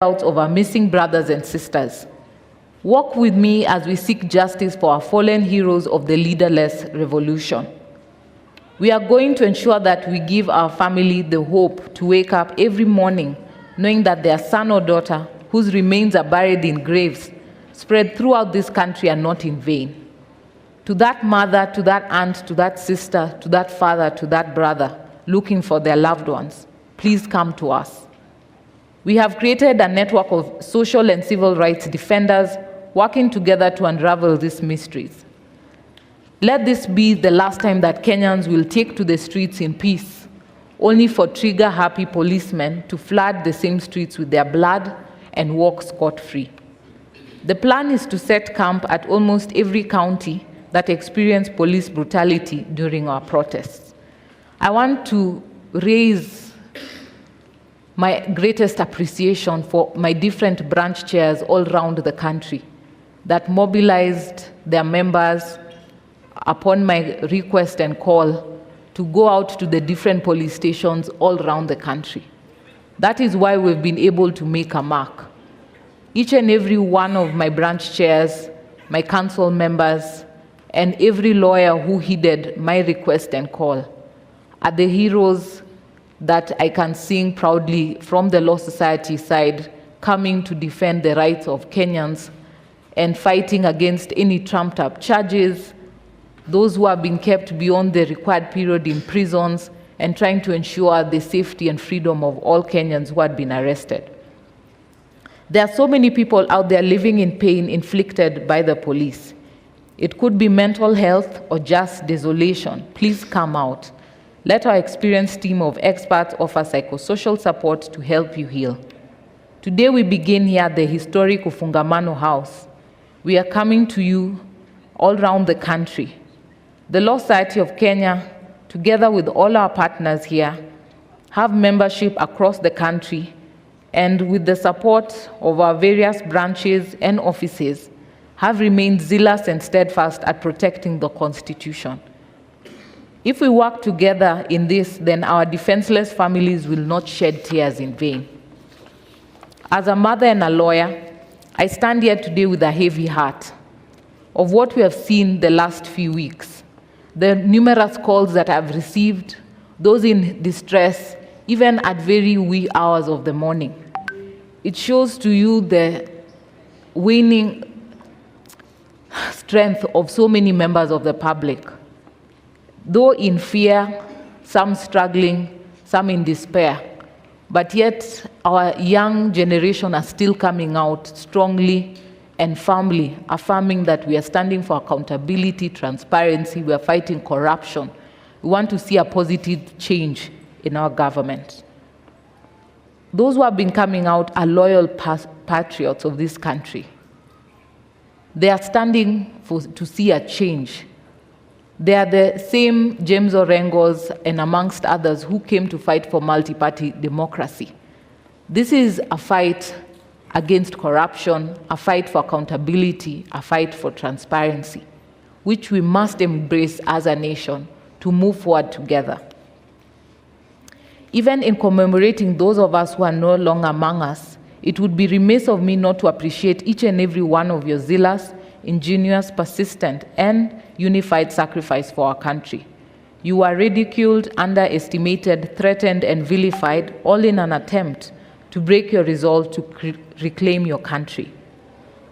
out of our missing brothers and sisters. Walk with me as we seek justice for our fallen heroes of the leaderless revolution. We are going to ensure that we give our family the hope to wake up every morning knowing that their son or daughter, whose remains are buried in graves spread throughout this country, are not in vain. To that mother, to that aunt, to that sister, to that father, to that brother looking for their loved ones, please come to us. We have created a network of social and civil rights defenders working together to unravel these mysteries. Let this be the last time that Kenyans will take to the streets in peace, only for trigger-happy policemen to flood the same streets with their blood and walk scot-free. The plan is to set camp at almost every county that experienced police brutality during our protests. I want to raise my greatest appreciation for my different branch chairs all around the country that mobilized their members upon my request and call to go out to the different police stations all around the country. That is why we've been able to make a mark. Each and every one of my branch chairs, my council members, and every lawyer who heeded my request and call are the heroes that I can sing proudly from the Law Society side, coming to defend the rights of Kenyans and fighting against any trumped-up charges, those who have been kept beyond the required period in prisons, and trying to ensure the safety and freedom of all Kenyans who had been arrested. There are so many people out there living in pain inflicted by the police. It could be mental health or just desolation. Please come out. Let our experienced team of experts offer psychosocial support to help you heal. Today we begin here at the historic Ufungamano House. We are coming to you all around the country. The Law Society of Kenya, together with all our partners here, have membership across the country, and with the support of our various branches and offices, have remained zealous and steadfast at protecting the Constitution. If we work together in this, then our defenseless families will not shed tears in vain. As a mother and a lawyer, I stand here today with a heavy heart of what we have seen the last few weeks, the numerous calls that I've received, those in distress, even at very wee hours of the morning. It shows to you the waning strength of so many members of the public. Though in fear, some struggling, some in despair, but yet our young generation are still coming out strongly and firmly, affirming that we are standing for accountability, transparency, we are fighting corruption. We want to see a positive change in our government. Those who have been coming out are loyal patriots of this country. They are standing to see a change. They are the same James Orengos and amongst others who came to fight for multi-party democracy. This is a fight against corruption, a fight for accountability, a fight for transparency, which we must embrace as a nation to move forward together. Even in commemorating those of us who are no longer among us, it would be remiss of me not to appreciate each and every one of your zealous, ingenious, persistent, and unified sacrifice for our country. You are ridiculed, underestimated, threatened, and vilified, all in an attempt to break your resolve to reclaim your country.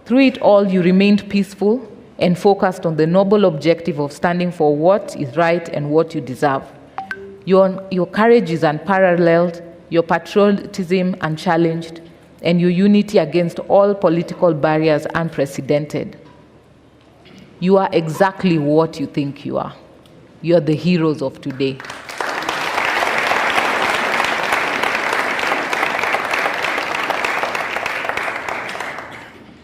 Through it all, you remained peaceful and focused on the noble objective of standing for what is right and what you deserve. Your courage is unparalleled, your patriotism unchallenged, and your unity against all political barriers unprecedented. You are exactly what you think you are. You are the heroes of today.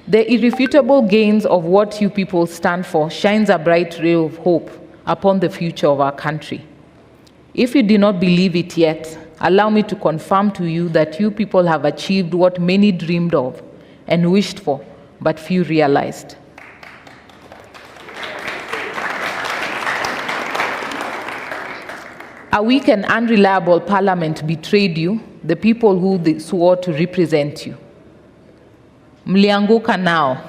The irrefutable gains of what you people stand for shines a bright ray of hope upon the future of our country. If you do not believe it yet, allow me to confirm to you that you people have achieved what many dreamed of and wished for, but few realized. A weak and unreliable parliament betrayed you, the people who they swore to represent you. Mlianguka now.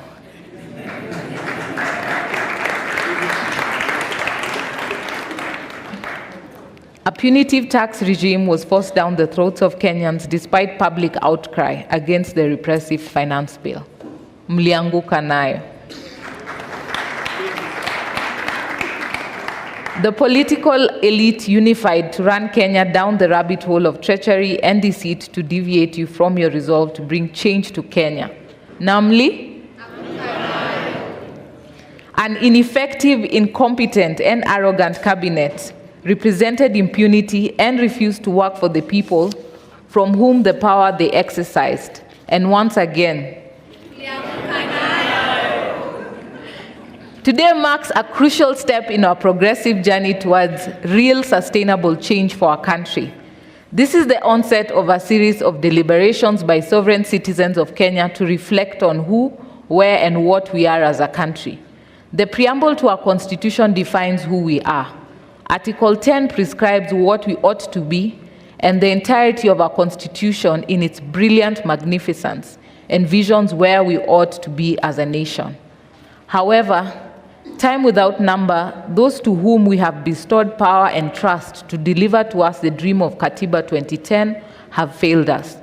A punitive tax regime was forced down the throats of Kenyans despite public outcry against the repressive finance bill. Mlianguka nayo. The political elite unified to run Kenya down the rabbit hole of treachery and deceit to deviate you from your resolve to bring change to Kenya. Namely, an ineffective, incompetent, and arrogant cabinet represented impunity and refused to work for the people from whom the power they exercised. And once again, today marks a crucial step in our progressive journey towards real sustainable change for our country. This is the onset of a series of deliberations by sovereign citizens of Kenya to reflect on who, where, and what we are as a country. The preamble to our constitution defines who we are. Article 10 prescribes what we ought to be, and the entirety of our constitution in its brilliant magnificence envisions where we ought to be as a nation. However, time without number, those to whom we have bestowed power and trust to deliver to us the dream of Katiba 2010 have failed us.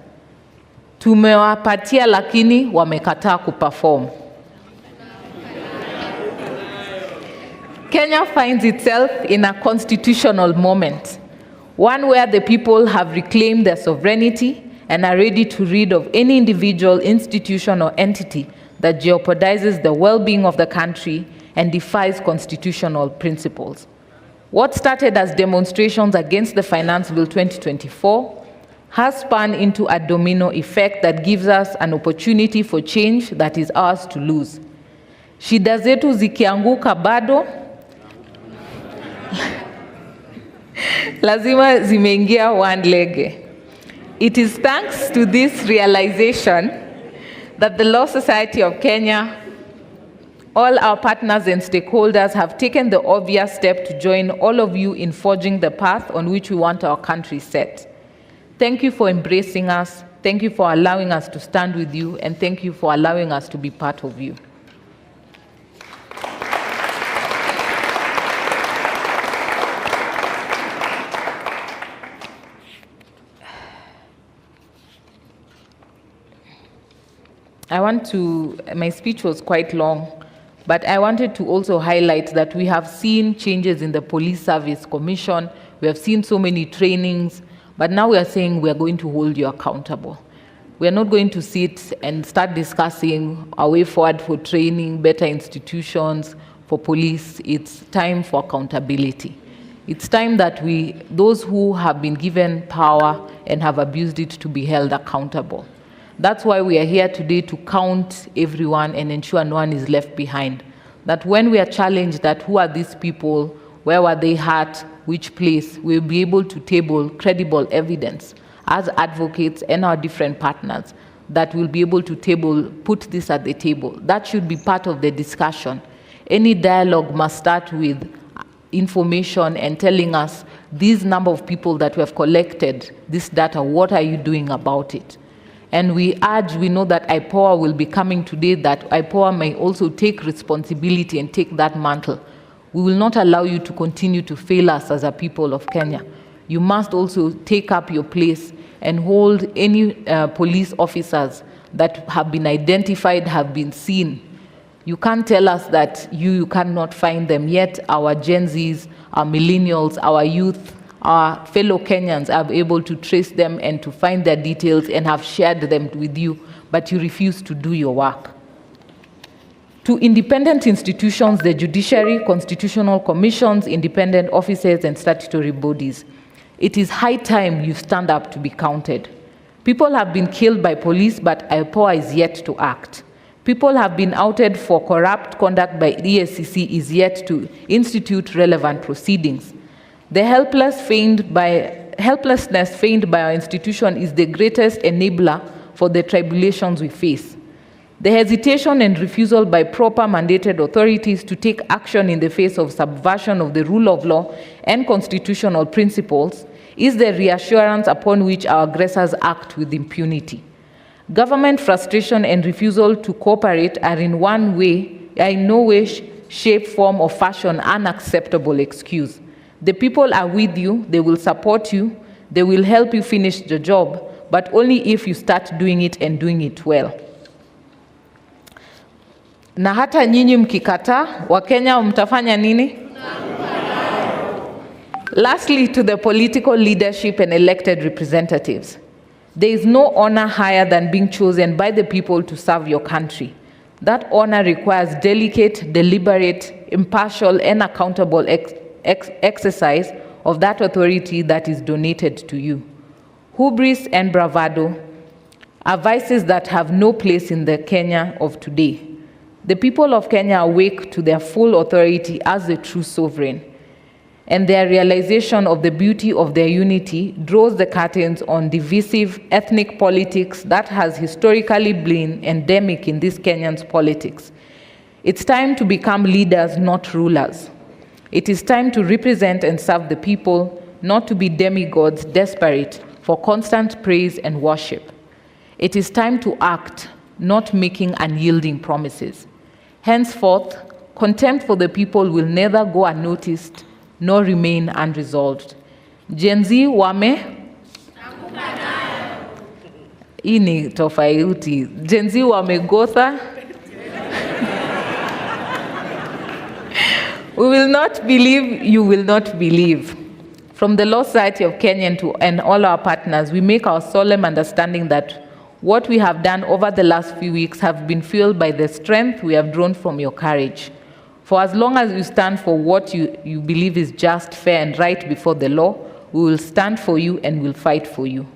Tumewapatia lakini wamekataa kuperform. Kenya finds itself in a constitutional moment, one where the people have reclaimed their sovereignty and are ready to rid of any individual, institution, or entity that jeopardizes the well-being of the country and defies constitutional principles. What started as demonstrations against the Finance Bill 2024 has spun into a domino effect that gives us an opportunity for change that is ours to lose. Shida zetu zikianguka bado, lazima zimeingia one leg. It is thanks to this realization that the Law Society of Kenya, all our partners and stakeholders have taken the obvious step to join all of you in forging the path on which we want our country set. Thank you for embracing us. Thank you for allowing us to stand with you, and thank you for allowing us to be part of you. My speech was quite long, but I wanted to also highlight that we have seen changes in the Police Service Commission. We have seen so many trainings, but now we are saying we are going to hold you accountable. We are not going to sit and start discussing a way forward for training, better institutions for police. It's time for accountability. It's time that those who have been given power and have abused it, to be held accountable. That's why we are here today, to count everyone and ensure no one is left behind. That when we are challenged that who are these people, where were they hurt, which place, we'll be able to table credible evidence as advocates and our different partners, that we'll be able to put this at the table. That should be part of the discussion. Any dialogue must start with information and telling us this number of people that we have collected, this data, what are you doing about it? And we know that IPOA will be coming today, that IPOA may also take responsibility and take that mantle. We will not allow you to continue to fail us as a people of Kenya. You must also take up your place and hold any police officers that have been identified, have been seen. You can't tell us that you cannot find them, yet our Gen Zs, our millennials, our youth, our fellow Kenyans are able to trace them and to find their details and have shared them with you, but you refuse to do your work. To independent institutions, the judiciary, constitutional commissions, independent offices, and statutory bodies, it is high time you stand up to be counted. People have been killed by police, but IPOA is yet to act. People have been outed for corrupt conduct by EACC is yet to institute relevant proceedings. The helplessness feigned by our institution is the greatest enabler for the tribulations we face. The hesitation and refusal by proper mandated authorities to take action in the face of subversion of the rule of law and constitutional principles is the reassurance upon which our aggressors act with impunity. Government frustration and refusal to cooperate are in no way, shape, form, or fashion unacceptable excuse. The people are with you, they will support you, they will help you finish the job, but only if you start doing it and doing it well. Na hata nyinyi mkikataa, Wakenya mtafanya nini? Lastly, to the political leadership and elected representatives. There is no honor higher than being chosen by the people to serve your country. That honor requires delicate, deliberate, impartial, and accountable exercise of that authority that is donated to you. Hubris and bravado are vices that have no place in the Kenya of today. The people of Kenya awake to their full authority as the true sovereign, and their realization of the beauty of their unity draws the curtains on divisive ethnic politics that has historically been endemic in this Kenyan's politics. It's time to become leaders, not rulers. It is time to represent and serve the people, not to be demigods desperate for constant praise and worship. It is time to act, not making unyielding promises. Henceforth, contempt for the people will neither go unnoticed nor remain unresolved. Gen Z wame? Ini tofauti. Gen Z wamegotha? We will not believe, you will not believe. From the Law Society of Kenya and all our partners, we make our solemn understanding that what we have done over the last few weeks have been fueled by the strength we have drawn from your courage. For as long as you stand for what you believe is just, fair, and right before the law, we will stand for you and will fight for you.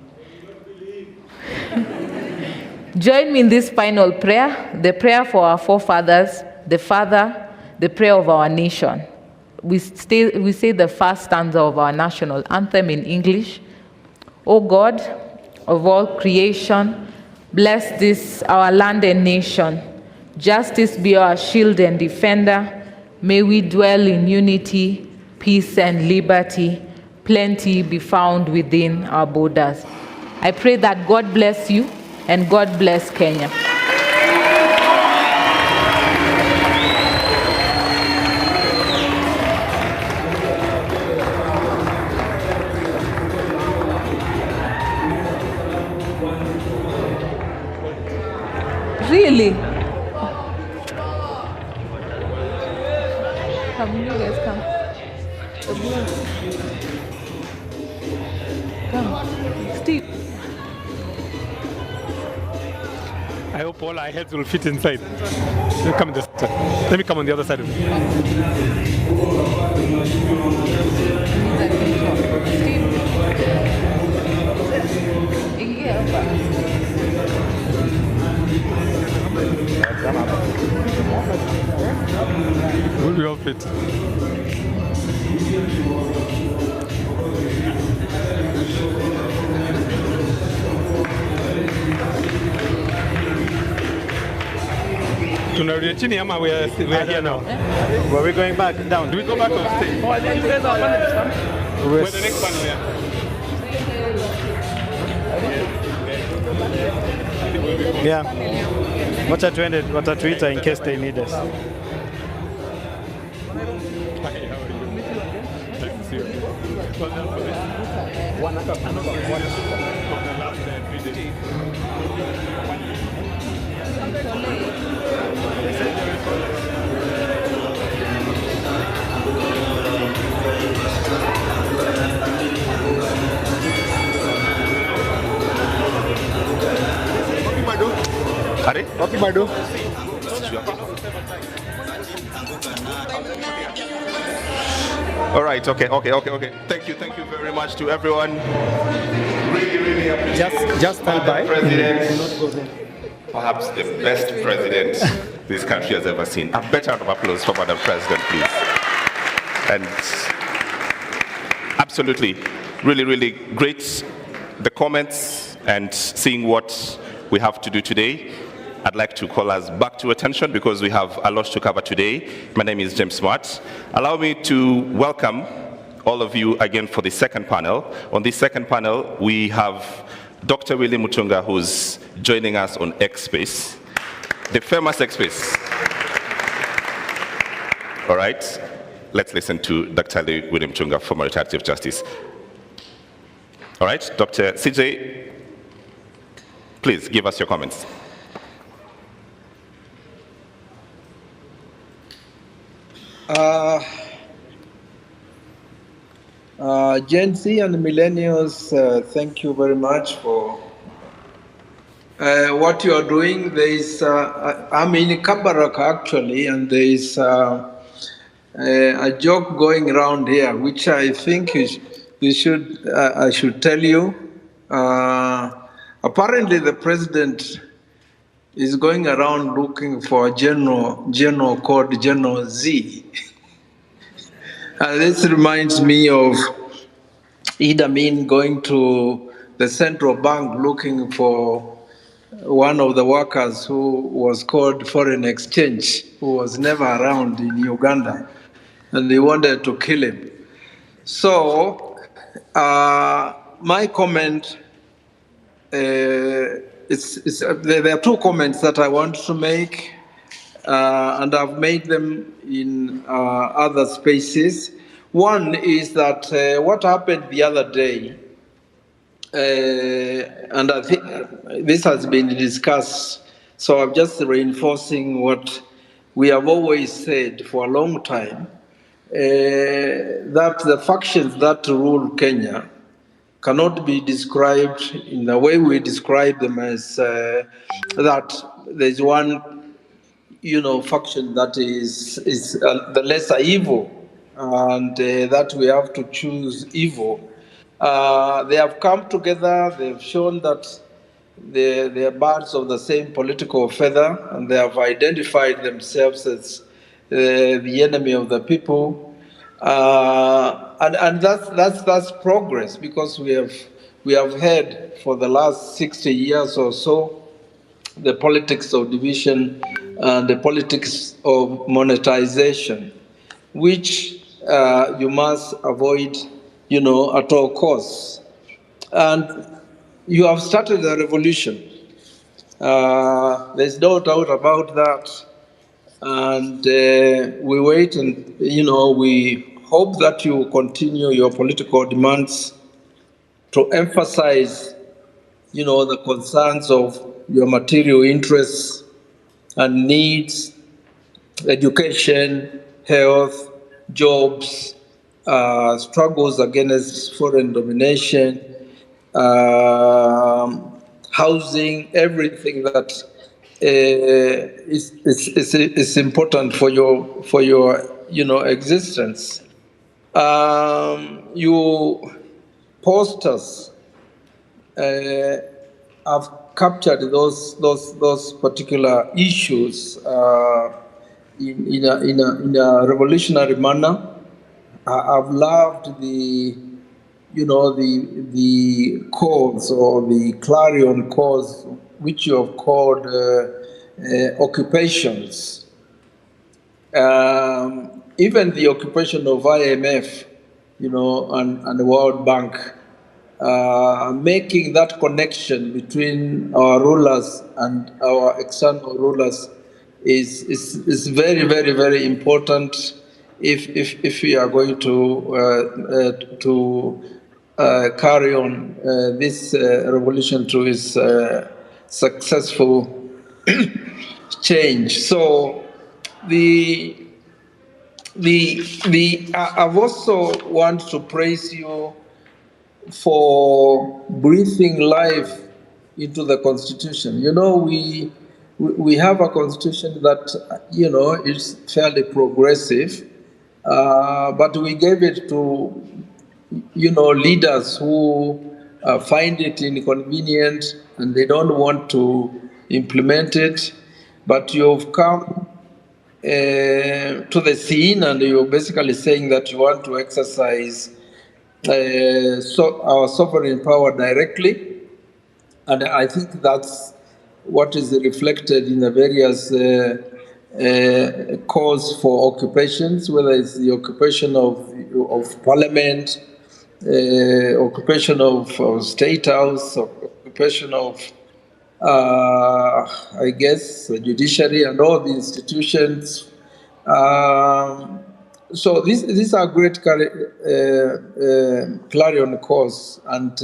Join me in this final prayer, the prayer for our forefathers, the Father, the prayer of our nation. We say the first stanza of our national anthem in English. O God of all creation, bless this our land and nation. Justice be our shield and defender. May we dwell in unity, peace, and liberty. Plenty be found within our borders. I pray that God bless you and God bless Kenya. Really? Come, you guys come. Come. Steve. I hope all our heads will fit inside. Let me come on this side. Let me come on the other side of me. Will we all fit? Tunarudia chini ama we are here now? Were we going back down? Do we go back on stage? Oh, I think you guys are panelists. We're the next panel, yeah. Yeah. Watatuita in case they need us. Hi, how are you? Nice to see you. Well done for this. One from the last 3 days. What do I do? All right, okay. Thank you very much to everyone. Really appreciate Just stand by. President, perhaps the best president this country has ever seen. A better round of applause for Madam President, please. And absolutely, really great, the comments and seeing what we have to do today. I'd like to call us back to attention because we have a lot to cover today. My name is James Smart. Allow me to welcome all of you again for the second panel. On this second panel, we have Dr. Willie Mutunga, who's joining us on X Space, the famous X Space. All right, let's listen to Dr. Lee William Chunga, former retired Chief Justice. All right, Dr. CJ, please give us your comments. Gen Z and millennials, thank you very much for what you are doing. There is, I'm in Kabarak actually, and there is a joke going around here, which I think I should tell you. Apparently, the president is going around looking for a general called General Z. This reminds me of Idi Amin going to the central bank looking for one of the workers who was called foreign exchange, who was never around in Uganda, and they wanted to kill him. So, my comment, there are two comments that I want to make, and I've made them in other spaces. One is that what happened the other day, and I think this has been discussed, so I'm just reinforcing what we have always said for a long time, that the factions that rule Kenya cannot be described in the way we describe them as that there's one faction that is the lesser evil, and that we have to choose evil. They have come together, they've shown that they are birds of the same political feather, and they have identified themselves as the enemy of the people. And that's progress, because we have had for the last 60 years or so the politics of division and the politics of monetization, which you must avoid, at all costs. And you have started a revolution. There's no doubt about that. And we wait and, we hope that you continue your political demands to emphasize, the concerns of your material interests and needs, education, health, jobs, struggles against foreign domination, housing, everything that is important for your existence. You posters have captured those particular issues in a revolutionary manner. I've loved the calls, or the clarion calls, which you have called occupations. Even the occupation of IMF, and the World Bank, making that connection between our rulers and our external rulers is very, very, very important if we are going to carry on this revolution to its successful change. So I've also want to praise you for breathing life into the Constitution. We have a Constitution that, is fairly progressive, but we gave it to, leaders who find it inconvenient and they don't want to implement it. But you've come to the scene, and you're basically saying that you want to exercise our sovereign power directly, and I think that's what is reflected in the various calls for occupations, whether it's the occupation of parliament, occupation of state house, occupation of I guess, the judiciary and all the institutions. So these are great clarion calls. And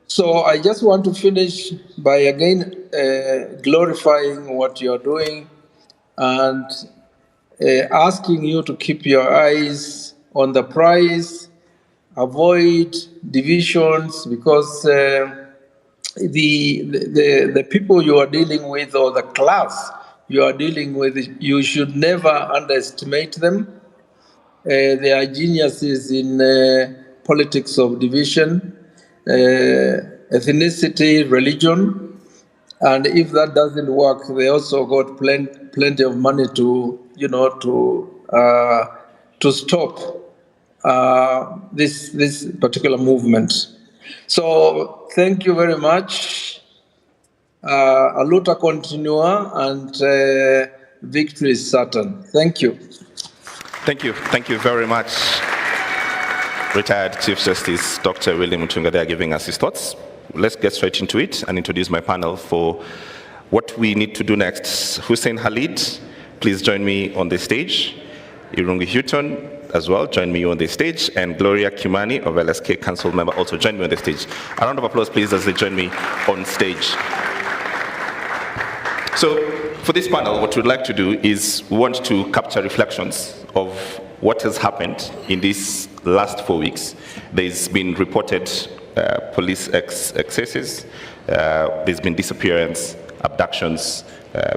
so I just want to finish by again glorifying what you're doing and asking you to keep your eyes on the prize, avoid divisions, because the people you are dealing with, or the class you are dealing with, you should never underestimate them. They are geniuses in politics of division, ethnicity, religion. And if that doesn't work, they also got plenty of money to, to stop this particular movement. So thank you very much. Aluta continua, and victory is certain. Thank you. Thank you very much, retired Chief Justice Dr. William Mutunga. They are giving us his thoughts. Let's get straight into it and introduce my panel for what we need to do next. Hussein Khalid, please join me on the stage. Irungi Houghton as well, join me on the stage. And Gloria Kimani of LSK Council member also join me on the stage. A round of applause, please, as they join me on stage. So for this panel, what we'd like to do is we want to capture reflections of what has happened in these last 4 weeks. There's been reported police excesses, there's been disappearance, abductions,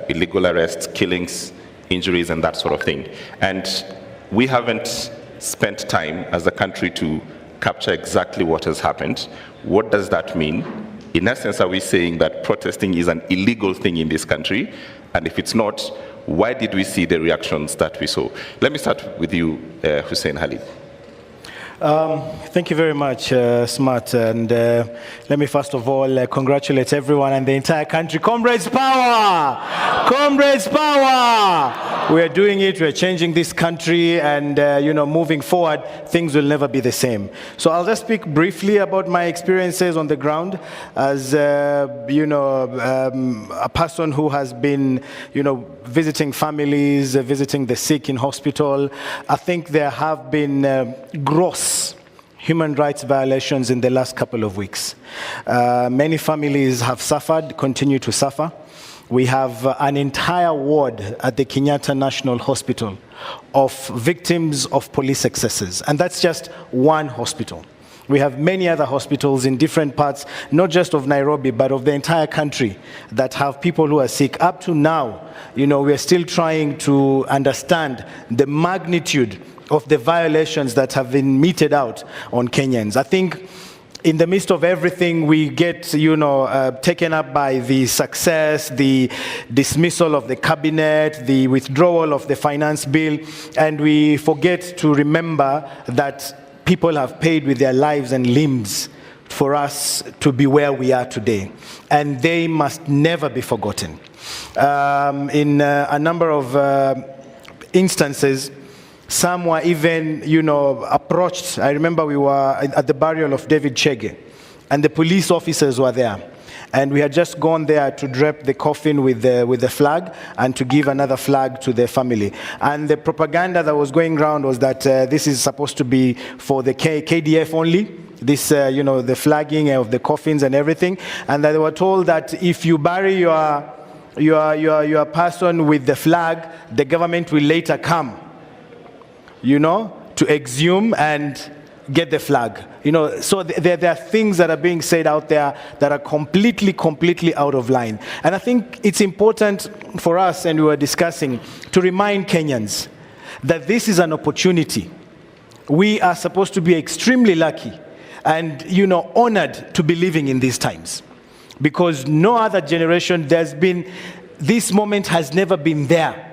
illegal arrests, killings, injuries, and that sort of thing. And we haven't spent time as a country to capture exactly what has happened. What does that mean? In essence, are we saying that protesting is an illegal thing in this country? And if it's not, why did we see the reactions that we saw? Let me start with you, Hussein Khalid. Thank you very much, Smart. And let me first of all congratulate everyone and the entire country. Comrades power! Comrades power! We're doing it, we're changing this country, and moving forward, things will never be the same. So I'll just speak briefly about my experiences on the ground as, a person who has been, visiting families, visiting the sick in hospital. I think there have been gross human rights violations in the last couple of weeks. Many families have suffered, continue to suffer. We have an entire ward at the Kenyatta National Hospital of victims of police excesses, and that's just one hospital. We have many other hospitals in different parts, not just of Nairobi, but of the entire country, that have people who are sick. Up to now, we're still trying to understand the magnitude of the violations that have been meted out on Kenyans. I think in the midst of everything, we get, taken up by the success, the dismissal of the cabinet, the withdrawal of the finance bill, and we forget to remember that people have paid with their lives and limbs for us to be where we are today, and they must never be forgotten. In a number of instances, some were even, approached. I remember we were at the burial of David Chege, and the police officers were there. And we had just gone there to drape the coffin with the flag and to give another flag to the family. And the propaganda that was going around was that this is supposed to be for the KDF only, this, the flagging of the coffins and everything. And they were told that if you bury your person with the flag, the government will later come, to exhume and get the flag. So there are things that are being said out there that are completely out of line. And I think it's important for us, and we were discussing, to remind Kenyans that this is an opportunity. We are supposed to be extremely lucky and, honored to be living in these times. Because no other generation, this moment has never been there.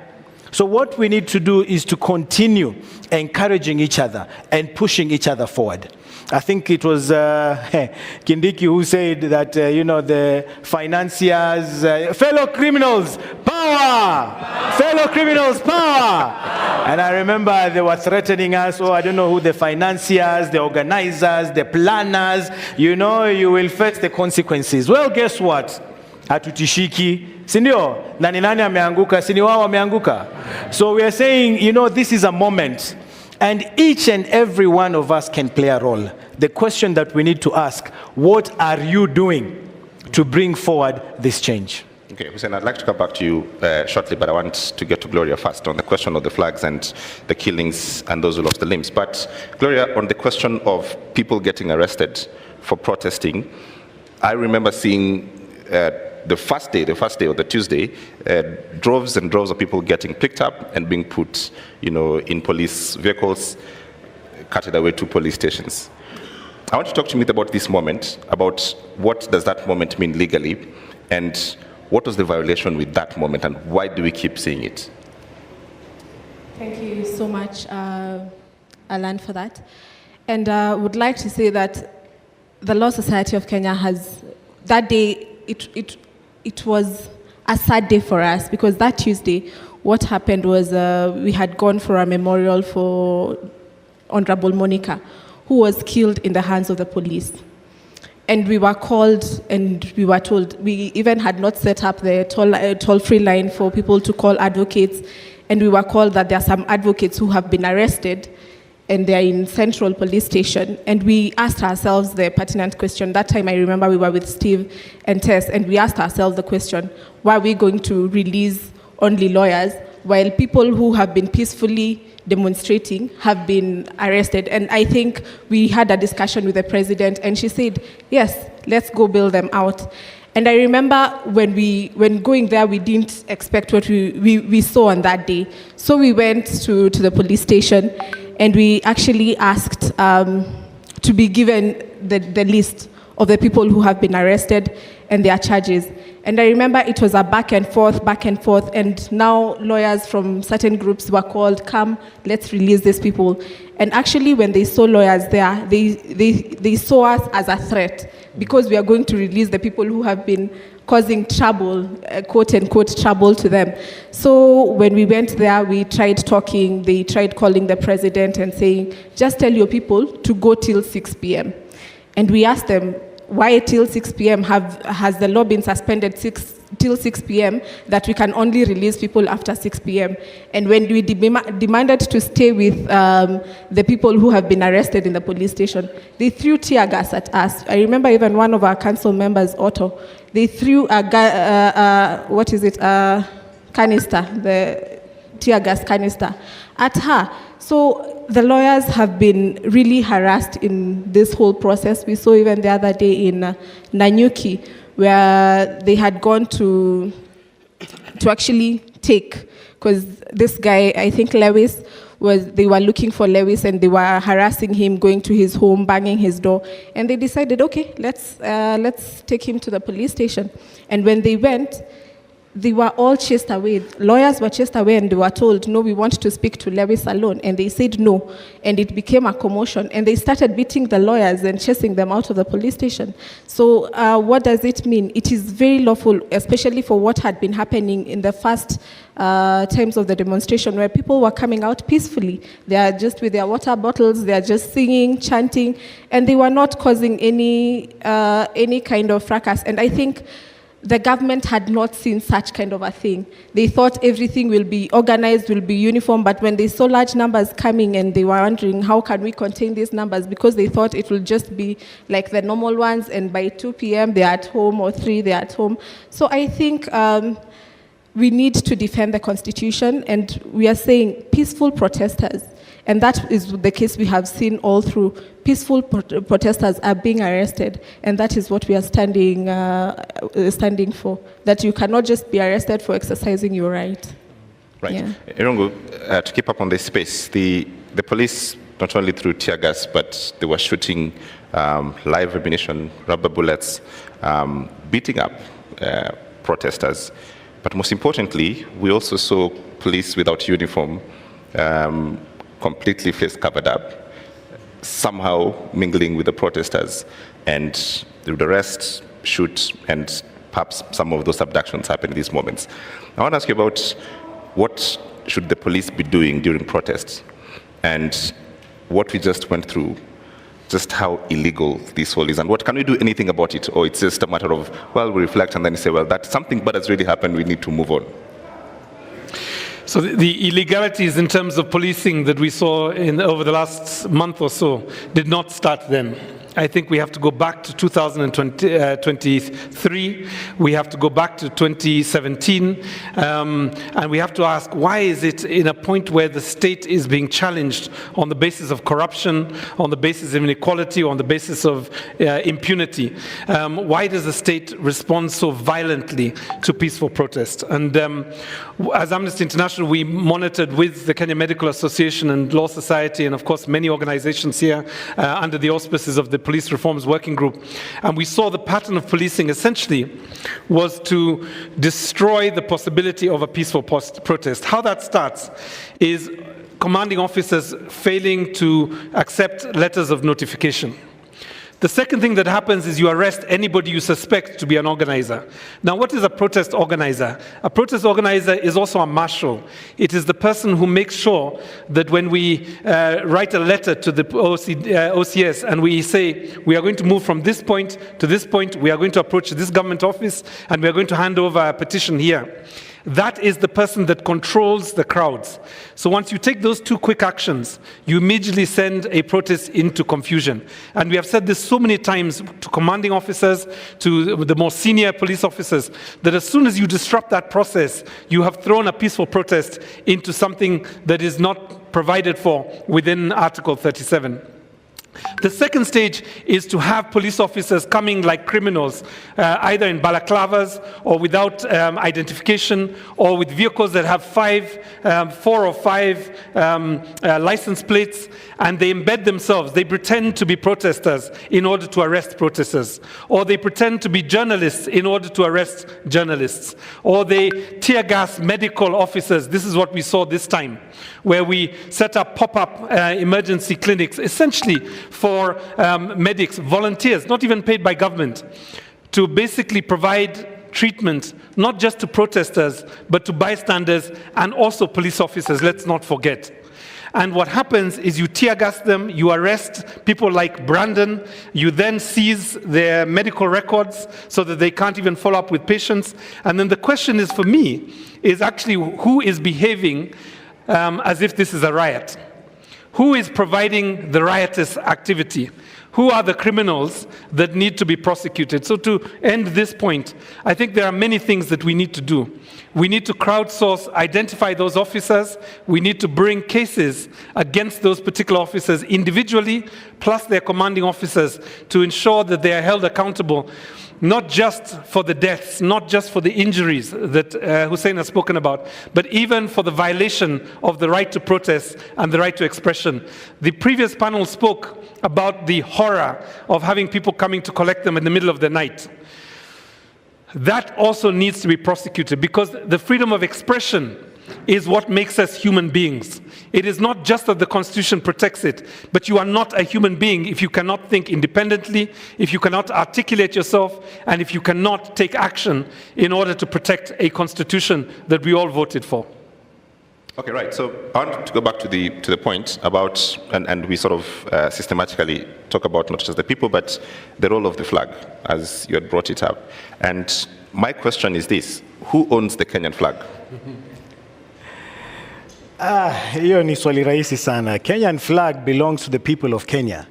So what we need to do is to continue encouraging each other and pushing each other forward. I think it was Kindiki who said that, the financiers, fellow criminals, power! power. Fellow criminals, power. And I remember they were threatening us, I don't know who, the financiers, the organizers, the planners, you will face the consequences. Well, guess what? Hatutishiki. Sindio? Nani ameanguka? Sini wao ameanguka. So we are saying, this is a moment. And each and every one of us can play a role. The question that we need to ask, what are you doing to bring forward this change? Okay, Hussein, I'd like to come back to you shortly, but I want to get to Gloria first on the question of the flags and the killings and those who lost the limbs. But Gloria, on the question of people getting arrested for protesting, I remember seeing the first day or the Tuesday, droves and droves of people getting picked up and being put, in police vehicles, carted away to police stations. I want you to talk to me about this moment, about what does that moment mean legally, and what was the violation with that moment, and why do we keep seeing it? Thank you so much, Alan, for that. And I would like to say that the Law Society of Kenya has, that day, it was a sad day for us, because that Tuesday, what happened was we had gone for a memorial for Honorable Monica, who was killed in the hands of the police. And we were called and we were told, we even had not set up the toll-free line for people to call advocates. And we were called that there are some advocates who have been arrested and they're in Central Police Station. And we asked ourselves the pertinent question. That time I remember we were with Steve and Tess, and we asked ourselves the question, why are we going to release only lawyers while people who have been peacefully demonstrating have been arrested? And I think we had a discussion with the president, and she said, yes, let's go bail them out. And I remember when going there, we didn't expect what we saw on that day. So we went to the police station, and we actually asked to be given the list of the people who have been arrested and their charges. And I remember it was a back and forth, and now lawyers from certain groups were called, come, let's release these people. And actually, when they saw lawyers there, they saw us as a threat, because we are going to release the people who have been causing trouble, quote-unquote trouble to them. So when we went there, we tried talking, they tried calling the president and saying, just tell your people to go till 6 p.m. And we asked them, why till 6 p.m.? Has the law been suspended till 6 p.m. that we can only release people after 6 p.m.? And when we demanded to stay with the people who have been arrested in the police station, they threw tear gas at us. I remember even one of our council members, Otto, they threw a canister, the tear gas canister, at her. So the lawyers have been really harassed in this whole process. We saw even the other day in Nanyuki, where they had gone to actually take, because this guy, I think Lewis, they were looking for Lewis and they were harassing him, going to his home, banging his door. And they decided, okay, let's take him to the police station. And when they went, they were all chased away. Lawyers were chased away and they were told, no, we want to speak to Lewis alone. And they said no. And it became a commotion. And they started beating the lawyers and chasing them out of the police station. So what does it mean? It is very lawful, especially for what had been happening in the first times of the demonstration, where people were coming out peacefully. They are just with their water bottles, they are just singing, chanting, and they were not causing any kind of fracas. And I think the government had not seen such kind of a thing. They thought everything will be organized, will be uniform, but when they saw large numbers coming and they were wondering, how can we contain these numbers? Because they thought it will just be like the normal ones, and by 2 p.m. they're at home, or 3 they're at home. So I think we need to defend the Constitution, and we are saying peaceful protesters, and that is the case we have seen all through. Peaceful protesters are being arrested, and that is what we are standing for, that you cannot just be arrested for exercising your right. Right. Yeah. Irungu, to keep up on this space, the police not only threw tear gas, but they were shooting live ammunition, rubber bullets, beating up protesters. But most importantly, we also saw police without uniform, completely face covered up, somehow mingling with the protesters, and the arrest, shoot, and perhaps some of those abductions happen in these moments. I want to ask you about what should the police be doing during protests, and what we just went through, just how illegal this all is, and what can we do anything about it, or it's just a matter of, well, we reflect and then say, well, that's something bad has really happened, we need to move on. So the illegalities in terms of policing that we saw over the last month or so did not start then. I think we have to go back to 2023, we have to go back to 2017, and we have to ask, why is it in a point where the state is being challenged on the basis of corruption, on the basis of inequality, on the basis of impunity? Why does the state respond so violently to peaceful protest? And as Amnesty International, we monitored with the Kenya Medical Association and Law Society, and of course many organizations here under the auspices of the Police Reforms Working Group. And we saw the pattern of policing essentially was to destroy the possibility of a peaceful protest. How that starts is commanding officers failing to accept letters of notification. The second thing that happens is you arrest anybody you suspect to be an organizer. Now, what is a protest organizer? A protest organizer is also a marshal. It is the person who makes sure that when we write a letter to the OCS and we say, we are going to move from this point to this point, we are going to approach this government office, and we are going to hand over a petition here. That is the person that controls the crowds. So once you take those two quick actions, you immediately send a protest into confusion. And we have said this so many times to commanding officers, to the more senior police officers, that as soon as you disrupt that process, you have thrown a peaceful protest into something that is not provided for within Article 37. The second stage is to have police officers coming like criminals, either in balaclavas or without identification, or with vehicles that have 4 or 5 license plates, and they embed themselves. They pretend to be protesters in order to arrest protesters, or they pretend to be journalists in order to arrest journalists, or they tear gas medical officers. This is what we saw this time, where we set up pop-up emergency clinics, essentially for medics, volunteers, not even paid by government, to basically provide treatment, not just to protesters, but to bystanders and also police officers, let's not forget. And what happens is you tear gas them, you arrest people like Brandon, you then seize their medical records so that they can't even follow up with patients. And then the question is, for me, is actually who is behaving as if this is a riot? Who is providing the riotous activity? Who are the criminals that need to be prosecuted? So to end this point, I think there are many things that we need to do. We need to crowdsource, identify those officers. We need to bring cases against those particular officers individually, plus their commanding officers, to ensure that they are held accountable, not just for the deaths, not just for the injuries that Hussein has spoken about, but even for the violation of the right to protest and the right to expression. The previous panel spoke about the horror of having people coming to collect them in the middle of the night. That also needs to be prosecuted, because the freedom of expression is what makes us human beings. It is not just that the Constitution protects it, but you are not a human being if you cannot think independently, if you cannot articulate yourself, and if you cannot take action in order to protect a Constitution that we all voted for. Okay, right. So I want to go back to the point about, and we sort of systematically talk about not just the people, but the role of the flag, as you had brought it up. And my question is this: who owns the Kenyan flag? Hiyo ni swali rahisi sana. Kenyan flag belongs to the people of Kenya.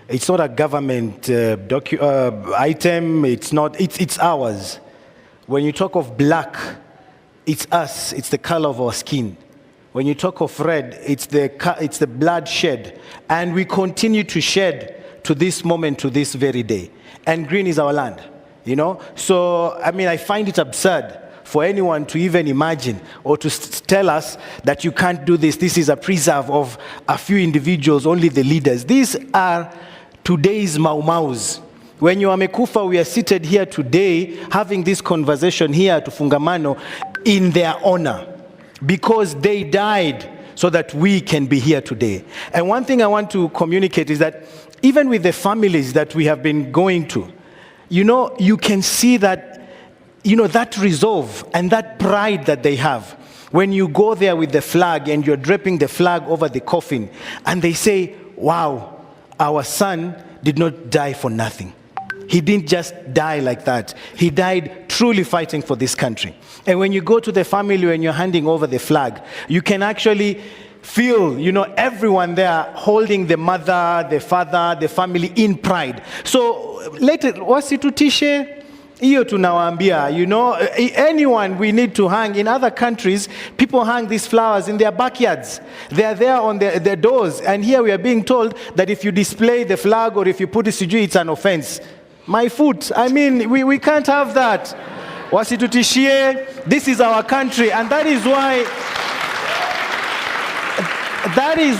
It's not a government item. It's not. It's ours. When you talk of black, it's us. It's the color of our skin. When you talk of red, it's the blood shed, and we continue to shed to this moment, to this very day. And green is our land, you know. So I mean, I find it absurd for anyone to even imagine or to tell us that you can't do this. This is a preserve of a few individuals, only the leaders. These are today's Mau Maus. When you are Mekufa, we are seated here today having this conversation here at Ufungamano in their honor, because they died so that we can be here today. And one thing I want to communicate is that even with the families that we have been going to, you know, you can see that that resolve and that pride that they have. When you go there with the flag and you're draping the flag over the coffin, and they say, wow, our son did not die for nothing. He didn't just die like that. He died truly fighting for this country. And when you go to the family, when you're handing over the flag, you can actually feel, everyone there holding the mother, the father, the family in pride. So, wasitutishe hiyo tunawaambia, anyone we need to hang. In other countries, people hang these flowers in their backyards. They are there on their doors. And here we are being told that if you display the flag or if you put it sijui, it's an offense. My foot, we can't have that. Wasitutishie, this is our country, and that is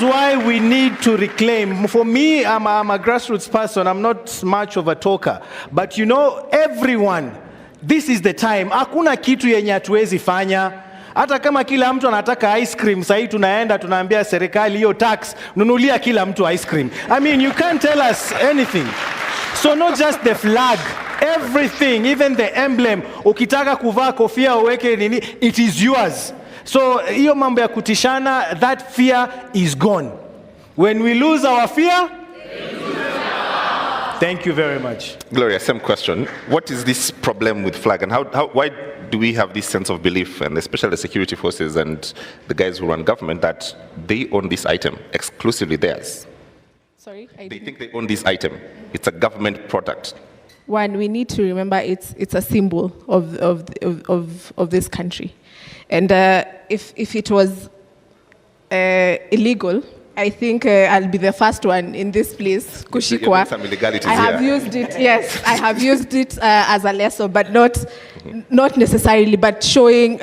why we need to reclaim. For me, I'm a grassroots person. I'm not much of a talker. But everyone, this is the time. Hakuna kitu yenye hatuwezi fanya. Hata kama kila mtu anataka ice cream, sasa tunaambia serikali hiyo tax, nunulia kila mtu ice cream. You can't tell us anything. So not just the flag, everything, even the emblem. Ukitaka kuvaa kofia uweke nini, it is yours. So hiyo mambo ya kutishana, that fear is gone. When we lose our fear, thank you very much. Gloria, same question. What is this problem with flag, and why do we have this sense of belief, and especially the security forces and the guys who run government, that they own this item, exclusively theirs? Sorry? They think they own this item. It's a government product. One, we need to remember it's a symbol of this country. And if it was illegal, I think I'll be the first one in this place, Kushikwa. Some illegalities I have used it, yes, I have used it as a lesson, but not necessarily, but showing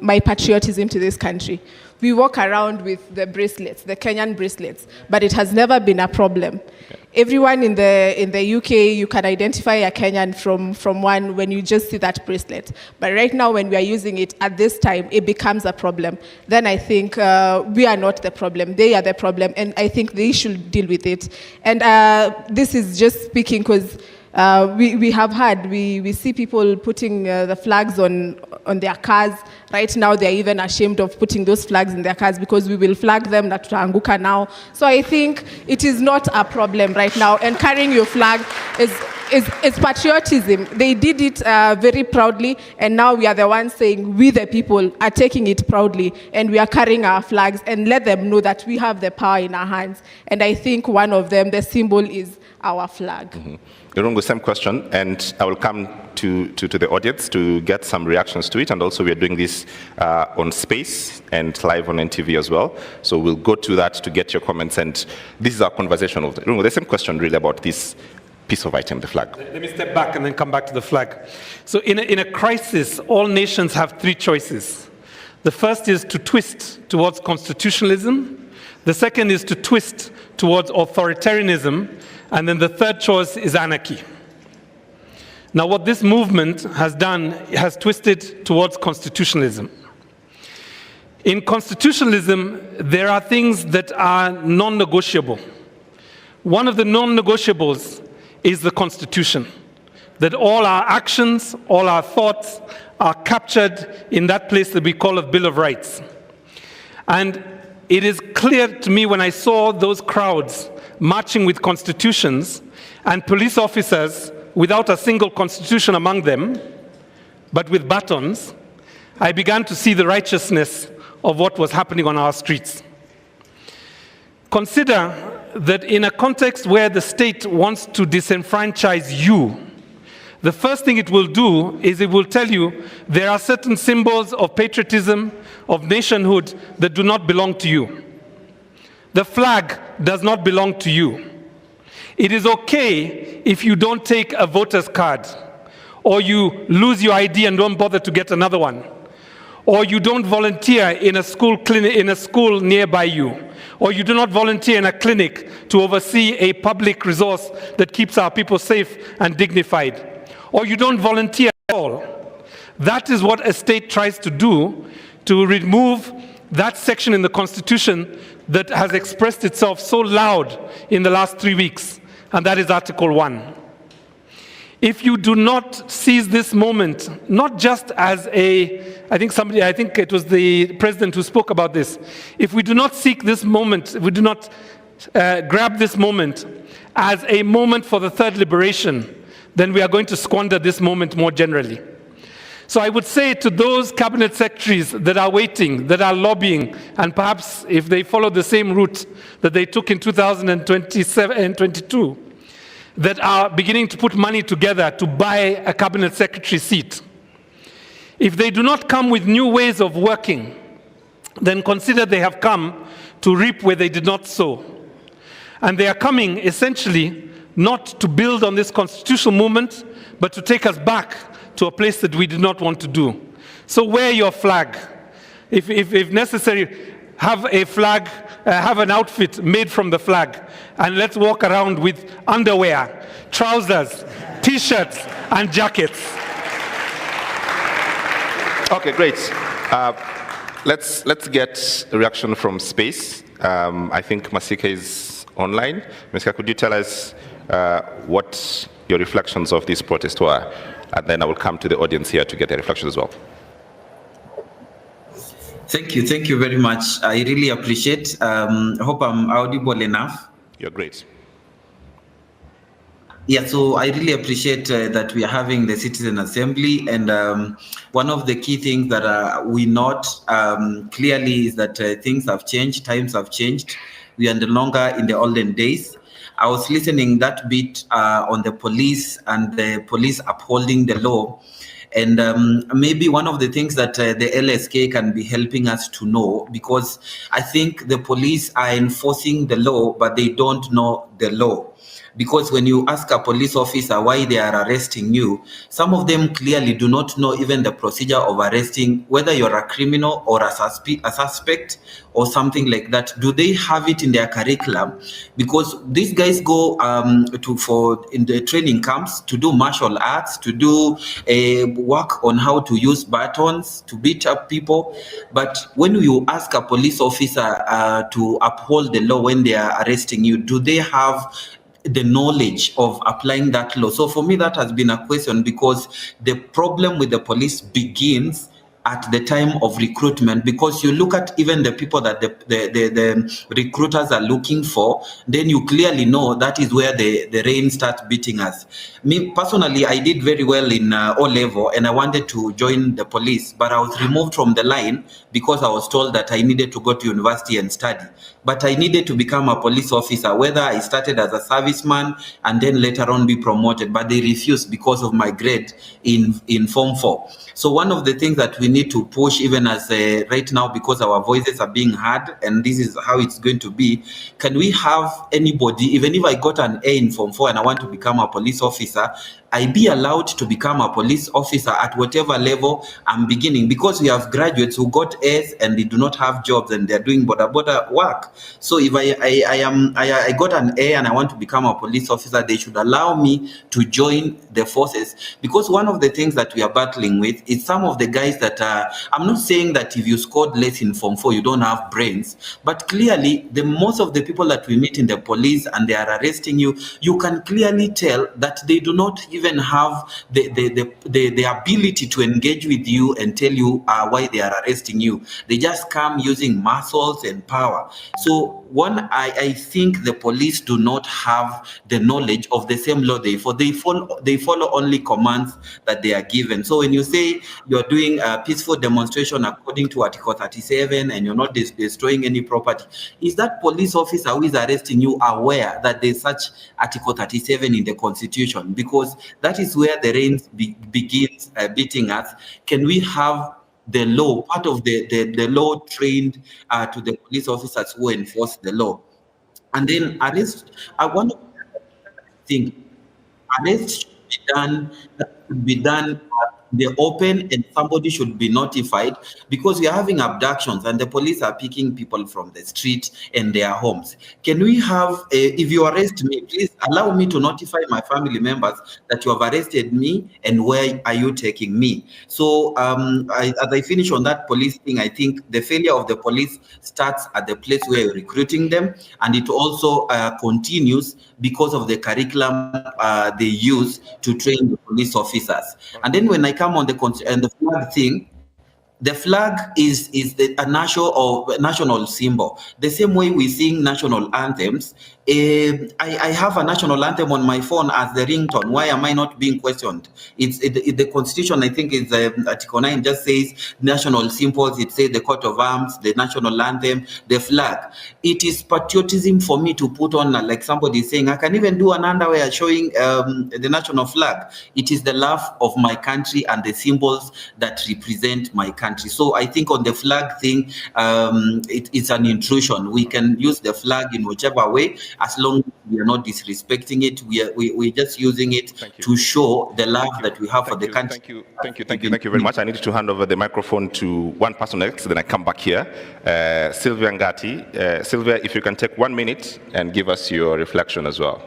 my patriotism to this country. We walk around with the bracelets, the Kenyan bracelets, but it has never been a problem. Okay. Everyone in the UK, you can identify a Kenyan from one when you just see that bracelet. But right now, when we are using it at this time, it becomes a problem. Then I think we are not the problem. They are the problem, and I think they should deal with it. And this is just speaking because we have had, we see people putting the flags on their cars. Right now, they're even ashamed of putting those flags in their cars because we will flag them na tutaanguka now. So I think it is not a problem right now. And carrying your flag is patriotism. They did it very proudly, and now we are the ones saying we the people are taking it proudly, and we are carrying our flags, and let them know that we have the power in our hands. And I think one of them, the symbol, is our flag. Mm-hmm. Irungu, same question, and I will come to the audience to get some reactions to it, and also we are doing this on Space and live on NTV as well, so we'll go to that to get your comments, and this is our conversation of Irungu, the same question really about this piece of item, the flag. Let me step back and then come back to the flag. So in a crisis, all nations have three choices. The first is to twist towards constitutionalism, the second is to twist towards authoritarianism, and then the third choice is anarchy. Now, what this movement has done has twisted towards constitutionalism. In constitutionalism, there are things that are non-negotiable. One of the non-negotiables is the Constitution, that all our actions, all our thoughts are captured in that place that we call a Bill of Rights. And it is clear to me when I saw those crowds marching with constitutions and police officers without a single constitution among them, but with batons, I began to see the righteousness of what was happening on our streets. Consider that in a context where the state wants to disenfranchise you, the first thing it will do is it will tell you there are certain symbols of patriotism, of nationhood that do not belong to you. The flag does not belong to you. It is okay if you don't take a voter's card, or you lose your ID and don't bother to get another one, or you don't volunteer in a school clinic, in a school nearby you, or you do not volunteer in a clinic to oversee a public resource that keeps our people safe and dignified, or you don't volunteer at all. That is what a state tries to do, to remove that section in the Constitution that has expressed itself so loud in the last 3 weeks, and that is Article 1. if you do not seize this moment, not just as I think it was the president who spoke about this. If we do not seek this moment, if we do not grab this moment as a moment for the third liberation, then we are going to squander this moment more generally. So I would say to those cabinet secretaries that are waiting, that are lobbying, and perhaps if they follow the same route that they took in 2027 and 22, that are beginning to put money together to buy a cabinet secretary seat, if they do not come with new ways of working, then consider they have come to reap where they did not sow. And they are coming essentially not to build on this constitutional movement, but to take us back to a place that we did not want to do. So wear your flag. If necessary, have a flag, have an outfit made from the flag, and let's walk around with underwear, trousers, t-shirts, and jackets. Okay, great. Let's get a reaction from space. I think Masika is online. Masika, could you tell us what your reflections of this protest were? And then I will come to the audience here to get their reflections as well. Thank you very much. I really appreciate. I hope I'm audible enough. You're great. Yeah, so I really appreciate that we are having the Citizen Assembly, and one of the key things that we note clearly is that things have changed, times have changed. We are no longer in the olden days. I was listening that bit on the police and the police upholding the law. And maybe one of the things that the LSK can be helping us to know, because I think the police are enforcing the law, but they don't know the law. Because when you ask a police officer why they are arresting you, some of them clearly do not know even the procedure of arresting, whether you're a criminal or a suspect or something like that. Do they have it in their curriculum? Because these guys go in the training camps to do martial arts, to do work on how to use batons to beat up people. But when you ask a police officer to uphold the law when they are arresting you, do they have the knowledge of applying that law? So for me, that has been a question, because the problem with the police begins at the time of recruitment, because you look at even the people that the recruiters are looking for, then you clearly know that is where the rain starts beating us. Me personally, I did very well in O-level, and I wanted to join the police, but I was removed from the line because I was told that I needed to go to university and study. But I needed to become a police officer, whether I started as a serviceman and then later on be promoted, but they refused because of my grade in Form 4. So one of the things that we need to push, even as right now, because our voices are being heard, and this is how it's going to be, can we have anybody, even if I got an A in Form 4 and I want to become a police officer, I be allowed to become a police officer at whatever level I'm beginning? Because we have graduates who got A's and they do not have jobs and they're doing border work. So if I got an A and I want to become a police officer, they should allow me to join the forces. Because one of the things that we are battling with is some of the guys that I'm not saying that if you scored less in Form 4, you don't have brains, but clearly most of the people that we meet in the police and they are arresting you, you can clearly tell that they do not even have the ability to engage with you and tell you why they are arresting you. They just come using muscles and power. So I think the police do not have the knowledge of the same law they follow only commands that they are given. So when you say you're doing a peaceful demonstration according to Article 37 and you're not destroying any property, is that police officer who is arresting you aware that there's such Article 37 in the Constitution? Because that is where the rain begins beating us. Can we have the law, part of the law trained to the police officers who enforce the law? And then arrest, I want to think, arrest should be done the open, and somebody should be notified, because we are having abductions and the police are picking people from the street and their homes. Can we have, if you arrest me, please allow me to notify my family members that you have arrested me and where are you taking me? So as I finish on that police thing, I think the failure of the police starts at the place where you're recruiting them, and it also continues because of the curriculum they use to train the police officers. And then when I come on the flag thing, the flag is a national symbol. The same way we sing national anthems. I have a national anthem on my phone as the ringtone. Why am I not being questioned? The Constitution, I think, is Article 9 just says national symbols. It says the coat of arms, the national anthem, the flag. It is patriotism for me to put on, like somebody is saying, I can even do an underwear showing the national flag. It is the love of my country and the symbols that represent my country. So I think on the flag thing, it's an intrusion. We can use the flag in whichever way, as long as we are not disrespecting it. We're just using it to show the love that we have for the country. Thank you very much. I need to hand over the microphone to one person next, then I come back here. Sylvia Ngati. Sylvia, if you can take 1 minute and give us your reflection as well.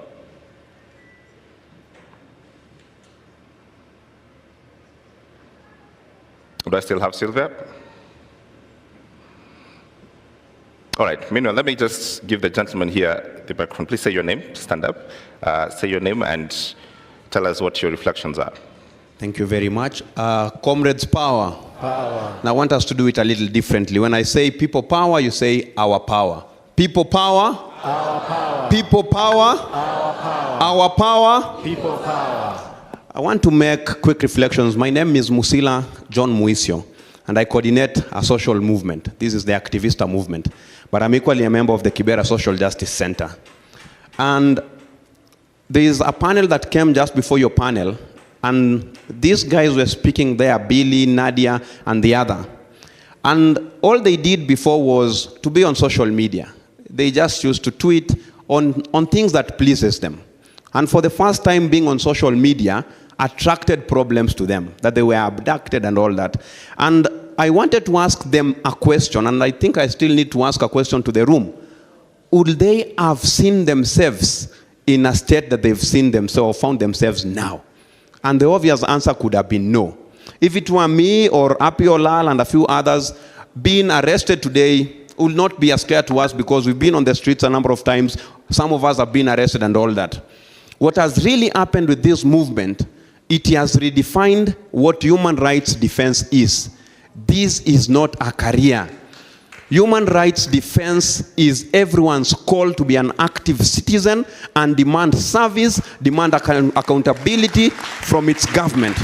Do I still have Sylvia? All right, meanwhile, let me just give the gentleman here the microphone. Please say your name, stand up, say your name and tell us what your reflections are. Thank you very much. Comrades power. Power. Now I want us to do it a little differently. When I say people power, you say our power. People power. Our power. People power. Our power. Our power. People power. I want to make quick reflections. My name is Musila John Muisio, and I coordinate a social movement. This is the Activista movement. But I'm equally a member of the Kibera Social Justice Center. And there is a panel that came just before your panel, and these guys were speaking there, Billy, Nadia, and the other. And all they did before was to be on social media. They just used to tweet on things that pleases them. And for the first time, being on social media attracted problems to them, that they were abducted and all that. And I wanted to ask them a question, and I think I still need to ask a question to the room. Would they have seen themselves in a state that they've seen themselves or found themselves now? And the obvious answer could have been no. If it were me or Apiolal and a few others, being arrested today will not be a scare to us because we've been on the streets a number of times. Some of us have been arrested and all that. What has really happened with this movement, it has redefined what human rights defense is. This is not a career. Human rights defense is everyone's call to be an active citizen and demand service, demand accountability from its government.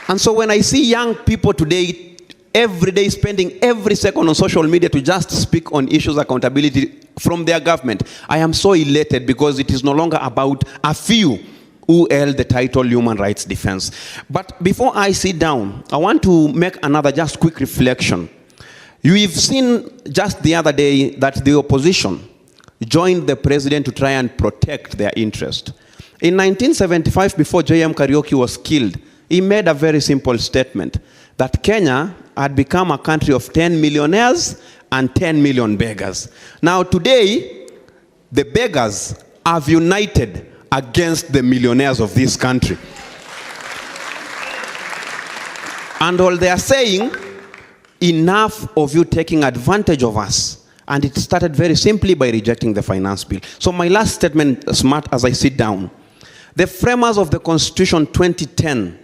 And so when I see young people today, every day spending every second on social media to just speak on issues of accountability from their government, I am so elated because it is no longer about a few who held the title human rights defense. But before I sit down, I want to make another just quick reflection. You've seen just the other day that the opposition joined the president to try and protect their interest. In 1975, before J.M. Kariuki was killed, he made a very simple statement that Kenya had become a country of 10 millionaires and 10 million beggars. Now today, the beggars have united against the millionaires of this country. And all they are saying, enough of you taking advantage of us. And it started very simply by rejecting the finance bill. So my last statement, smart as I sit down. The framers of the Constitution 2010,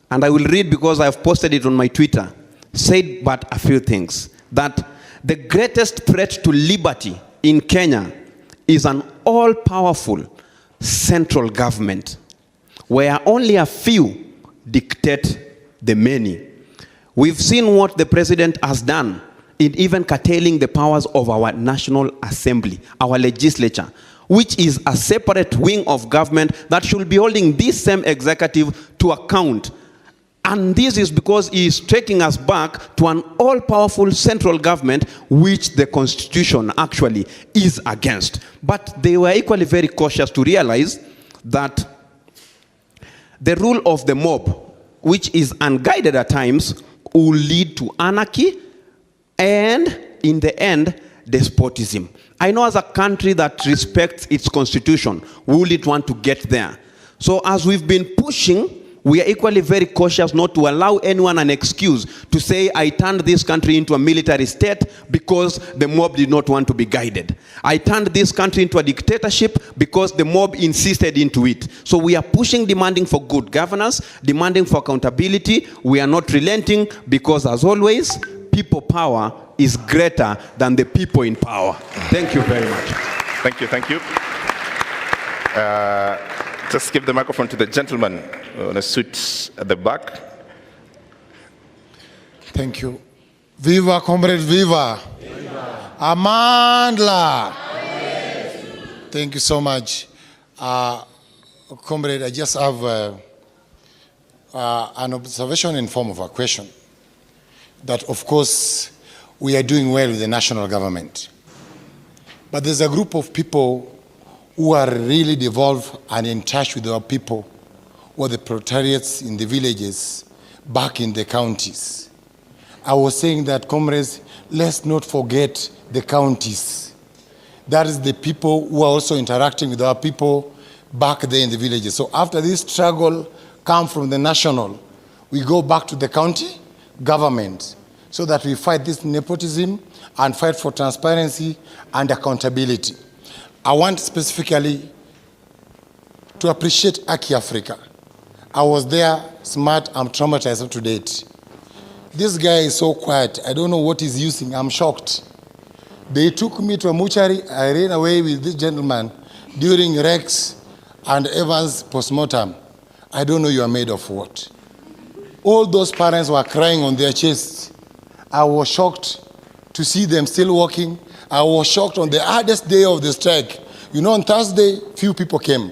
and I will read because I have posted it on my Twitter, said but a few things. That the greatest threat to liberty in Kenya is an all-powerful central government where only a few dictate the many. We've seen what the president has done in even curtailing the powers of our National Assembly, our legislature, which is a separate wing of government that should be holding this same executive to account. And this is because he is taking us back to an all-powerful central government, which the Constitution actually is against. But they were equally very cautious to realize that the rule of the mob which is unguided at times, will lead to anarchy and, in the end, despotism. I know as a country that respects its constitution, we wouldn't want to get there. So as we've been pushing, we are equally very cautious not to allow anyone an excuse to say, I turned this country into a military state because the mob did not want to be guided. I turned this country into a dictatorship because the mob insisted into it. So we are pushing, demanding for good governance, demanding for accountability. We are not relenting because, as always, people power is greater than the people in power. Thank you very much. Thank you, thank you. Just give the microphone to the gentleman in a suit at the back. Thank you. Viva, comrade, viva. Viva. Amandla. Thank you so much. Comrade, I just have an observation in form of a question. That, of course, we are doing well with the national government. But there's a group of people who are really devolved and in touch with our people, or the proletariats in the villages back in the counties. I was saying that, comrades, let's not forget the counties. That is the people who are also interacting with our people back there in the villages. So after this struggle comes from the national, we go back to the county government so that we fight this nepotism and fight for transparency and accountability. I want specifically to appreciate Aki Africa. I was there, smart, I'm traumatized up to date. This guy is so quiet, I don't know what he's using, I'm shocked. They took me to a mortuary, I ran away with this gentleman during Rex and Evans postmortem. I don't know you are made of what. All those parents were crying on their chests. I was shocked to see them still walking. I was shocked on the hardest day of the strike. You know, on Thursday, few people came.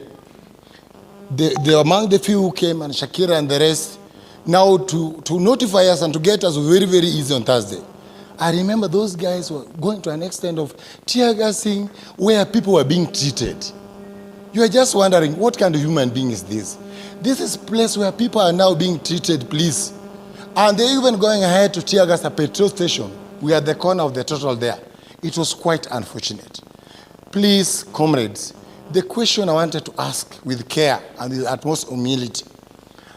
Among the few who came, and Shakira and the rest, now to notify us and to get us very, very easy on Thursday. I remember those guys were going to an extent of tear gassing where people were being treated. You are just wondering, what kind of human being is this? This is a place where people are now being treated, please. And they're even going ahead to tear gas a petrol station. We are at the corner of the total there. It was quite unfortunate. Please, comrades, the question I wanted to ask with care and with utmost humility,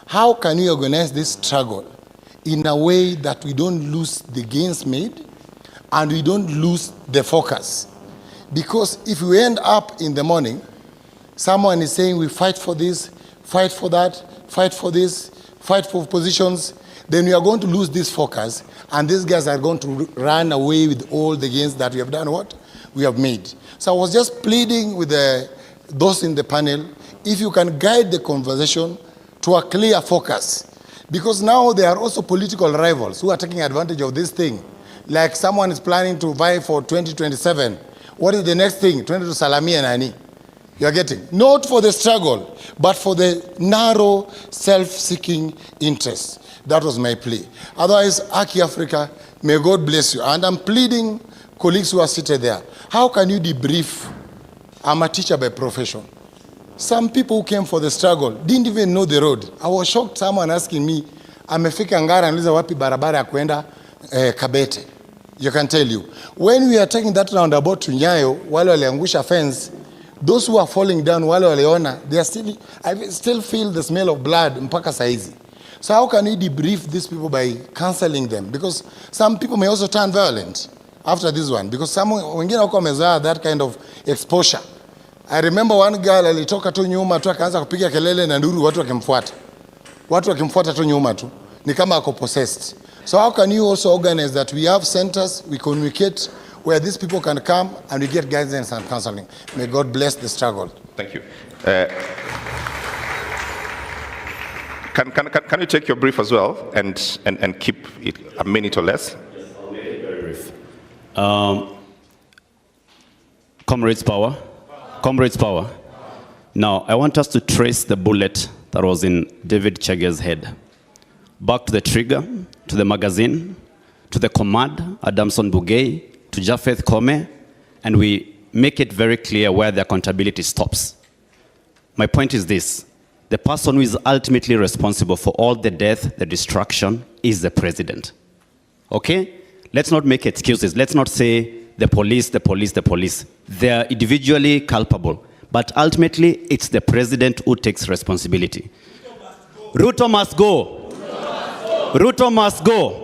how can we organize this struggle in a way that we don't lose the gains made and we don't lose the focus? Because if we end up in the morning, someone is saying we fight for this, fight for that, fight for this, fight for positions, then we are going to lose this focus, and these guys are going to run away with all the gains that we have done, what? We have made. So I was just pleading with those in the panel, if you can guide the conversation to a clear focus, because now there are also political rivals who are taking advantage of this thing. Like someone is planning to vie for 2027. What is the next thing? 20 to Salami and Ani. You are getting? Not for the struggle, but for the narrow, self-seeking interest. That was my plea. Otherwise, Aki Africa, may God bless you. And I'm pleading, colleagues who are seated there, how can you debrief? I'm a teacher by profession. Some people who came for the struggle didn't even know the road. I was shocked, someone asking me, amefika Ngara anauliza wapi barabara ya kwenda Kabete. You can tell you. When we are taking that roundabout to Nyayo, wale waliangusha fence, those who are falling down, wale waliona, they are still, I still feel the smell of blood mpaka saizi. So how can we debrief these people by counseling them? Because some people may also turn violent after this one. Because some wengine wako wamezoea that kind of exposure. I remember one girl alitoka tu nyuma tu akaanza kupiga kelele na nduru watu wakimfuata. Watu wakimfuata tu nyuma tu. Ni kama ako possessed. So how can you also organize that we have centers, we communicate where these people can come and we get guidance and counseling. May God bless the struggle. Thank you. Can you take your brief as well and keep it a minute or less? Yes, I'll make it very brief. Comrades power. Comrades power. Now, I want us to trace the bullet that was in David Chege's head. Back to the trigger, to the magazine, to the command, Adamson Bugay, to Japheth Kome, and we make it very clear where the accountability stops. My point is this. the person who is ultimately responsible for all the death, the destruction, is the president. Okay? Let's not make excuses. Let's not say the police, the police, the police. They are individually culpable. But ultimately, it's the president who takes responsibility. Ruto must go. Ruto must go.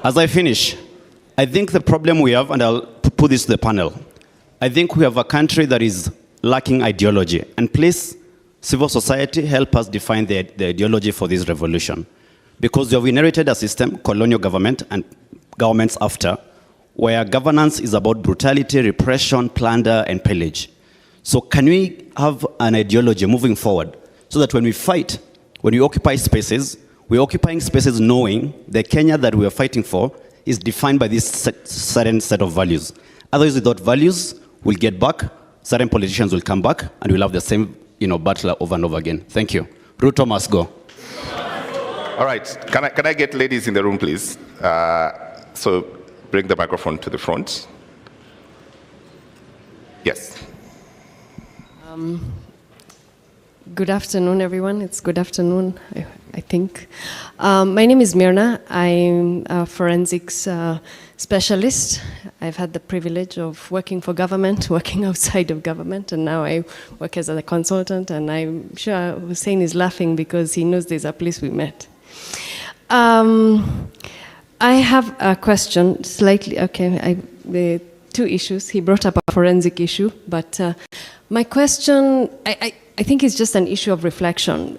As I finish, I think the problem we have, and I'll put this to the panel, I think we have a country that is lacking ideology. And please, civil society, help us define the ideology for this revolution. Because we have inherited a system, colonial government and governments after, where governance is about brutality, repression, plunder, and pillage. So can we have an ideology moving forward so that when we fight, when we occupy spaces, we're occupying spaces knowing the Kenya that we are fighting for is defined by this certain set of values. Otherwise, without values, we'll get back, certain politicians will come back, and we'll have the same battle over and over again. Thank you. Ruto must go. All right. Can I get ladies in the room, please? So bring the microphone to the front. Yes. Good afternoon, everyone. It's good afternoon, I think. My name is Mirna. I'm a forensics specialist. I've had the privilege of working for government, working outside of government, and now I work as a consultant, and I'm sure Hussein is laughing because he knows there's a place we met. I have a question, slightly, the two issues. He brought up a forensic issue, but my question, I think it's just an issue of reflection.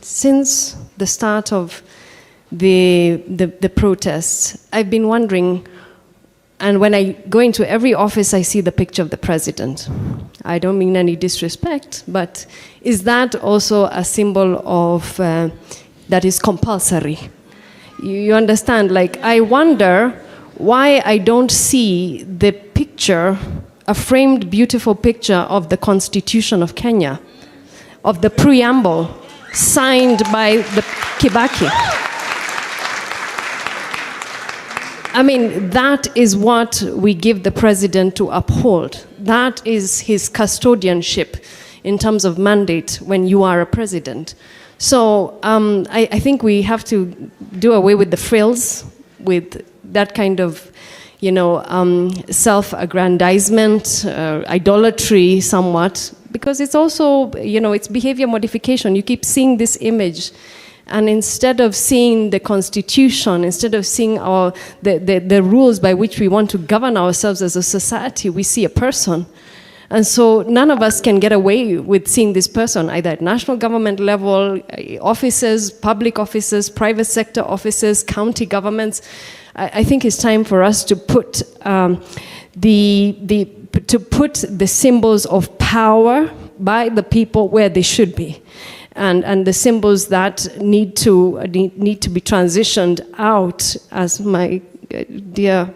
Since the start of the protests, I've been wondering, and when I go into every office, I see the picture of the president. I don't mean any disrespect, but is that also a symbol of, that is compulsory? You understand, like, I wonder why I don't see the picture, a framed, beautiful picture of the Constitution of Kenya, of the preamble signed by the Kibaki. I mean, that is what we give the president to uphold. That is his custodianship in terms of mandate when you are a president. So I think we have to do away with the frills, with that kind of, self-aggrandizement, idolatry somewhat, because it's also, it's behavior modification. You keep seeing this image, and instead of seeing the Constitution, instead of seeing the rules by which we want to govern ourselves as a society, we see a person. And so none of us can get away with seeing this person, either at national government level, offices, public offices, private sector offices, county governments. I think it's time for us to put the symbols of power by the people where they should be, and the symbols that need to be transitioned out, as my dear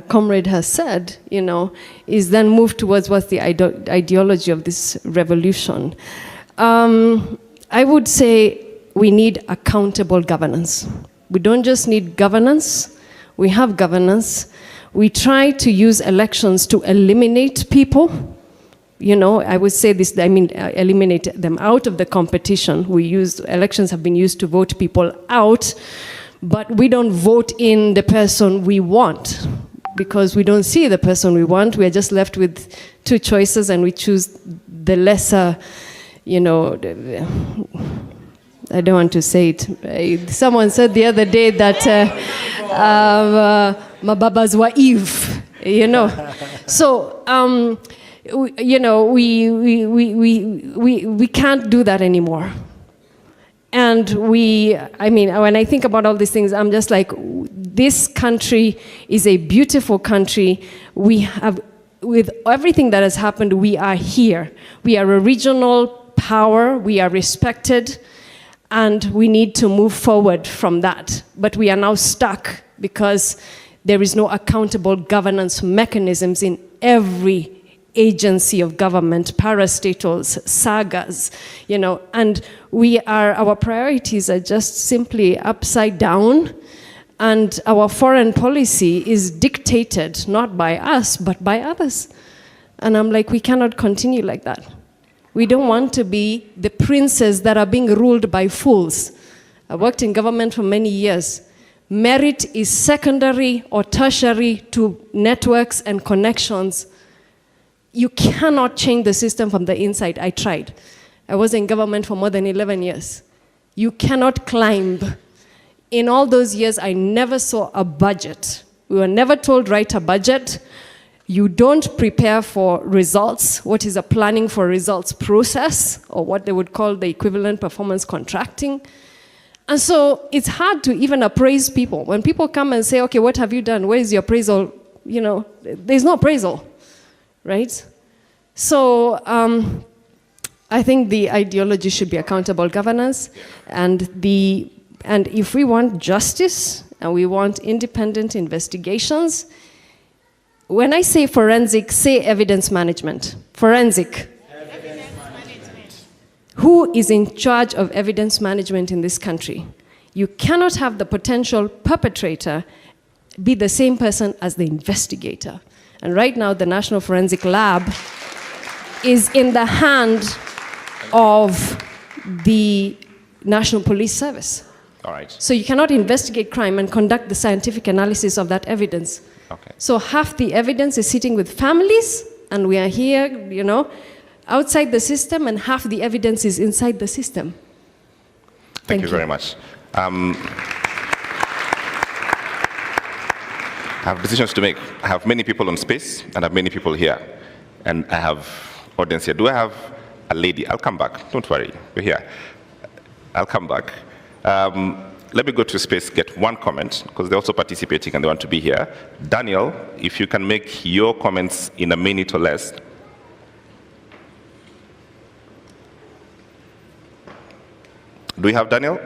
comrade has said, is then moved towards what's the ideology of this revolution. I would say we need accountable governance. We don't just need governance, we have governance. We try to use elections to eliminate people. I would say this, eliminate them out of the competition. Elections have been used to vote people out, but we don't vote in the person we want, because we don't see the person we want. We are just left with two choices, and we choose the lesser, I don't want to say it. Someone said the other day that mababas wa Eve, So, we can't do that anymore. And when I think about all these things, I'm just like, this country is a beautiful country. We have, with everything that has happened, we are here. We are a regional power. We are respected. And we need to move forward from that. But we are now stuck because there is no accountable governance mechanisms in every agency of government, parastatals, sagas, and our priorities are just simply upside down, and our foreign policy is dictated not by us, but by others. And I'm like, we cannot continue like that. We don't want to be the princes that are being ruled by fools. I worked in government for many years. Merit is secondary or tertiary to networks and connections. You cannot change the system from the inside. I tried. I was in government for more than 11 years. You cannot climb. In all those years, I never saw a budget. We were never told, write a budget. You don't prepare for results. What is a planning for results process, or what they would call the equivalent performance contracting. And so it's hard to even appraise people. When people come and say, okay, what have you done? Where is your appraisal? You know, there's no appraisal, right? So I think the ideology should be accountable governance, and if we want justice and we want independent investigations, when I say forensic, say evidence management. Forensic. Who is in charge of evidence management in this country? You cannot have the potential perpetrator be the same person as the investigator. And right now, the National Forensic Lab is in the hand of the National Police Service. All right. So you cannot investigate crime and conduct the scientific analysis of that evidence. Okay. So half the evidence is sitting with families, and we are here, you know, outside the system, and half the evidence is inside the system. Thank you very much. I have decisions to make. I have many people on space, and I have many people here. And I have audience here. Do I have a lady? I'll come back. Don't worry. We're here. I'll come back. Let me go to space, get one comment, because they're also participating and they want to be here. Daniel, if you can make your comments in a minute or less. Do we have Daniel?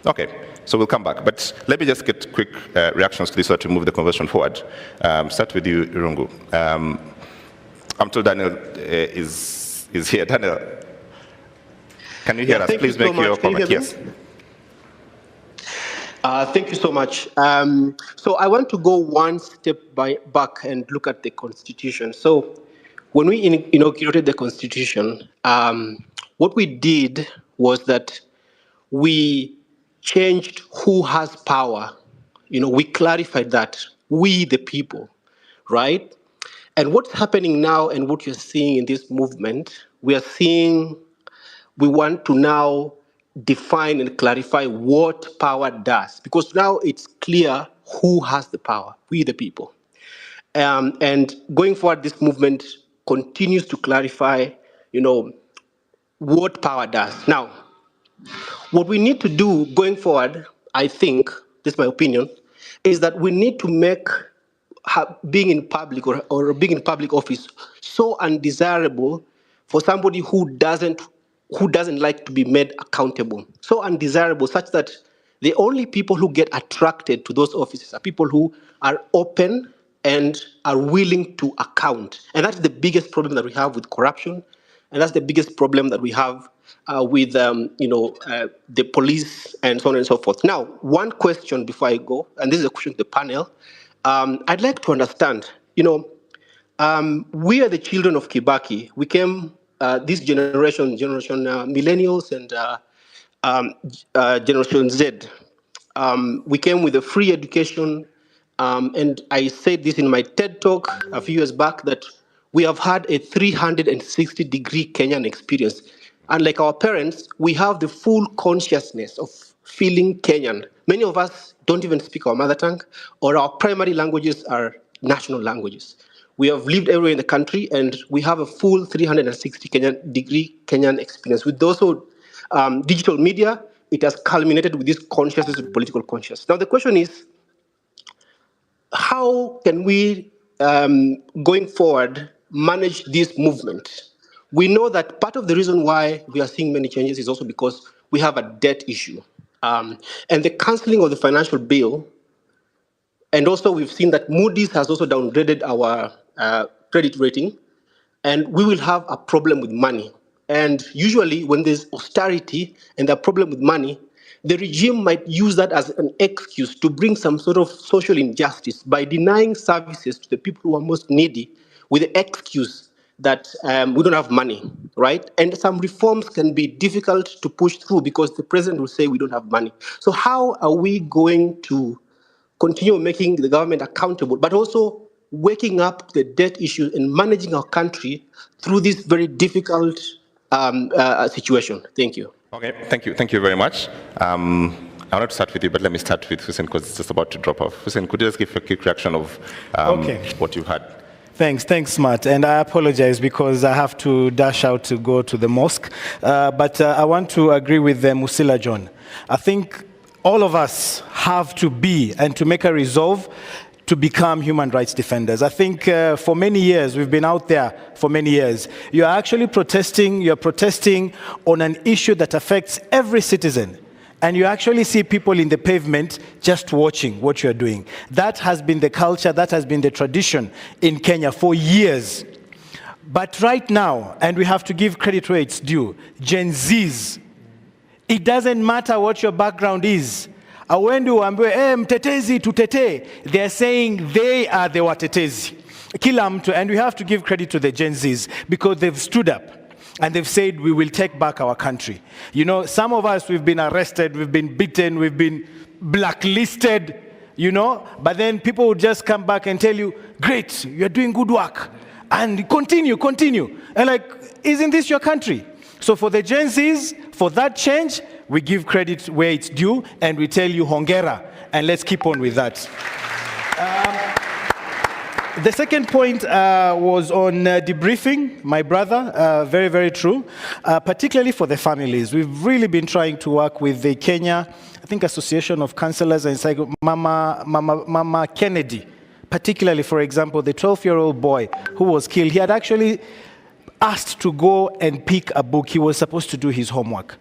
Okay, so we'll come back. But let me just get quick reactions to this so to move the conversation forward. Start with you, Irungu. I'm told Daniel is here. Daniel, can you hear us? Please make your comment. Yes. Thank you so much. So I want to go one step back and look at the Constitution. So when we inaugurated the Constitution, what we did was that we changed who has power. You know, we clarified that, we the people, right? And what's happening now and what you're seeing in this movement, we want to now define and clarify what power does, because now it's clear who has the power, we the people. And going forward, this movement continues to clarify, you know, what power does. Now, what we need to do going forward, I think, this is my opinion, is that we need to make being in public or being in public office so undesirable for somebody who doesn't like to be made accountable. So undesirable such that the only people who get attracted to those offices are people who are open and are willing to account. And that's the biggest problem that we have with corruption. And that's the biggest problem that we have with the police and so on and so forth. Now, one question before I go, and this is a question to the panel. I'd like to understand, we are the children of Kibaki. We came, this generation millennials and Generation Z. We came with a free education, and I said this in my TED talk a few years back, that we have had a 360-degree Kenyan experience. Unlike our parents, we have the full consciousness of feeling Kenyan. Many of us don't even speak our mother tongue, or our primary languages are national languages. We have lived everywhere in the country, and we have a full 360-degree Kenyan experience. With also digital media, it has culminated with this consciousness of political consciousness. Now, the question is, how can we, going forward, manage this movement? We know that part of the reason why we are seeing many changes is also because we have a debt issue. And the cancelling of the financial bill, and also we've seen that Moody's has also downgraded our credit rating, and we will have a problem with money. And usually when there's austerity and a problem with money, the regime might use that as an excuse to bring some sort of social injustice by denying services to the people who are most needy with the excuse that we don't have money, right? And some reforms can be difficult to push through because the president will say we don't have money. So how are we going to continue making the government accountable, but also waking up the debt issue and managing our country through this very difficult situation? Thank you. Okay, thank you very much. I want to start with you, but let me start with Hussein because it's just about to drop off. Hussein, could you just give a quick reaction of what you've had? Thanks, Matt. And I apologize because I have to dash out to go to the mosque. But I want to agree with Musila John. I think all of us have to be and to make a resolve to become human rights defenders. I think for many years, we've been out there for many years. You're actually protesting, you're protesting on an issue that affects every citizen. And you actually see people in the pavement just watching what you're doing. That has been the culture, that has been the tradition in Kenya for years. But right now, and we have to give credit where it's due, Gen Zs, it doesn't matter what your background is. Awendu wambiwe, mtetezi tutete. They're saying they are the watetezi. Kila mtu, and we have to give credit to the Gen Zs because they've stood up. And they've said, we will take back our country. You know, some of us, we've been arrested, we've been beaten, we've been blacklisted, you know, but then people will just come back and tell you, great, you're doing good work. And continue. And like, isn't this your country? So for the Gen Zs, for that change, we give credit where it's due, and we tell you, hongera, and let's keep on with that. The second point was on debriefing, my brother, very, very true, particularly for the families. We've really been trying to work with the Kenya, I think, Association of Counselors and Mama Kennedy, particularly, for example, the 12-year-old boy who was killed. He had actually asked to go and pick a book. He was supposed to do his homework.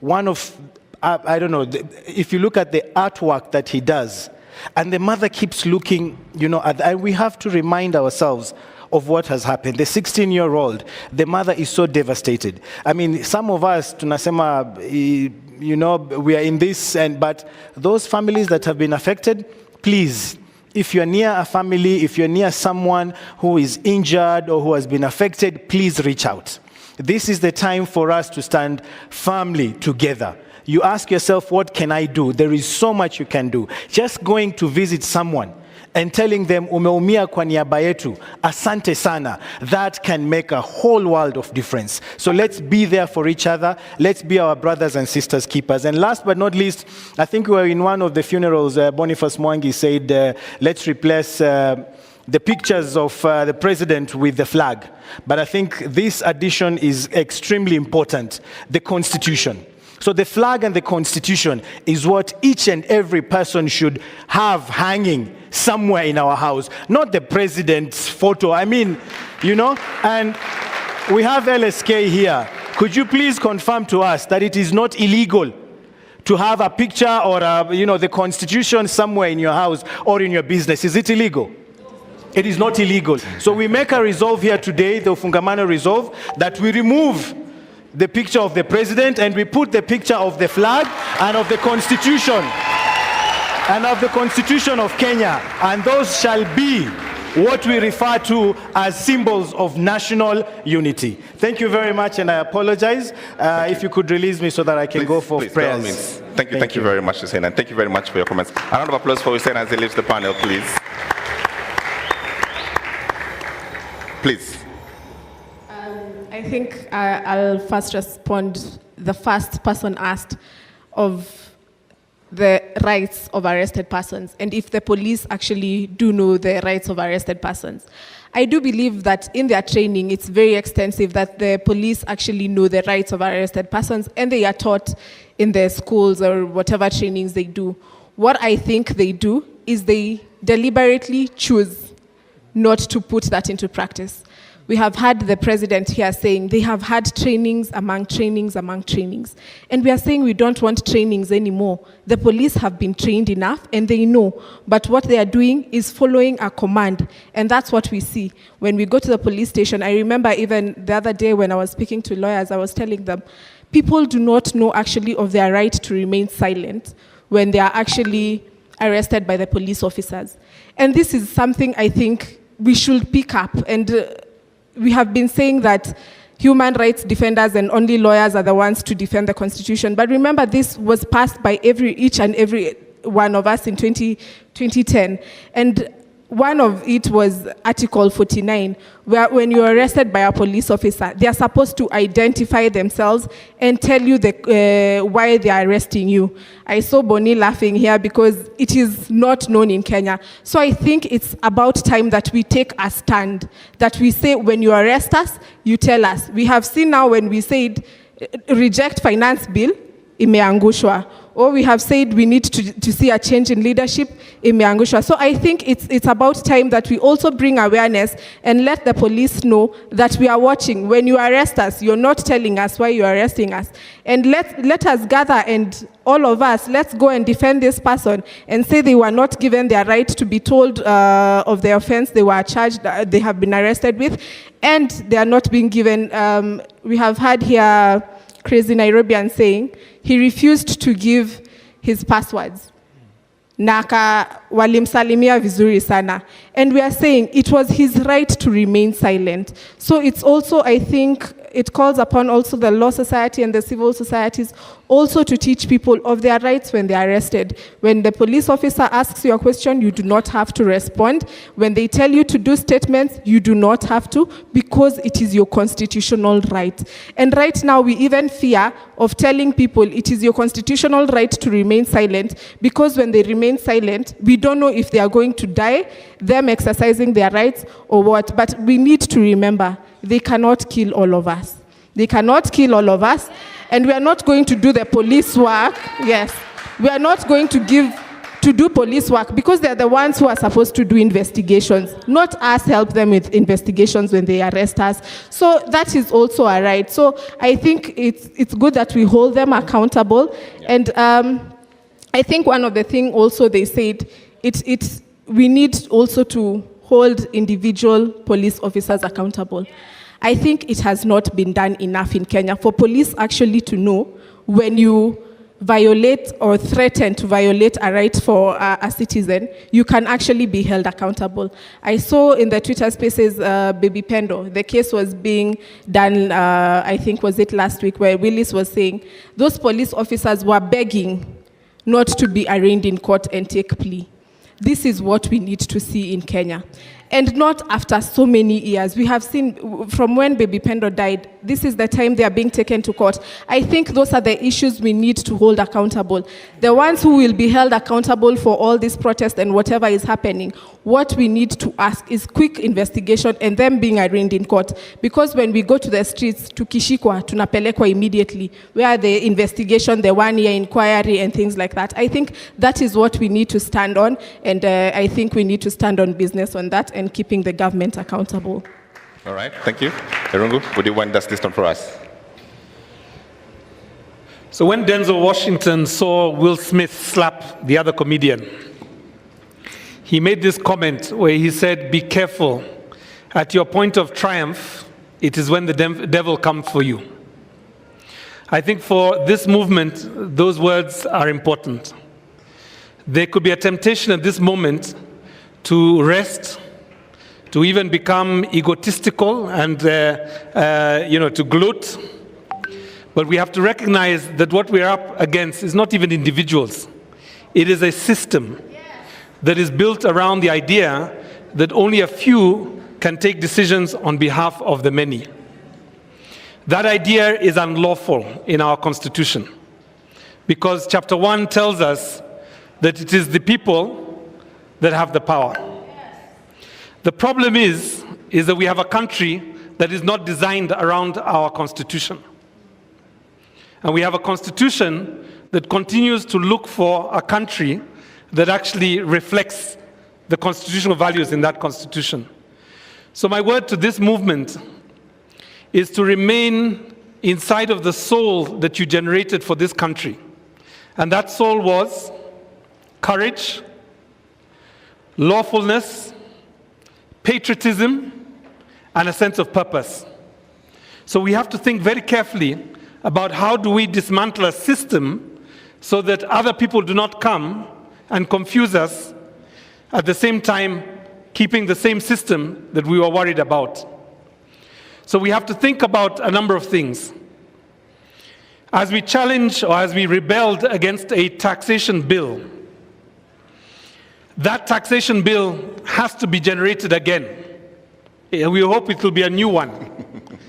One of, I don't know, if you look at the artwork that he does, and the mother keeps looking, you know, and we have to remind ourselves of what has happened. The 16-year-old, the mother is so devastated. I mean, some of us, tunasema, you know, we are in this, but those families that have been affected, please, if you're near a family, if you're near someone who is injured or who has been affected, please reach out. This is the time for us to stand firmly together. You ask yourself, what can I do? There is so much you can do. Just going to visit someone and telling them, umeumia kwa niaba yetu, asante sana, that can make a whole world of difference. So let's be there for each other. Let's be our brothers and sisters keepers. And last but not least, I think we were in one of the funerals, Boniface Mwangi said, let's replace the pictures of the president with the flag. But I think this addition is extremely important, the Constitution. So the flag and the Constitution is what each and every person should have hanging somewhere in our house, not the president's photo. I mean, you know, and we have LSK here. Could you please confirm to us that it is not illegal to have a picture or, you know, the Constitution somewhere in your house or in your business? Is it illegal? It is not illegal. So we make a resolve here today, the Ufungamano resolve, that we remove the picture of the president and we put the picture of the flag and of the Constitution of Kenya, and those shall be what we refer to as symbols of national unity. Thank you very much, and I apologize. If you could release me so that I can go for prayers. Thank you very much, Hussein, and thank you very much for your comments. A round of applause for Hussein as he leaves the panel, please. Please. I think I'll first respond. The first person asked of the rights of arrested persons and if the police actually do know the rights of arrested persons. I do believe that in their training, it's very extensive that the police actually know the rights of arrested persons and they are taught in their schools or whatever trainings they do. What I think they do is they deliberately choose not to put that into practice. We have had the president here saying they have had trainings among trainings among trainings. And we are saying we don't want trainings anymore. The police have been trained enough and they know. But what they are doing is following a command. And that's what we see. When we go to the police station, I remember even the other day when I was speaking to lawyers, I was telling them, people do not know actually of their right to remain silent when they are actually arrested by the police officers. And this is something I think we should pick up. And we have been saying that human rights defenders and only lawyers are the ones to defend the Constitution. But remember, this was passed by each and every one of us in 2010. And one of it was Article 49, where when you're arrested by a police officer, they are supposed to identify themselves and tell you why they are arresting you. I saw Bonnie laughing here because it is not known in Kenya. So I think it's about time that we take a stand, that we say when you arrest us, you tell us. We have seen now when we said reject finance bill, imeangushwa. Or we have said we need to see a change in leadership, imeangushwa. So I think it's about time that we also bring awareness and let the police know that we are watching. When you arrest us, you're not telling us why you're arresting us. And let us gather, and all of us, let's go and defend this person and say they were not given their right to be told of the offense they were charged, they have been arrested with, and they are not being given. We have had here Crazy Nairobian saying he refused to give his passwords. Naka walimsalimia vizuri sana. And we are saying it was his right to remain silent. So it's also, I think, it calls upon also the law society and the civil societies also to teach people of their rights when they are arrested. When the police officer asks you a question, you do not have to respond. When they tell you to do statements, you do not have to, because it is your constitutional right. And right now, we even fear of telling people it is your constitutional right to remain silent, because when they remain silent, we don't know if they are going to die, them exercising their rights or what. But we need to remember, they cannot kill all of us. They cannot kill all of us. And we are not going to do the police work. Yes. We are not going to do police work, because they are the ones who are supposed to do investigations, not us help them with investigations when they arrest us. So that is also a right. So I think it's good that we hold them accountable. And I think one of the things also they said, we need also to hold individual police officers accountable. I think it has not been done enough in Kenya for police actually to know when you violate or threaten to violate a right for a citizen, you can actually be held accountable. I saw in the Twitter spaces, Baby Pendo, the case was being done, I think was it last week, where Willis was saying those police officers were begging not to be arraigned in court and take plea. This is what we need to see in Kenya. And not after so many years. We have seen from when Baby Pendo died, this is the time they are being taken to court. I think those are the issues we need to hold accountable. The ones who will be held accountable for all this protest and whatever is happening, what we need to ask is quick investigation and them being arraigned in court. Because when we go to the streets, tukishikwa, tunapelekwa immediately, where the investigation, the 1-year inquiry and things like that. I think that is what we need to stand on, and I think we need to stand on business on that and keeping the government accountable. All right, thank you. Erungu, would you wind us this one for us? So when Denzel Washington saw Will Smith slap the other comedian, he made this comment where he said, "Be careful. At your point of triumph, it is when the devil comes for you." I think for this movement, those words are important. There could be a temptation at this moment to rest, to even become egotistical and to gloat. But we have to recognize that what we are up against is not even individuals. It is a system that is built around the idea that only a few can take decisions on behalf of the many. That idea is unlawful in our Constitution, because Chapter 1 tells us that it is the people that have the power. The problem is that we have a country that is not designed around our Constitution. And we have a Constitution that continues to look for a country that actually reflects the constitutional values in that Constitution. So my word to this movement is to remain inside of the soul that you generated for this country. And that soul was courage, lawfulness, patriotism, and a sense of purpose. So we have to think very carefully about how do we dismantle a system so that other people do not come and confuse us, at the same time keeping the same system that we were worried about. So we have to think about a number of things. As we challenge or as we rebelled against a taxation bill, that taxation bill has to be generated again. We hope it will be a new one.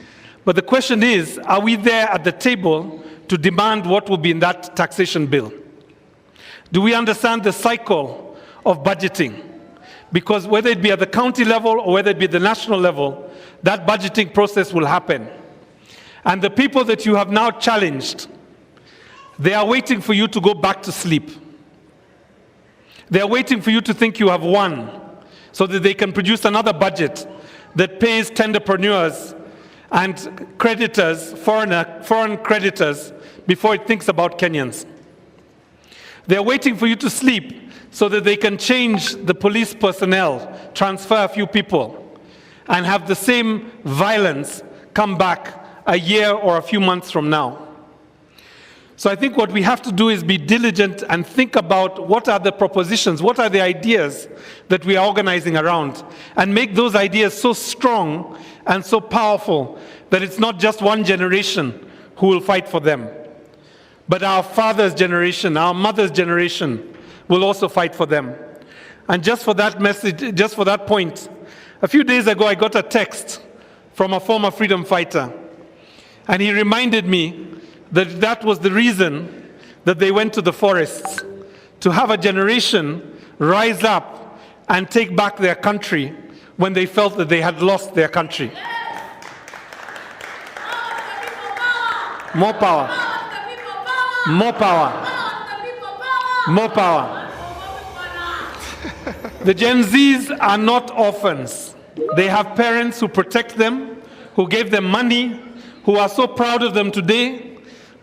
But the question is, are we there at the table to demand what will be in that taxation bill? Do we understand the cycle of budgeting? Because whether it be at the county level or whether it be at the national level, that budgeting process will happen. And the people that you have now challenged, they are waiting for you to go back to sleep. They are waiting for you to think you have won so that they can produce another budget that pays tenderpreneurs and creditors, foreign creditors, before it thinks about Kenyans. They are waiting for you to sleep so that they can change the police personnel, transfer a few people, and have the same violence come back a year or a few months from now. So I think what we have to do is be diligent and think about what are the propositions, what are the ideas that we are organizing around, and make those ideas so strong and so powerful that it's not just one generation who will fight for them, but our father's generation, our mother's generation will also fight for them. And just for that message, just for that point, a few days ago I got a text from a former freedom fighter, and he reminded me that that was the reason that they went to the forests, to have a generation rise up and take back their country when they felt that they had lost their country. More power. More power. More power. The Gen Zs are not orphans. They have parents who protect them, who gave them money, who are so proud of them today.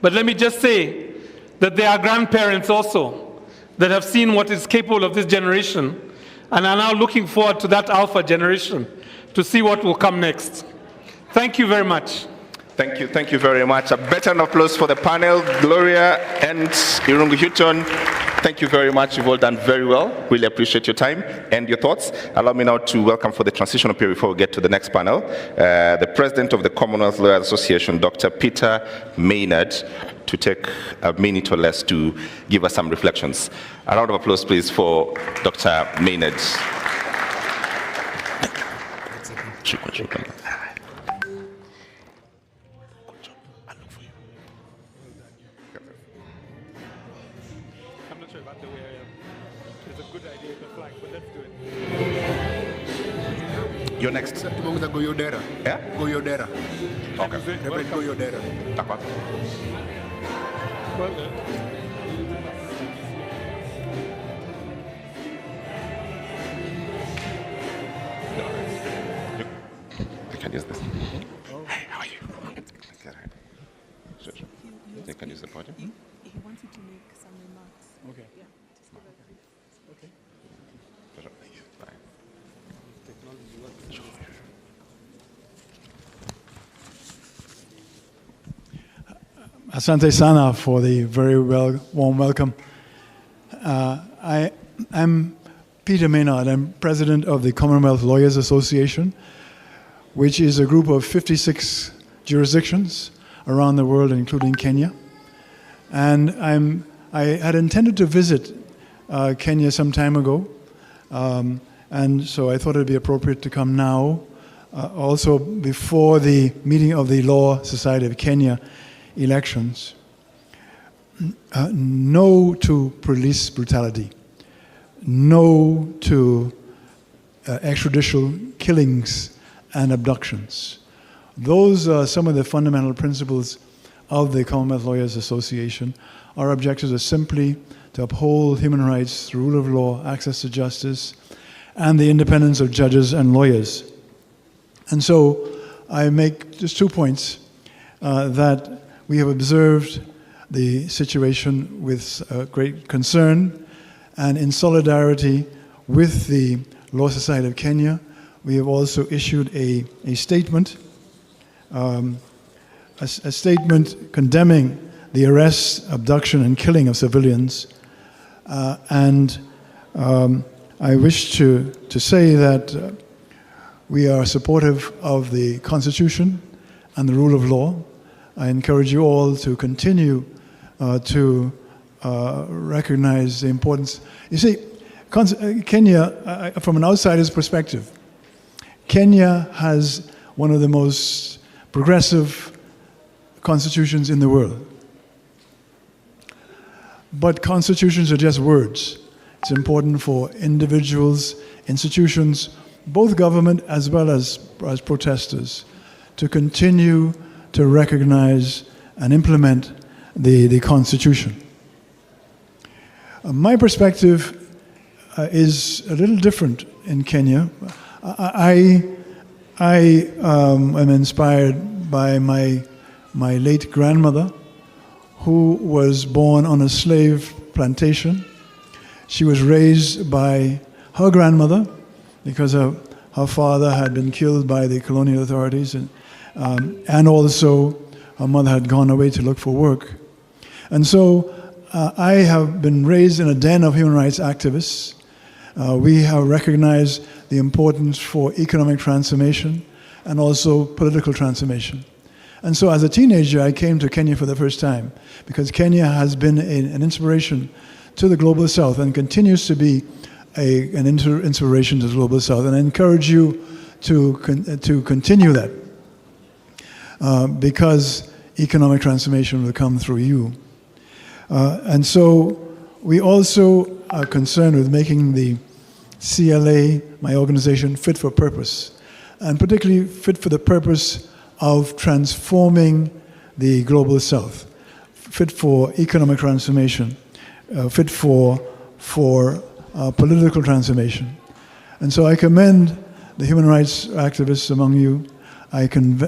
But let me just say that there are grandparents also that have seen what is capable of this generation and are now looking forward to that alpha generation to see what will come next. Thank you very much. Thank you very much. A better applause for the panel, Gloria and Irungu Houghton. Thank you very much. You've all done very well. Really appreciate your time and your thoughts. Allow me now to welcome for the transitional period before we get to the next panel, the President of the Commonwealth Lawyers Association, Dr. Peter Maynard, to take a minute or less to give us some reflections. A round of applause, please, for Dr. Maynard. You're next. Yeah? Goyodera. Okay. Reverend Goyodera. Well done. I can use this. Hey, how are you? Good. Sure. You can use the podium. He wanted to make some remarks. Okay. Yeah. Just give a brief. Okay. Asante sana for the very warm welcome. I'm Peter Maynard. I'm president of the Commonwealth Lawyers Association, which is a group of 56 jurisdictions around the world, including Kenya. And I had intended to visit Kenya some time ago, and so I thought it would be appropriate to come now, also before the meeting of the Law Society of Kenya elections. No to police brutality. No to extrajudicial killings and abductions. Those are some of the fundamental principles of the Commonwealth Lawyers Association. Our objectives are simply to uphold human rights, the rule of law, access to justice, and the independence of judges and lawyers. And so I make just 2 points, that we have observed the situation with great concern, and in solidarity with the Law Society of Kenya, we have also issued a statement, a statement condemning the arrest, abduction, and killing of civilians, and I wish to say that we are supportive of the Constitution and the rule of law. I encourage you all to continue to recognize the importance. You see, Kenya, from an outsider's perspective, Kenya has one of the most progressive constitutions in the world. But constitutions are just words. It's important for individuals, institutions, both government as well as protesters, to continue to recognize and implement the Constitution. My perspective is a little different in Kenya. I am inspired by my late grandmother, who was born on a slave plantation. She was raised by her grandmother because her father had been killed by the colonial authorities, and also her mother had gone away to look for work. And so I have been raised in a den of human rights activists. We have recognized the importance for economic transformation and also political transformation. And so as a teenager, I came to Kenya for the first time because Kenya has been an inspiration to the Global South and continues to be an inspiration to the Global South. And I encourage you to continue that because economic transformation will come through you. And so we also are concerned with making the CLA, my organization, fit for purpose, and particularly fit for the purpose of transforming the Global South, fit for economic transformation, fit for political transformation. And so I commend the human rights activists among you. I commend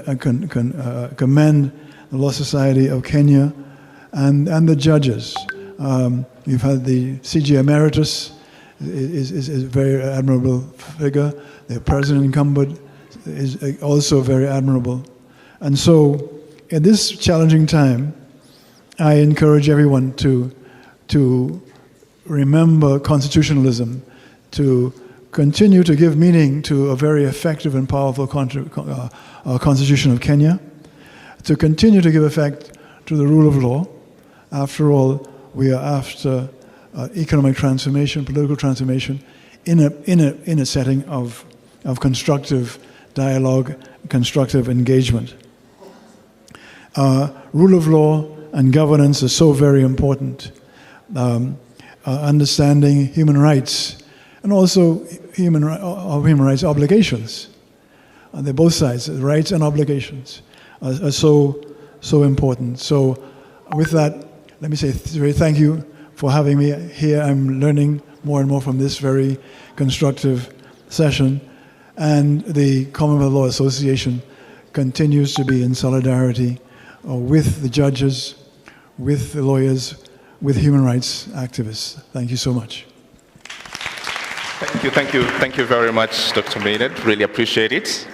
the Law Society of Kenya and the judges. You've had the CJ Emeritus, is a very admirable figure. The President incumbent is also very admirable. And so, in this challenging time, I encourage everyone to remember constitutionalism, to continue to give meaning to a very effective and powerful Constitution of Kenya, to continue to give effect to the rule of law. After all, we are after economic transformation, political transformation, in a setting of constructive dialogue, constructive engagement. Rule of law and governance are so very important. Understanding human rights and also human rights obligations. They're both sides, rights and obligations are so important. So with that, let me say thank you for having me here. I'm learning more and more from this very constructive session. And the Commonwealth Law Association continues to be in solidarity with the judges, with the lawyers, with human rights activists. Thank you so much. Thank you very much, Dr. Maynard. Really appreciate it.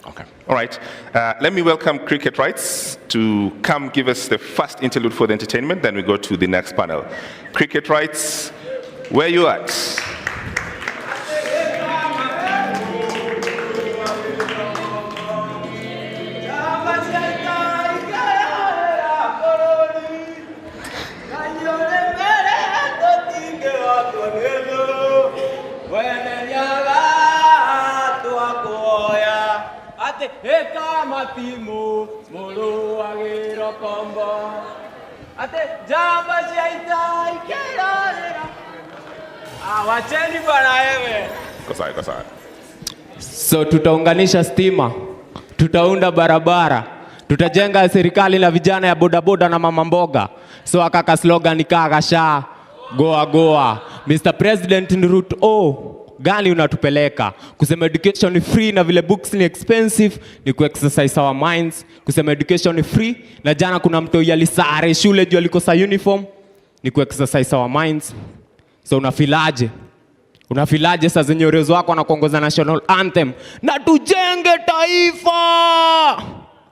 Okay, all right. Let me welcome Cricket Rights to come give us the first interlude for the entertainment, then we go to the next panel. Cricket Rights, where you at? So tutaunganisha stima, tutaunda barabara, tutajenga serikali na vijana ya bodaboda na mama mboga. So akaka slogan ikagasha goa goa. Mr. President, ni route O gani unatupeleka? Kusema education ni free na vile books ni expensive, ni ku-exercise our minds. Kusema education ni free na jana kuna mtu yalisare shule juu alikosa uniform, ni ku-exercise our minds. So unafilaje? Unafilaje saa zenye urezo wako na kuongoza national anthem na tujenge taifa,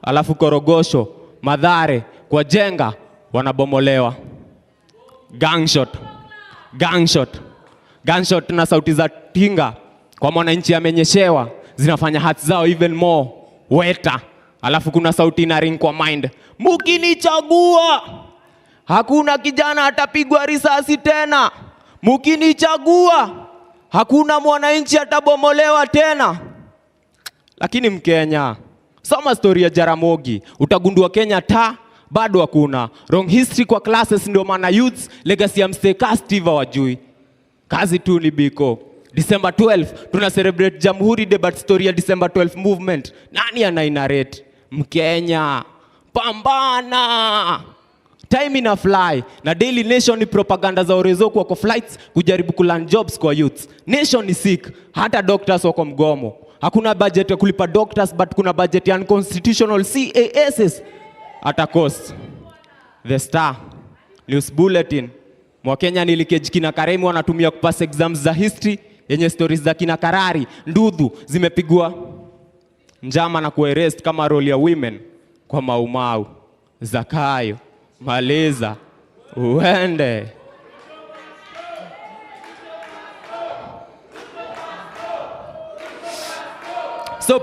alafu Korogosho, Mathare, kwa jenga wanabomolewa. gunshot na sauti za tinga kwa mwananchi amenyeshewa zinafanya hearts zao even more wetter. Alafu kuna sauti ina ring kwa mind, mukinichagua hakuna kijana atapigwa risasi tena, mukinichagua hakuna mwananchi atabomolewa tena. Lakini Mkenya, soma story ya Jaramogi, utagundua Kenya bado hakuna. Wrong history kwa classes, ndio maana youths legacy ya msteka Steve wajui. Kazi tu ni biko. December 12 tuna celebrate Jamhuri Day, but story ya December 12 movement nani anainarrate? Mkenya, pambana. Time ina fly na Daily Nation ni propaganda za Orezo kwa flights kujaribu kuland jobs kwa youths. Nation is sick, hata doctors wako mgomo. Hakuna budget ya kulipa doctors, but kuna budget ya unconstitutional CASs at cost. The Star News Bulletin, Mwakenya nilikeji kina Karemi wanatumia kupass exams za history yenye stories za kina Karari, Ndudhu zimepigwa njama na kuarrest kama role ya women kwa Maumau, Zakayo, Maleza, uende. So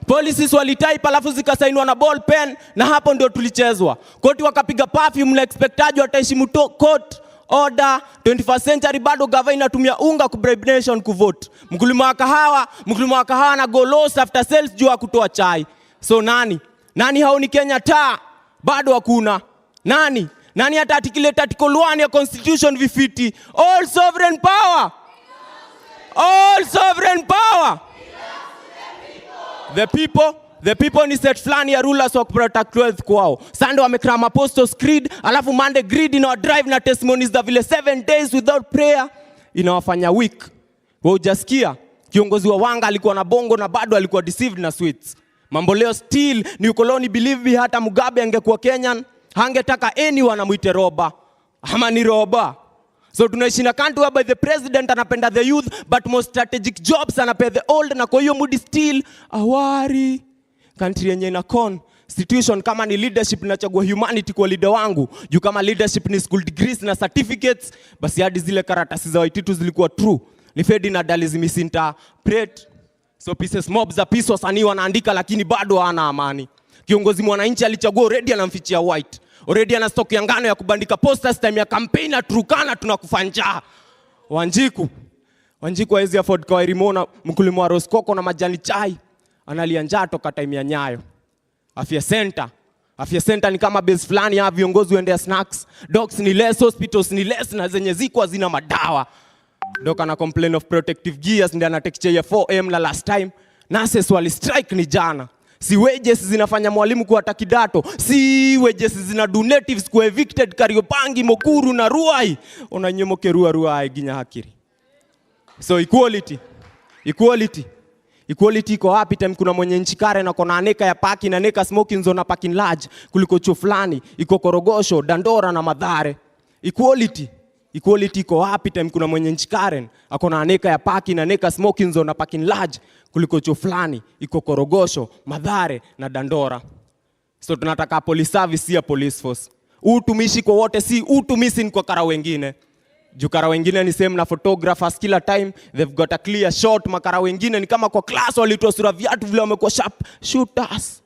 policies walitype alafu zikasainiwa na ball pen, na hapo ndio tulichezwa. Koti wakapiga perfume na expectaji wataheshimu court order. 21st century bado gava inatumia unga kubribe nation kuvote. Mkulima wa kahawa na go loss after sales juu kutoa chai. So nani hao ni Kenya bado hakuna. Nani hata articulate article 1 ya constitution vifiti? All sovereign power the people ni set flani ya rulers wa protect wealth kwao. Sunday wamekrama Apostles Creed, alafu Monday greed ina drive na testimonies za vile 7 days without prayer inawafanya weak. Wewe hujasikia kiongozi wa Wanga alikuwa na bongo na bado alikuwa deceived na sweets. Mambo leo still ni ukoloni. Believe me, hata Mugabe angekuwa Kenyan hangetaka anyone amuite roba ama ni roba. So tunaishi na country whereby the president anapenda the youth, but most strategic jobs anapea the old, na kwa hiyo mood still awari. Country yenye ina constitution kama ni leadership nachagua humanity kwa leader wangu. Juu kama leadership ni school degrees na certificates, basi hadi zile karatasi za Waititu zilikuwa true. Ni Fedi na Dali misinterpret. So pieces mob za peace wasanii wanaandika lakini bado hana amani. Kiongozi mwananchi alichagua already anamfichia white. Already ana stock ya ngano ya kubandika posters time ya campaign na Turkana tunakufanja. Wanjiku hawezi afford kwa Rimona, mkulima wa Roskoko na majani chai. Analia njaa toka time ya Nyayo. Afya center ni kama base fulani ya viongozi waendea snacks. Docs ni less, hospitals ni less, na zenye ziko hazina madawa. Doka na complain of protective gears ndio anatekechea ya 4M la last time. Nurses wali strike ni jana. Si wages zinafanya mwalimu kuata kidato. Si wages zina donatives ku evicted Kariobangi, Mokuru na Ruai. Onanyemoke Ruai ginya hakiri. So equality iko wapi time kuna mwenye nchi kare na kona aneka ya parking na neka smoking zone na parking large kuliko chuo fulani iko Korogosho, Dandora na Madhare. Equality iko wapi time kuna mwenye nchi Karen akona aneka ya parking na neka smoking zone na parking large kuliko chuo fulani iko Korogosho, Madhare na Dandora. So tunataka police service ya police force. Utumishi kwa wote, si utumisi kwa kara wengine. Jukara wengine ni same na photographers kila time they've got a clear shot. Makara wengine ni kama kwa class walitoa sura viatu vile wamekuwa sharp shooters.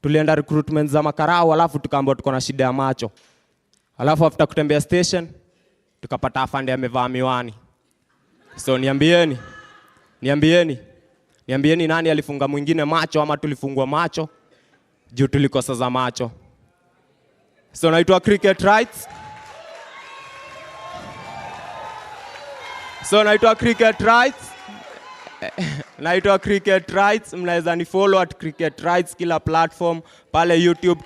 Tulienda recruitment za makarao alafu tukaambiwa tuko na shida ya macho. Alafu after kutembea station tukapata afande amevaa miwani. So niambieni nani alifunga mwingine macho ama tulifungwa macho juu tulikosa za macho. So naitwa cricket rights. Naitwa Cricket Rights. Mnaweza ni follow at Cricket Rights kila platform pale YouTube.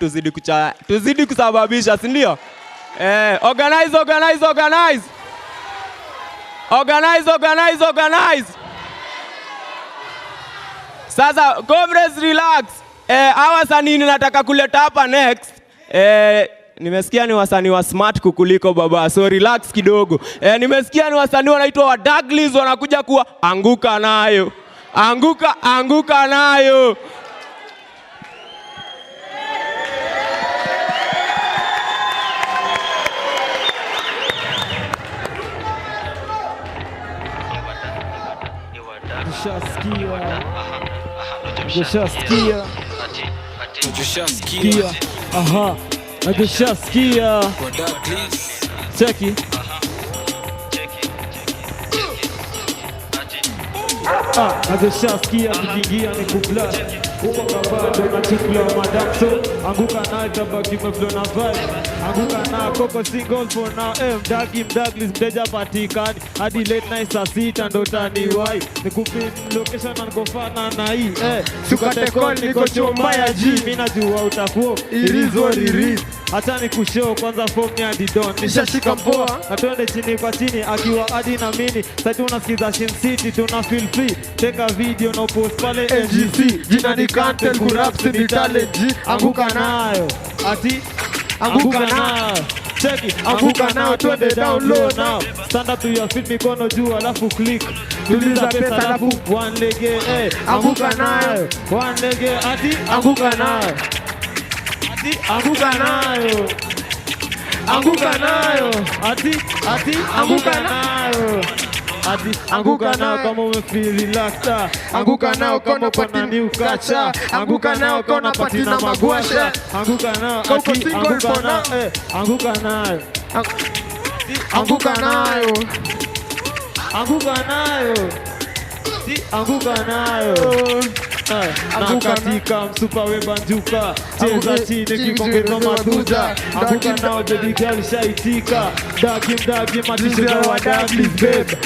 Tuzidi kusababisha, si ndio? Organize. Sasa comrades relax. Hawa wasanii nataka kuleta hapa next. Nimesikia ni wasanii wa smart kukuliko baba. So relax kidogo. Nimesikia ni wasanii wanaitwa wa Douglas wanakuja kuwa anguka nayo. Najushaskia. Aha. Najushaskia. Cheki. Najushaskia kikiingia ni kubla. Uko kabado na chukula madamso. Anguka na itabaki meflo na vibe. Anguka na koko single for now. Mdaglis mteja patikani. Hadi late night saa 6 ndo taniwai. Nikupin location na nikofana na hii. Sukate call niko chomba ya G. Mimi najua utakuwa. It is what it is. Acha nikushow kwanza form ni adidon. Nishashika mpoa. Na twende chini kwa chini akiwa hadi na mini. Sasa tunasikiza Shin City tuna feel free. Take a video na post pale NGC. Jina ni content kurap ni talent. Anguka nayo. Ati anguka nayo. Check it. Anguka nayo twende down low now. Stand up to your feet mikono juu alafu click. Tuliza pesa alafu one lege. Anguka nayo. One lege. Ati anguka nayo. Anguka nayo. Anguka nayo. Ati anguka nayo. Ati anguka nayo kama umefeel relaxed. Anguka nayo kama kuna new kacha. Anguka nayo kama patina magwasha. Anguka nayo. Ati anguka nayo. Anguka nayo. Anguka nayo. Anguka nayo. Anguka nayo. Nakatika msupa webanjuka. Cheza chini kikongeza maduda. Anguka nao baby girl shaitika. Dagi matisha wa Daglis babe.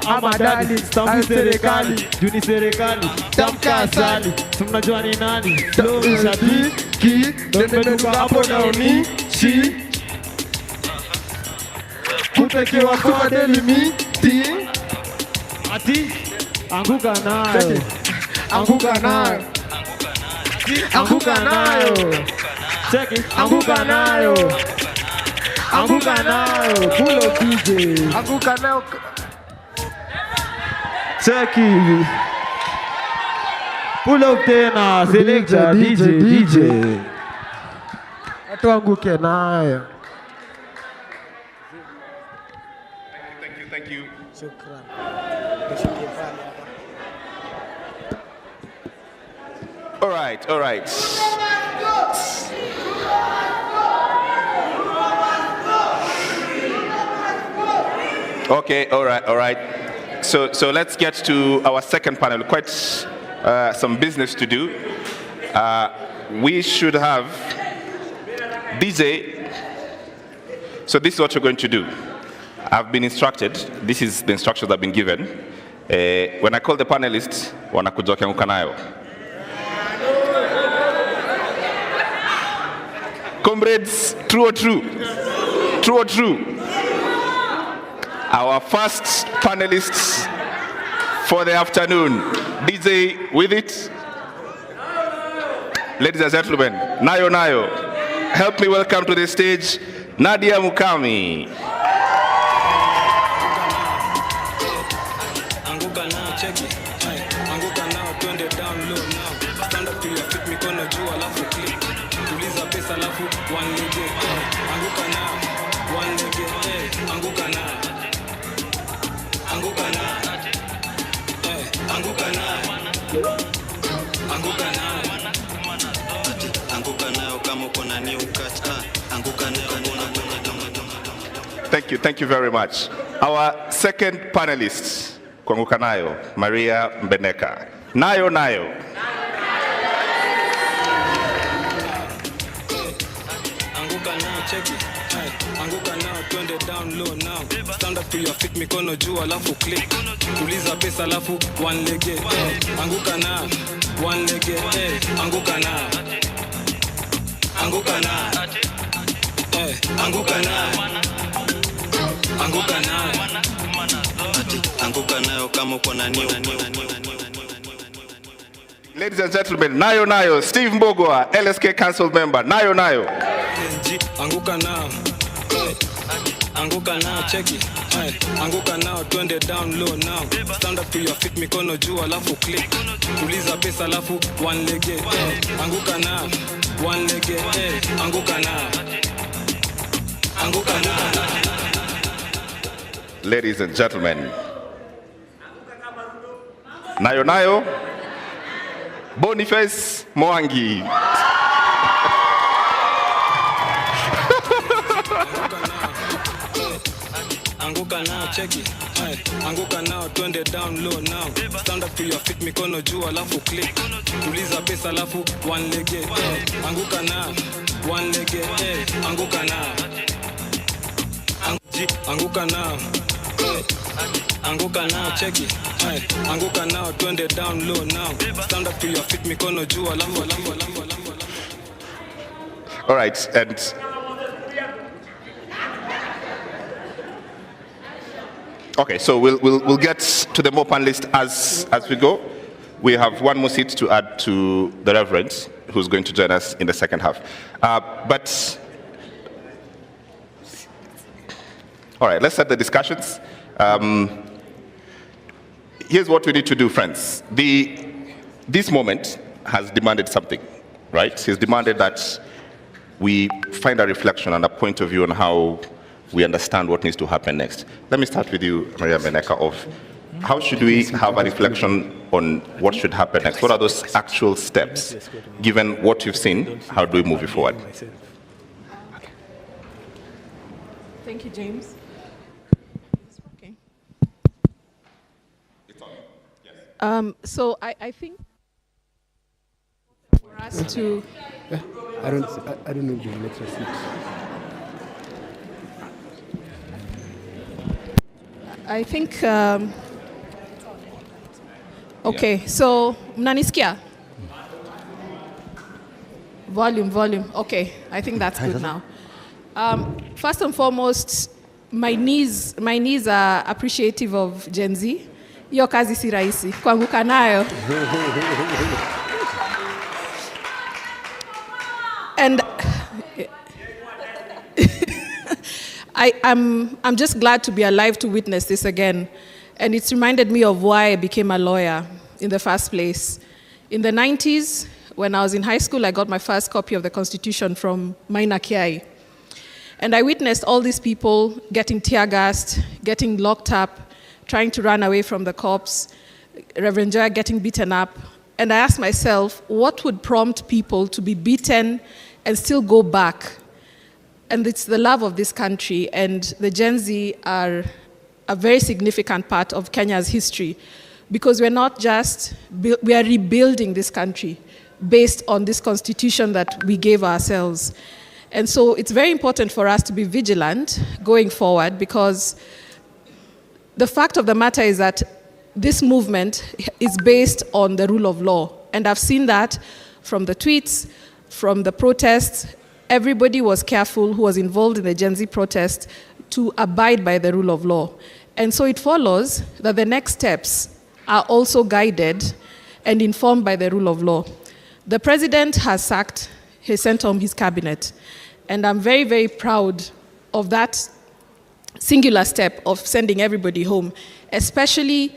Ama Dagli stampu serikali. Juni serikali tamka asali. Mnajua ni nani? Flow shabiki. Domeduka hapo dauni. Shi kutekewa kwa daily meeting. Ati anguka nayo. Anguka nayo. Anguka nayo. Check it. Anguka nayo. Anguka nayo. Pull up DJ. Anguka nayo. Check it. Pull up tena. Selector DJ. Watu anguke nayo. Thank you. Shukran. All right. Okay, all right. So let's get to our second panel. Quite some business to do. We should have DJ. So this is what we're going to do. I've been instructed. This is the instructions I've been given. When I call the panelists, wanakuja wakianguka nayo. Comrades, true or true? True or true? Our first panelists for the afternoon. DJ with it. Ladies and gentlemen, Nayo. Help me welcome to the stage Nadia Mukami. Anguka now, check it. Anguka now, twende down low now. Stand up to your feet, mikono juu alafu click. Tuliza pesa alafu one lege. Anguka now, one lege. Anguka now. Anguka now. Anguka now. Anguka now. Anguka now kama uko na new catch. Anguka now. Thank you very much. Our second panelist, kuanguka nayo, Maria Mbeneka. Nayo. Anguka now, check it. Anguka now, twende down low now. Stand up to your feet, mikono juu alafu click. Tuliza pesa alafu one lege. Anguka now, one lege. Anguka now. Anguka now. Anguka now. Anguka nayo. Anguka nayo kama uko na new. Ladies and gentlemen, Nayo, Steve Mbogwa, LSK Council member, Nayo. Anguka nayo. Anguka nayo, check it. Anguka nayo, twende down low now. Stand up to your feet, mikono juu alafu click. Tuliza pesa alafu one lege. Anguka nayo, one lege. Anguka nayo. Anguka nayo. Ladies and gentlemen, Nayo Boniface Mwangi. Anguka now, check it. Aye. Anguka now, twende down low now. Stand up to your feet, mikono juu alafu click. Tuliza pesa alafu one leg it. Anguka now, one leg it. Anguka now. Anguka now. Anguka now, check it. Aye. Anguka now, twende down low now. Stand up to your feet, mikono juu alafu. All right, and okay, so we'll get to the more panelists as we go. We have one more seat to add to the Reverend, who's going to join us in the second half. But all right, let's start the discussions. Here's what we need to do, friends. This moment has demanded something, right? It's demanded that we find a reflection and a point of view on how we understand what needs to happen next. Let me start with you, Maria Meneka, of how should we have a reflection on what should happen next? What are those actual steps? Given what you've seen, how do we move it forward? Thank you, James. Okay. So I think for us to... I don't know the lecture seat. I think, okay, so mnanisikia? Volume, okay, I think that's good now. First and foremost, my knees are appreciative of Gen Z. Hiyo kazi si rahisi, kuanguka nayo. And I'm just glad to be alive to witness this again. And it's reminded me of why I became a lawyer in the first place. In the 90s, when I was in high school, I got my first copy of the Constitution from Maina Kiai. And I witnessed all these people getting tear gassed, getting locked up, trying to run away from the cops, Reverend Joya getting beaten up. And I asked myself, what would prompt people to be beaten and still go back? And it's the love of this country, and the Gen Z are a very significant part of Kenya's history, because we're not just, we are rebuilding this country based on this constitution that we gave ourselves. And so it's very important for us to be vigilant going forward, because the fact of the matter is that this movement is based on the rule of law. And I've seen that from the tweets, from the protests. Everybody was careful who was involved in the Gen Z protest to abide by the rule of law. And so it follows that the next steps are also guided and informed by the rule of law. The president has sent home his cabinet. And I'm very, very proud of that singular step of sending everybody home, especially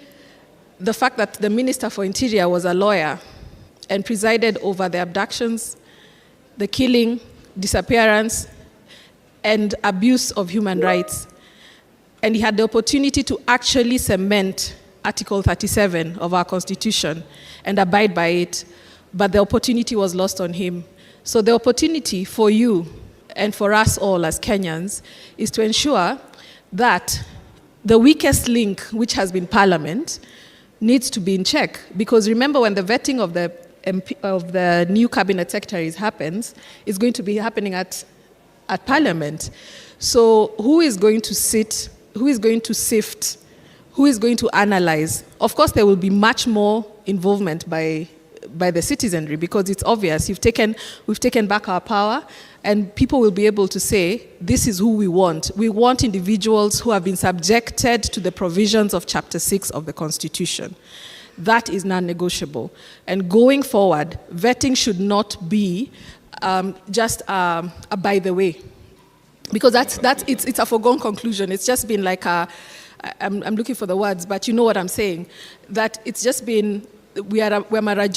the fact that the Minister for Interior was a lawyer and presided over the abductions, the killing, disappearance, and abuse of human rights. And he had the opportunity to actually cement Article 37 of our Constitution and abide by it, but the opportunity was lost on him. So the opportunity for you and for us all as Kenyans is to ensure that the weakest link, which has been Parliament, needs to be in check. Because remember, when the vetting of the new cabinet secretaries happens, it's going to be happening at Parliament. So who is going to sit, who is going to sift, who is going to analyze? Of course, there will be much more involvement by the citizenry, because it's obvious we've taken back our power, and people will be able to say, this is who we want. We want individuals who have been subjected to the provisions of Chapter 6 of the Constitution. That is non-negotiable. And going forward, vetting should not be just a by the way, because it's a foregone conclusion. It's just been like I'm looking for the words, but you know what I'm saying. That it's just been, we're a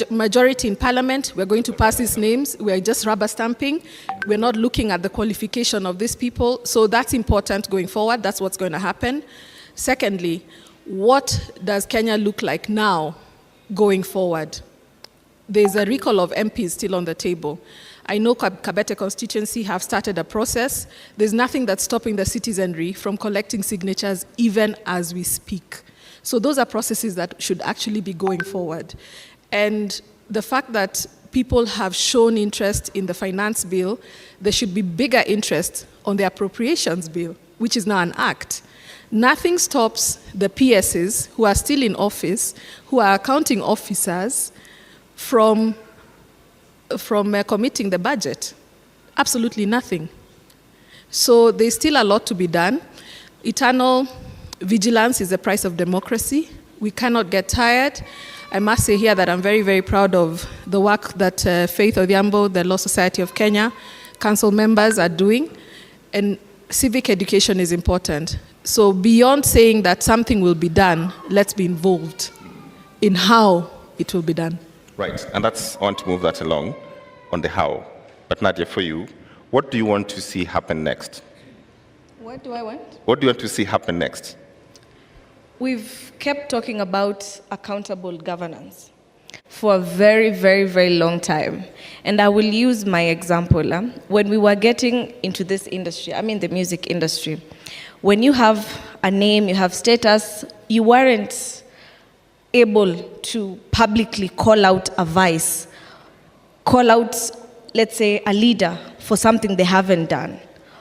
majority in Parliament. We're going to pass these names. We're just rubber stamping. We're not looking at the qualification of these people. So that's important going forward. That's what's going to happen. Secondly, what does Kenya look like now going forward. There's a recall of MPs still on the table. I know Kabete constituency have started a process. There's nothing that's stopping the citizenry from collecting signatures even as we speak. So those are processes that should actually be going forward. And the fact that people have shown interest in the finance bill, there should be bigger interest on the appropriations bill, which is now an act. Nothing stops the PSs who are still in office, who are accounting officers, from committing the budget. Absolutely nothing. So there's still a lot to be done. Eternal vigilance is the price of democracy. We cannot get tired. I must say here that I'm very, very proud of the work that Faith Odhiambo, the Law Society of Kenya, council members are doing. And civic education is important. So beyond saying that something will be done, let's be involved in how it will be done. Right, and I want to move that along on the how. But Nadia, for you, what do you want to see happen next? What do I want? What do you want to see happen next? We've kept talking about accountable governance for a very, very, very long time. And I will use my example. When we were getting into this industry, I mean the music industry, when you have a name, you have status, you weren't able to publicly call out a vice, call out, let's say, a leader for something they haven't done.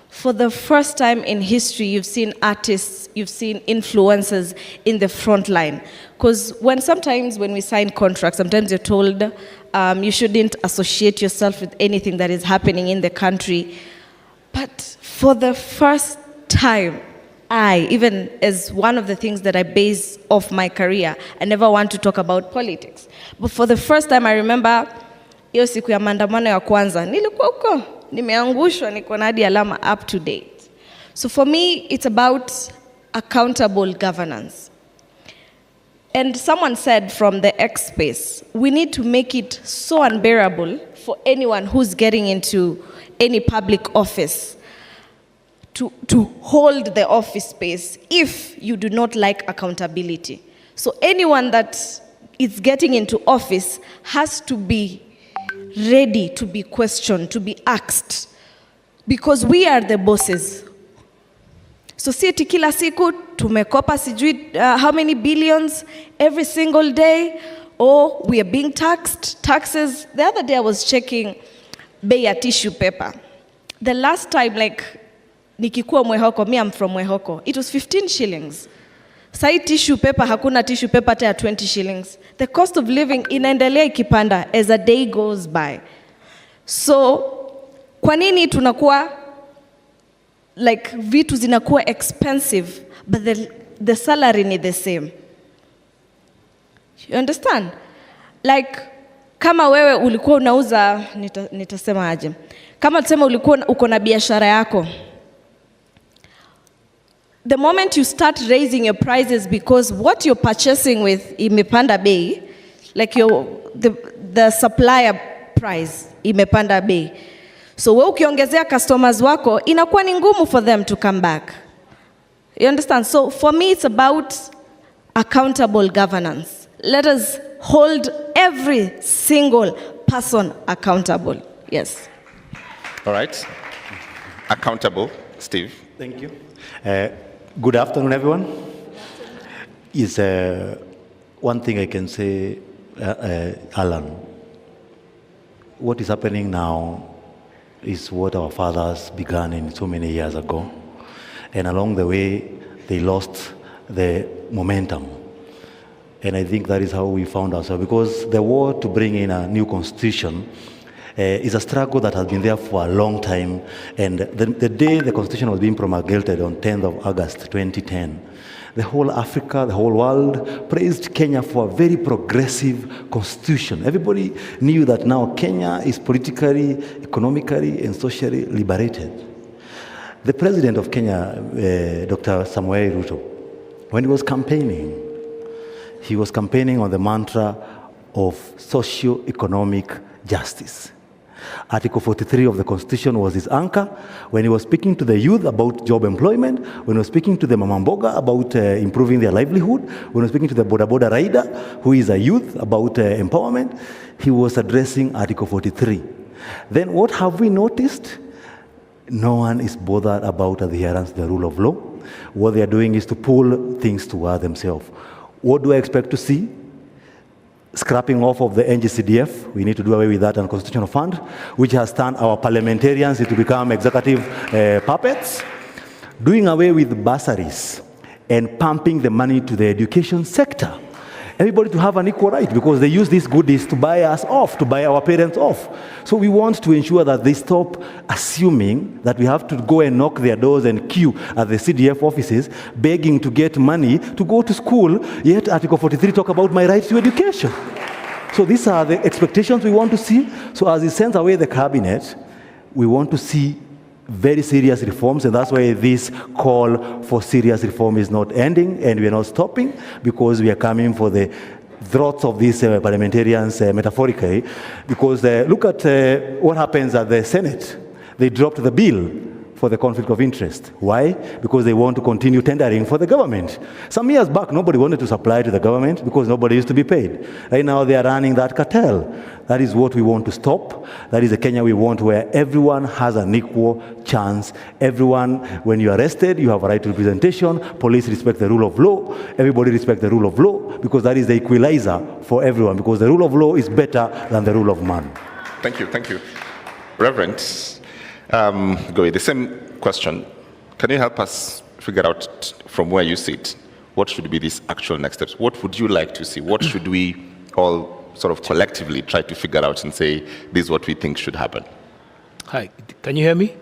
For the first time in history, you've seen artists, you've seen influencers in the front line. Because sometimes when we sign contracts, sometimes you're told you shouldn't associate yourself with anything that is happening in the country. But for the first time, even as one of the things that I base off my career, I never want to talk about politics. But for the first time, I remember hiyo siku ya maandamano ya kwanza, nilikuwa huko, nimeangushwa, niko na hadi alama up to date. So for me, it's about accountable governance. And someone said from the X space, we need to make it so unbearable for anyone who's getting into any public office to hold the office space if you do not like accountability. So anyone that is getting into office has to be ready to be questioned, to be asked, because we are the bosses. So si eti kila siku tumekopa sijui how many billions every single day, or we are being taxed, taxes. The other day I was checking bei ya tissue paper. The last time, nikikuwa Mwehoko, me I'm from Mwehoko, it was 15 shillings. Sai tissue paper, hakuna tissue paper hata ya 20 shillings. The cost of living inaendelea ikipanda as a day goes by. So, kwa nini tunakuwa, vitu zinakuwa expensive, but the salary ni the same? You understand? Kama wewe ulikuwa unauza, nitasema aje. Kama tusema ulikuwa uko na biashara yako, the moment you start raising your prices because what you're purchasing with imepanda bei, the supplier price imepanda bei. So wewe ukiongezea customers wako, inakuwa ni ngumu for them to come back. You understand? So for me, it's about accountable governance. Let us hold every single person accountable. Yes. All right. Accountable. Steve. Thank you. Good afternoon, everyone. Is one thing I can say, Alan. What is happening now is what our fathers began in so many years ago. And along the way, they lost the momentum. And I think that is how we found ourselves. Because the war to bring in a new constitution is a struggle that has been there for a long time. And the day the constitution was being promulgated on 10th of August 2010, the whole Africa, the whole world praised Kenya for a very progressive constitution. Everybody knew that now Kenya is politically, economically, and socially liberated. The president of Kenya, Dr. Samuel Ruto, when he was campaigning on the mantra of socio-economic justice. Article 43 of the Constitution was his anchor. When he was speaking to the youth about job employment, when he was speaking to the Mamamboga about improving their livelihood, when he was speaking to the Boda Boda rider, who is a youth, about empowerment, he was addressing Article 43. Then what have we noticed? No one is bothered about adherence to the rule of law. What they are doing is to pull things toward themselves. What do I expect to see? Scrapping off of the NGCDF, we need to do away with that unconstitutional fund, which has turned our parliamentarians to become executive puppets. Doing away with bursaries and pumping the money to the education sector. Everybody to have an equal right, because they use these goodies to buy us off, to buy our parents off. So we want to ensure that they stop assuming that we have to go and knock their doors and queue at the CDF offices, begging to get money to go to school, yet Article 43 talk about my right to education. So these are the expectations we want to see. So as he sends away the cabinet, we want to see very serious reforms, and that's why this call for serious reform is not ending, and we are not stopping, because we are coming for the throats of these parliamentarians, metaphorically, because look at what happens at the Senate. They dropped the bill for the conflict of interest. Why? Because they want to continue tendering for the government. Some years back, nobody wanted to supply to the government because nobody used to be paid. Right now, they are running that cartel. That is what we want to stop. That is a Kenya we want, where everyone has an equal chance. Everyone, when you're arrested, you have a right to representation. Police respect the rule of law. Everybody respect the rule of law, because that is the equalizer for everyone, because the rule of law is better than the rule of man. Thank you, thank you. Reverend, Goy, the same question. Can you help us figure out from where you sit, what should be these actual next steps? What would you like to see? What should we all sort of collectively try to figure out and say, this is what we think should happen? Hi, can you hear me?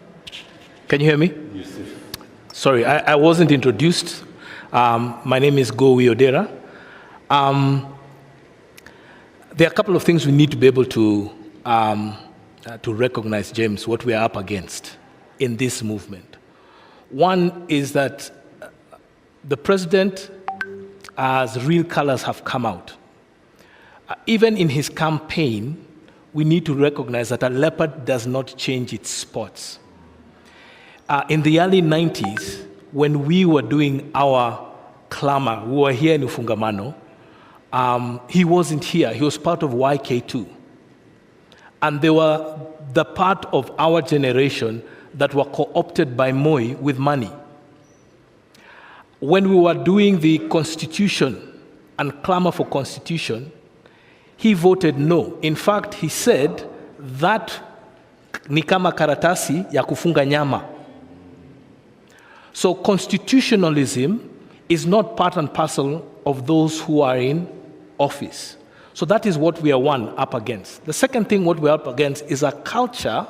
Can you hear me? Yes, sir. Sorry, I wasn't introduced. My name is Gowi Odera. There are a couple of things we need to be able to recognize, James, what we are up against in this movement. One is that the president, as real colors have come out, even in his campaign, we need to recognize that a leopard does not change its spots. In the early 90s, when we were doing our clamor, we were here in Ufungamano, he wasn't here. He was part of YK2. And they were the part of our generation that were co-opted by Moi with money. When we were doing the constitution and clamor for constitution, he voted no. In fact, he said that ni kama karatasi ya kufunga nyama. So constitutionalism is not part and parcel of those who are in office. So that is what we are up against. The second thing what we're up against is a culture,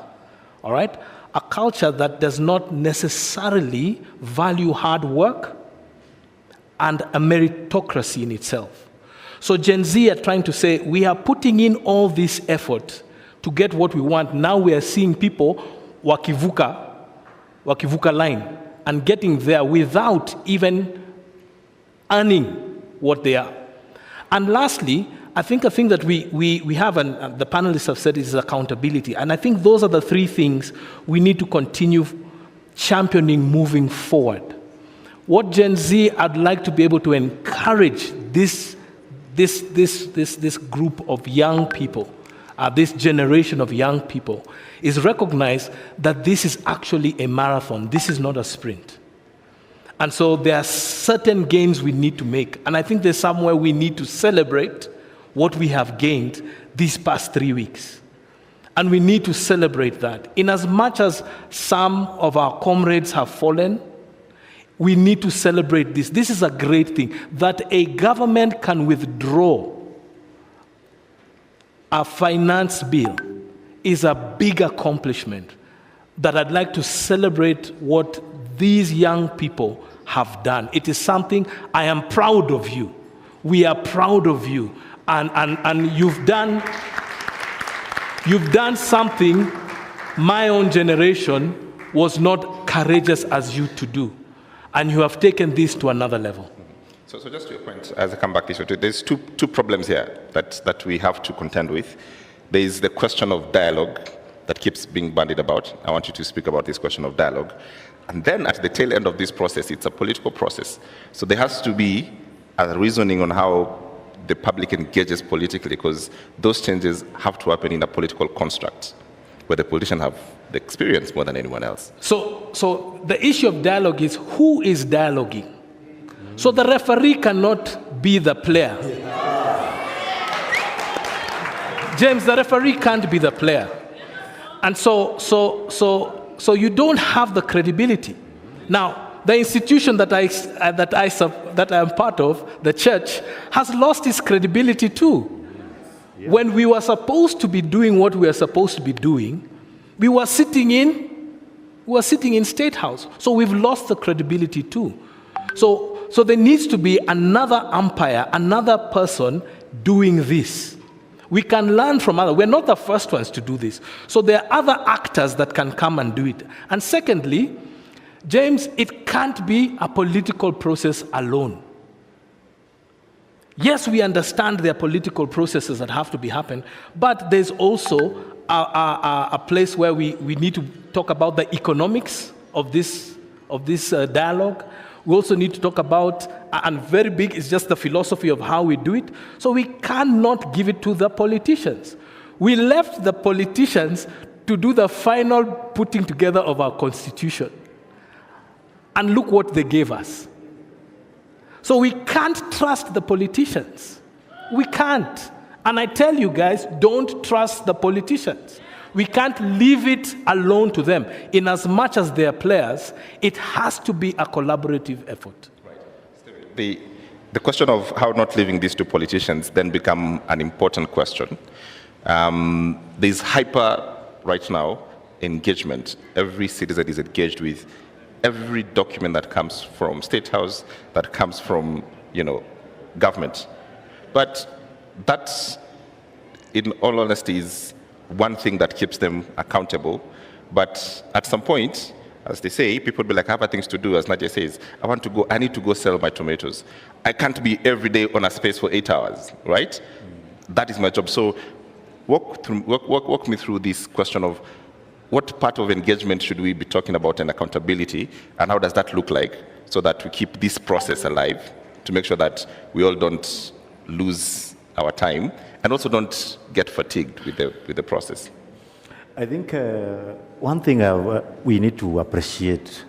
all right? A culture that does not necessarily value hard work and a meritocracy in itself. So Gen Z are trying to say, we are putting in all this effort to get what we want. Now we are seeing people wakivuka line and getting there without even earning what they are. And lastly, I think a thing that we have, and the panelists have said, is accountability. And I think those are the three things we need to continue championing moving forward. What Gen Z, I'd like to be able to encourage this group of young people, this generation of young people, is recognize that this is actually a marathon. This is not a sprint. And so there are certain gains we need to make. And I think there's somewhere we need to celebrate what we have gained these past 3 weeks. And we need to celebrate that. In as much as some of our comrades have fallen, we need to celebrate this. This is a great thing, that a government can withdraw a finance bill is a big accomplishment that I'd like to celebrate what these young people have done. It is something I am proud of you. We are proud of you. And you've done something my own generation was not courageous as you to do. And you have taken this to another level. So just to your point, as I come back to this, there's two problems here that we have to contend with. There is the question of dialogue that keeps being bandied about. I want you to speak about this question of dialogue. And then at the tail end of this process, it's a political process. So there has to be a reasoning on how the public engages politically, because those changes have to happen in a political construct where the politicians have the experience more than anyone else. So the issue of dialogue is who is dialoguing. So the referee cannot be the player. James, the referee can't be the player. And so you don't have the credibility. Now, the institution that I am part of, the church, has lost its credibility too. Yeah. When we were supposed to be doing what we are supposed to be doing, we were sitting in State House. So we've lost the credibility too. So there needs to be another umpire, another person doing this. We can learn from others. We're not the first ones to do this. So there are other actors that can come and do it. And secondly, James, it can't be a political process alone. Yes, we understand there are political processes that have to be happen, but there's also a place where we need to talk about the economics of this dialogue. We also need to talk about, and very big is just the philosophy of how we do it. So we cannot give it to the politicians. We left the politicians to do the final putting together of our constitution. And look what they gave us. So we can't trust the politicians. We can't. And I tell you guys, don't trust the politicians. We can't leave it alone to them. In as much as they are players, it has to be a collaborative effort. Right. The question of how not leaving this to politicians then become an important question. There's hyper, right now, engagement. Every citizen is engaged with every document that comes from State House, that comes from, government. But that, in all honesty, is one thing that keeps them accountable. But at some point, as they say, people will be like, I have things to do, as Nadia says. I need to go sell my tomatoes. I can't be every day on a space for 8 hours, right? That is my job. So walk me through this question of what part of engagement should we be talking about and accountability, and how does that look like so that we keep this process alive to make sure that we all don't lose our time and also don't get fatigued with the process? I think one thing we need to appreciate,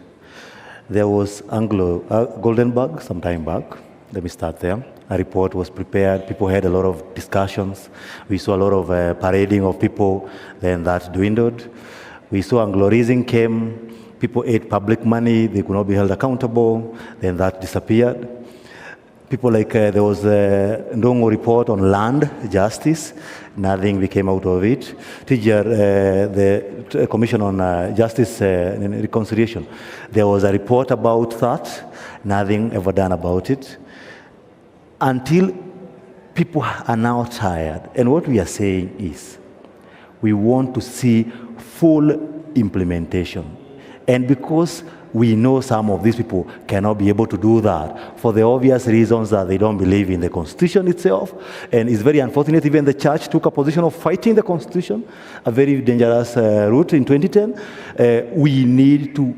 there was Goldenberg some time back. Let me start there. A report was prepared. People had a lot of discussions. We saw a lot of parading of people. Then that dwindled. We saw Anglo-Rising came. People ate public money. They could not be held accountable. Then that disappeared. People like, there was a Ndongo report on land justice. Nothing became out of it. The Commission on Justice and Reconciliation. There was a report about that. Nothing ever done about it. Until people are now tired. And what we are saying is, we want to see full implementation. And because we know some of these people cannot be able to do that for the obvious reasons that they don't believe in the Constitution itself. And it's very unfortunate, even the church took a position of fighting the Constitution, a very dangerous route in 2010. We need to,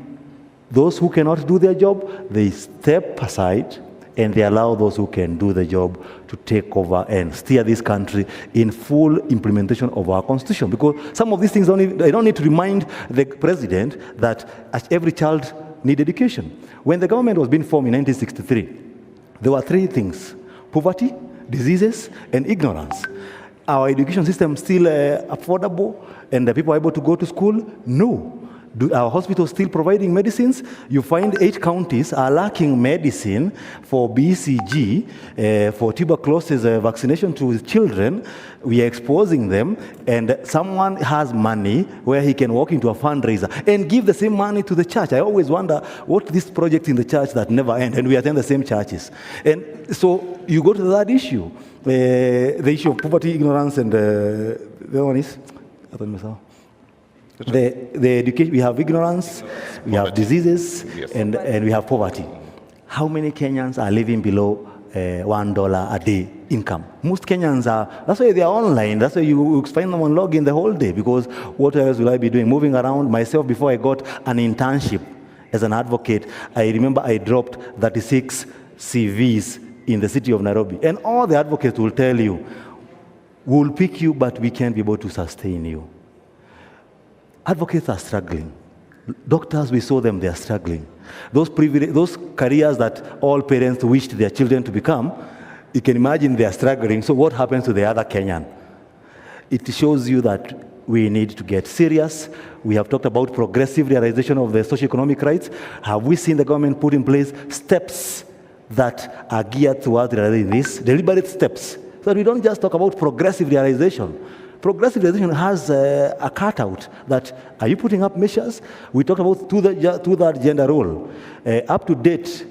those who cannot do their job, they step aside and they allow those who can do the job to take over and steer this country in full implementation of our Constitution. Because some of these things, they don't need to remind the president that every child needs education. When the government was being formed in 1963, there were three things: poverty, diseases, and ignorance. Our education system still affordable and the people are able to go to school? No. Do our hospitals still providing medicines? You find 8 counties are lacking medicine for BCG, for tuberculosis vaccination to children. We are exposing them, and someone has money where he can walk into a fundraiser and give the same money to the church. I always wonder what this project in the church that never end, and we attend the same churches. And so you go to that issue, the issue of poverty, ignorance, and the other one is, I don't know. The education, we have ignorance, we have diseases, and we have poverty. How many Kenyans are living below $1 a day income. Most Kenyans are, that's why they are online. That's why you find them on login the whole day, because what else will I be doing? Moving around myself. Before I got an internship as an advocate, I remember I dropped 36 CVs in the city of Nairobi. And all the advocates will tell you, we'll pick you, but we can't be able to sustain you. Advocates are struggling. Doctors, we saw them, they are struggling. Those careers that all parents wished their children to become, you can imagine they are struggling. So what happens to the other Kenyan? It shows you that we need to get serious. We have talked about progressive realization of the socio-economic rights. Have we seen the government put in place steps that are geared towards realizing this? Deliberate steps. So that we don't just talk about progressive realization. Progressive realization has a cutout that, are you putting up measures? We talked about two-third gender role. Up to date,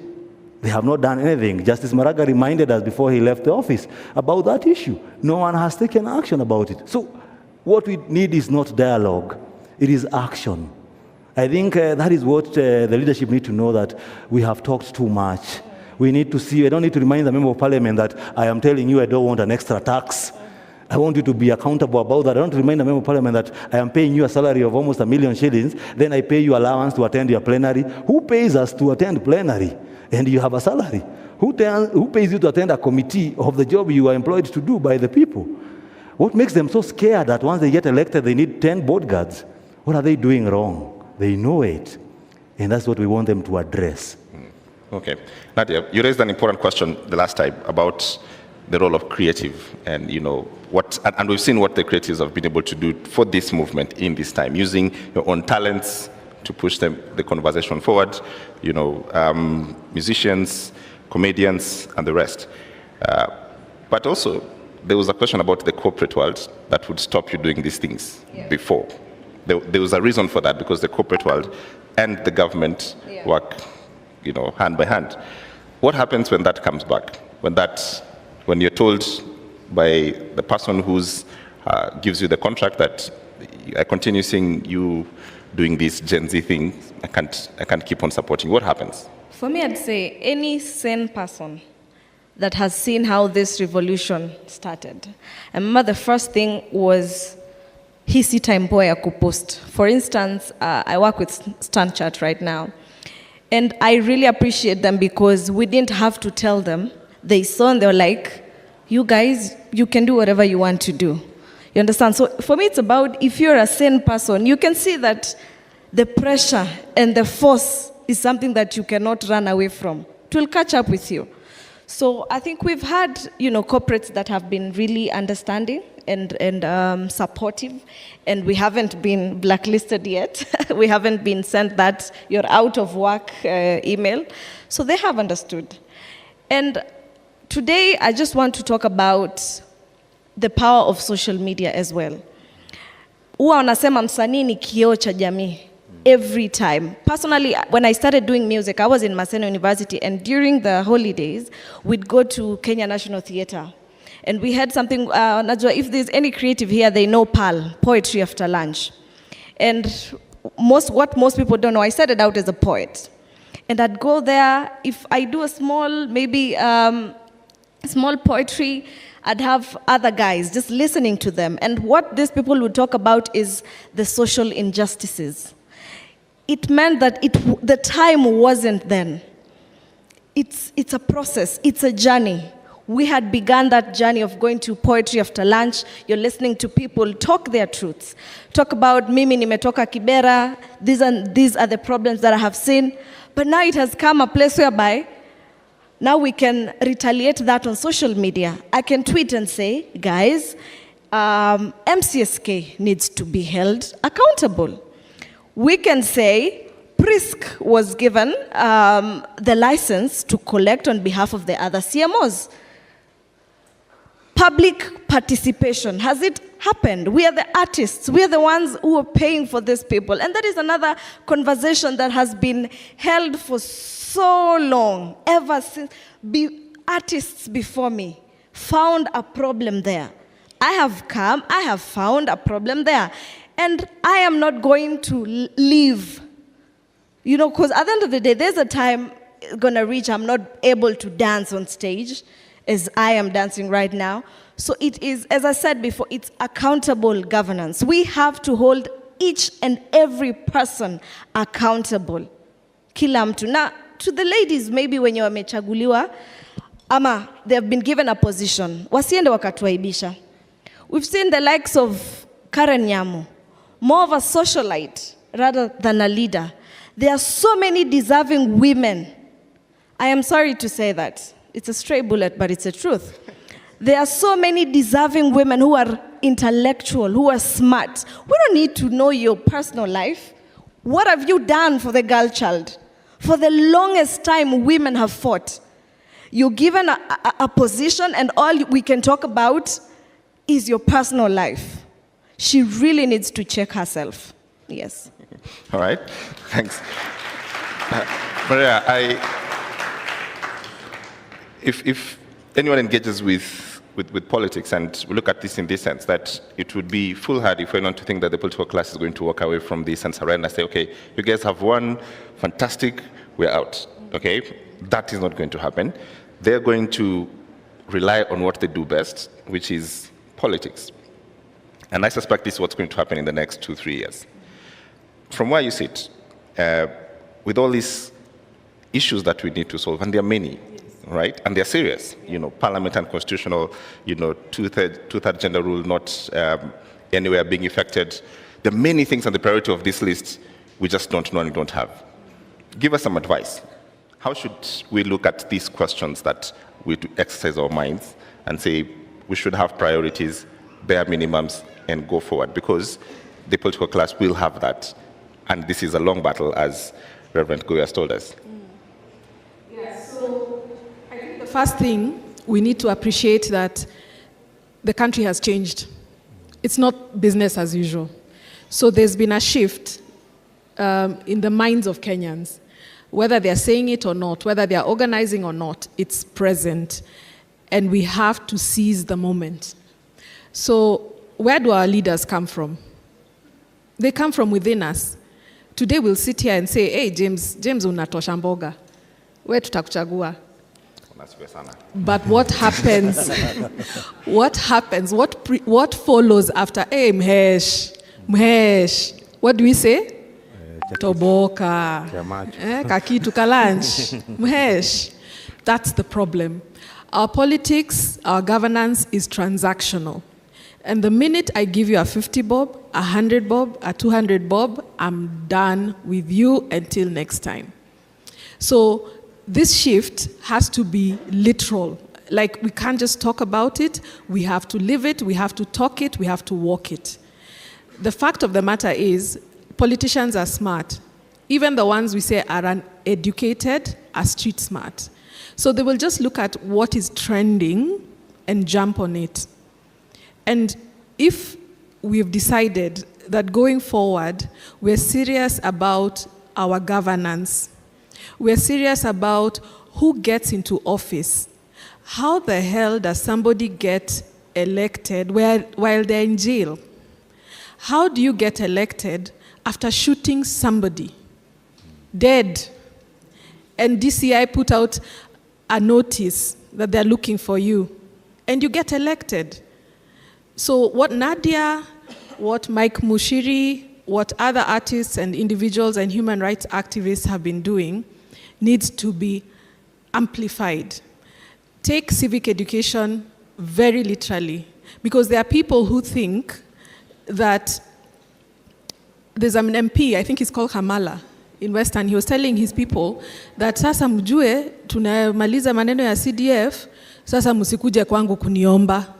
they have not done anything. Justice Maraga reminded us before he left the office about that issue. No one has taken action about it. So what we need is not dialogue, it is action. I think that is what the leadership need to know, that we have talked too much. We need to see, I don't need to remind the member of parliament that I am telling you I don't want an extra tax. I want you to be accountable about that. I don't remind the member of parliament that I am paying you a salary of almost 1 million shillings, then I pay you allowance to attend your plenary. Who pays us to attend plenary? And you have a salary. Who pays you to attend a committee of the job you are employed to do by the people? What makes them so scared that once they get elected, they need 10 bodyguards? What are they doing wrong? They know it. And that's what we want them to address. Okay. Nadia, you raised an important question the last time about the role of creative, and and we've seen what the creatives have been able to do for this movement in this time, using your own talents to push the conversation forward, musicians, comedians, and the rest. But also, there was a question about the corporate world that would stop you doing these things before. There was a reason for that, because the corporate world and the government work, hand by hand. What happens when that comes back? When you're told by the person who's gives you the contract that I continue seeing you doing this Gen Z thing, I can't keep on supporting. What happens? For me, I'd say any sane person that has seen how this revolution started. I remember the first thing was hisi time ya kupost. For instance, I work with StanChat right now, and I really appreciate them because we didn't have to tell them. They saw and they were like, you guys, you can do whatever you want to do. You understand? So for me, it's about, if you're a sane person, you can see that the pressure and the force is something that you cannot run away from. It will catch up with you. So I think we've had, corporates that have been really understanding and supportive, and we haven't been blacklisted yet. We haven't been sent that you're out of work email. So they have understood. And today, I just want to talk about the power of social media as well. Huwa wanasema msanii ni kioo cha jamii. Every time. Personally, when I started doing music, I was in Maseno University, and during the holidays, we'd go to Kenya National Theatre. And we had something, if there's any creative here, they know PAL, Poetry After Lunch. And what most people don't know, I started out as a poet. And I'd go there, if I do a small, maybe small poetry, I'd have other guys just listening to them. And what these people would talk about is the social injustices. It meant that the time wasn't then. It's a process, it's a journey. We had begun that journey of going to Poetry After Lunch. You're listening to people talk their truths. Talk about, mimi nimetoka Kibera, these are the problems that I have seen. But now it has come a place whereby now we can retaliate that on social media. I can tweet and say, guys, MCSK needs to be held accountable. We can say, PRISC was given the license to collect on behalf of the other CMOs. Public participation, has it happened? We are the artists, we are the ones who are paying for these people. And that is another conversation that has been held for so long, ever since artists before me found a problem there. I have found a problem there. And I am not going to leave. Because at the end of the day, there's a time going to reach I'm not able to dance on stage. as I am dancing right now. So it is, as I said before, it's accountable governance. We have to hold each and every person accountable. Kila mtu. Now, to the ladies, maybe when you wamechaguliwa, ama they have been given a position, wasiende wakatuaibisha. We've seen the likes of Karen Nyamu, more of a socialite rather than a leader. There are so many deserving women. I am sorry to say that. It's a stray bullet, but it's the truth. There are so many deserving women who are intellectual, who are smart. We don't need to know your personal life. What have you done for the girl child? For the longest time, women have fought. You're given a position, and all we can talk about is your personal life. She really needs to check herself. Yes. All right. Thanks. Maria, if anyone engages with politics, and we look at this in this sense, that it would be foolhardy for anyone to think that the political class is going to walk away from this and surrender and say, okay, you guys have won, fantastic, we're out. Okay? That is not going to happen. They're going to rely on what they do best, which is politics. And I suspect this is what's going to happen in the next 2-3 years. From where you sit, with all these issues that we need to solve, and there are many, right? And they're serious, Parliament and constitutional, two-third gender rule not anywhere being affected. There are many things on the priority of this list we just don't know and don't have. Give us some advice. How should we look at these questions that we exercise our minds and say we should have priorities, bare minimums, and go forward? Because the political class will have that. And this is a long battle, as Reverend Goy has told us. Yeah, so I think the first thing, we need to appreciate that the country has changed. It's not business as usual. So there's been a shift in the minds of Kenyans. Whether they're saying it or not, whether they're organizing or not, it's present. And we have to seize the moment. So where do our leaders come from? They come from within us. Today we'll sit here and say, hey, James unatosha mboga. Where tutakuchagua? But what happens? What follows after, hey, Mhesh? What do we say? Toboka. Kakitu kalanch. Mhesh. That's the problem. Our politics, our governance is transactional. And the minute I give you a 50 bob, a 100 bob, a 200 bob, I'm done with you until next time. So this shift has to be literal. Like, we can't just talk about it. We have to live it. We have to talk it. We have to walk it. The fact of the matter is, politicians are smart. Even the ones we say are uneducated are street smart. So they will just look at what is trending and jump on it. And if we've decided that going forward, we're serious about our governance, we're serious about who gets into office, how the hell does somebody get elected while they're in jail? How do you get elected after shooting somebody dead? And DCI put out a notice that they're looking for you, and you get elected. So what Nadia, what Mike Mushiri, what other artists and individuals and human rights activists have been doing needs to be amplified. Take civic education very literally, because there are people who think that there's an MP, I think he's called Kamala, in Western. He was telling his people that sasa mjue tunamaliza maneno ya CDF, sasa msikuje kwangu kuniomba.